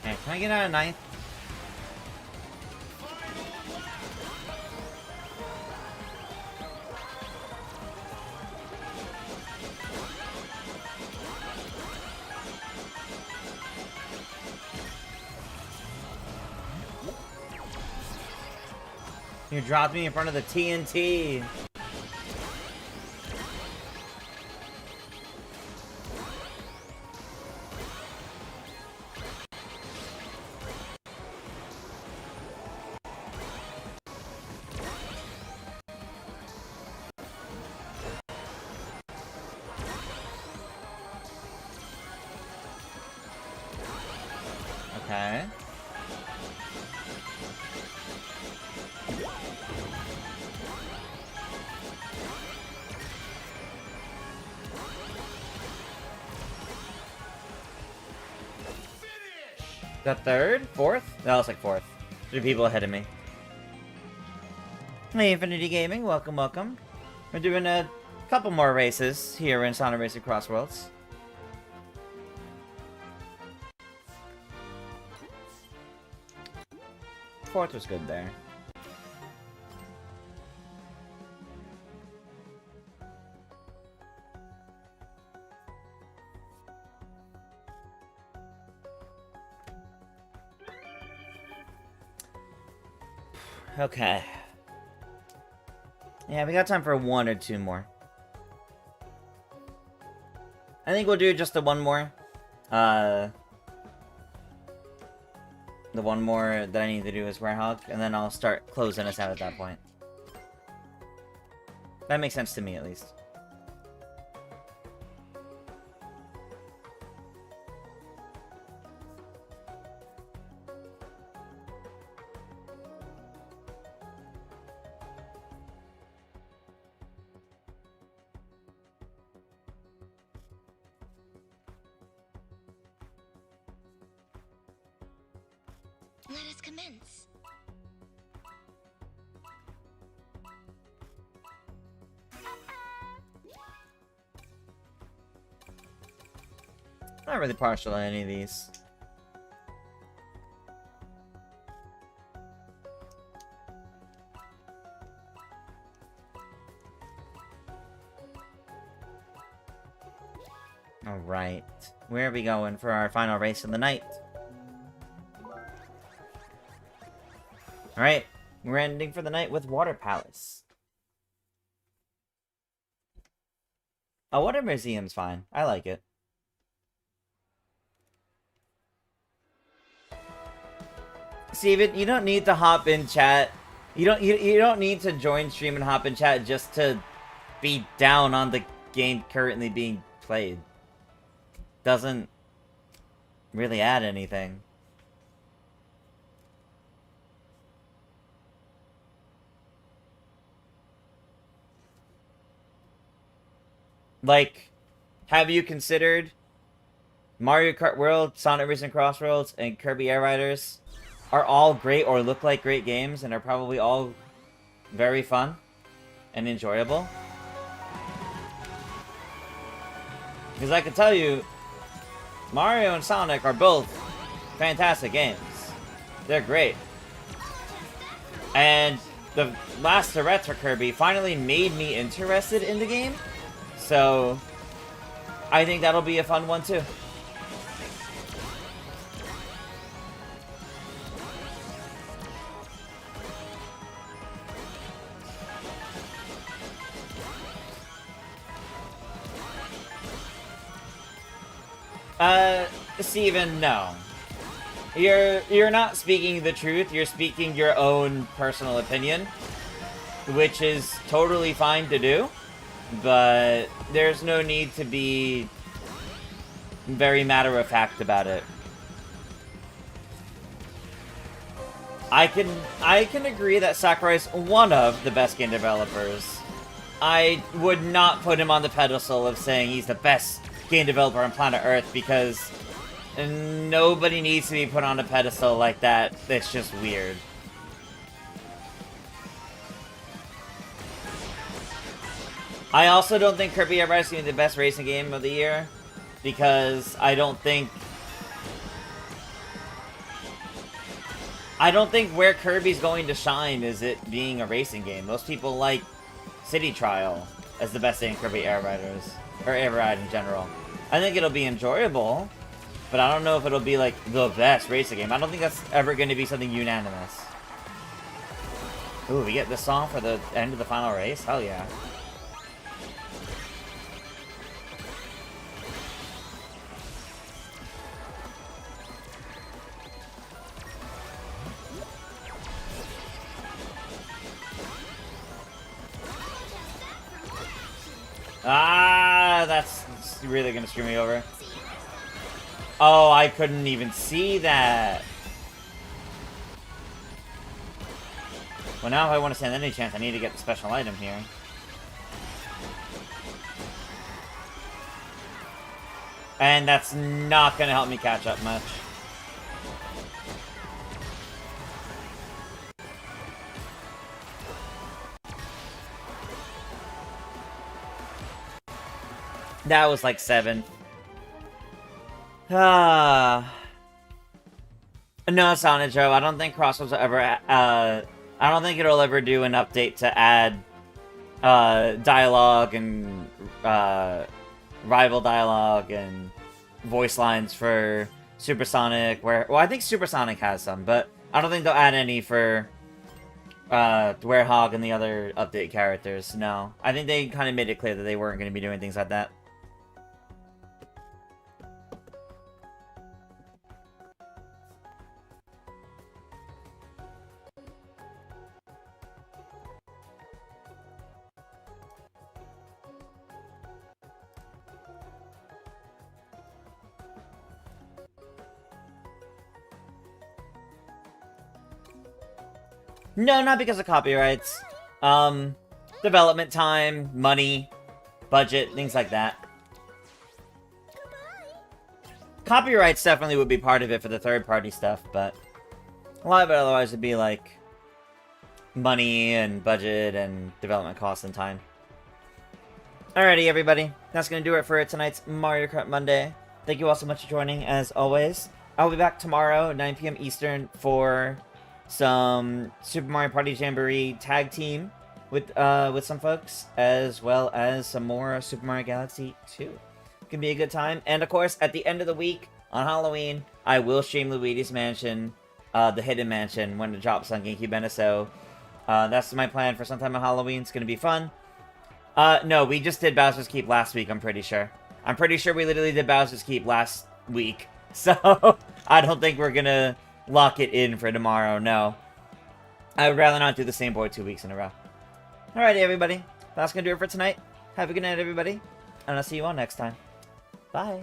Okay, can I get out of 9th? You dropped me in front of the TNT. The third? Fourth? No, it's like fourth. 3 people ahead of me. Hey, Infinity Gaming, welcome, welcome. We're doing a couple more races here in Sonic Racing Crossworlds. Fourth was good there. Okay. Yeah, we got time for 1 or 2 more. I think we'll do just the 1 more. The 1 more that I need to do is Warehog, and then I'll start closing us out at that point. That makes sense to me, at least. Let us commence. Not really partial on any of these. Alright. Where are we going for our final race of the night? Alright. We're ending for the night with Water Palace. A water museum's fine. I like it. Steven, you don't need to hop in chat. You don't need to join stream and hop in chat just to be down on the game currently being played. Doesn't really add anything. Like, have you considered Mario Kart World, Sonic Racing Crossworlds, and Kirby Air Riders are all great or look like great games and are probably all very fun and enjoyable? Because I can tell you, Mario and Sonic are both fantastic games. They're great. And the last Tourette's for Kirby finally made me interested in the game. So, I think that'll be a fun one too. Steven, no. You're not speaking the truth, you're speaking your own personal opinion, which is totally fine to do, but there's no need to be very matter-of-fact about it. I can agree that Sakurai's one of the best game developers. I would not put him on the pedestal of saying he's the best game developer on planet Earth, because nobody needs to be put on a pedestal like that. It's just weird. I also don't think Kirby Air Riders is going to be the best racing game of the year, because I don't think where Kirby's going to shine is it being a racing game. Most people like City Trial as the best thing in Kirby Air Riders, or Air Ride in general. I think it'll be enjoyable, but I don't know if it'll be like the best racing game. I don't think that's ever going to be something unanimous. Ooh, we get this song for the end of the final race? Hell yeah. Ah, that's really gonna screw me over. Oh, I couldn't even see that. Well, now if I want to stand any chance, I need to get the special item here. And that's not gonna help me catch up much. That was like 7th. Ah. No, Sonic Joe, I don't think Crossworlds will ever, I don't think it'll ever do an update to add, dialogue and, rival dialogue and voice lines for Supersonic, well, I think Supersonic has some, but I don't think they'll add any for, Werehog and the other update characters, no. I think they kind of made it clear that they weren't going to be doing things like that. No, not because of copyrights. Development time, money, budget, things like that. Copyrights definitely would be part of it for the third-party stuff, but a lot of it otherwise would be like money and budget and development costs and time. Alrighty, everybody. That's going to do it for tonight's Mario Kart Monday. Thank you all so much for joining, as always. I'll be back tomorrow, 9 p.m. Eastern, for some Super Mario Party Jamboree tag team with some folks, as well as some more Super Mario Galaxy 2. Gonna be a good time. And of course, at the end of the week, on Halloween, I will stream Luigi's Mansion, the Hidden Mansion, when it drops on GameCube NSO. That's my plan for sometime on Halloween. It's gonna be fun. No, we just did Bowser's Keep last week, I'm pretty sure. I'm pretty sure we literally did Bowser's Keep last week. So, I don't think we're gonna lock it in for tomorrow, no. I would rather not do the same board 2 weeks in a row. Alrighty, everybody. That's gonna do it for tonight. Have a good night, everybody. And I'll see you all next time. Bye.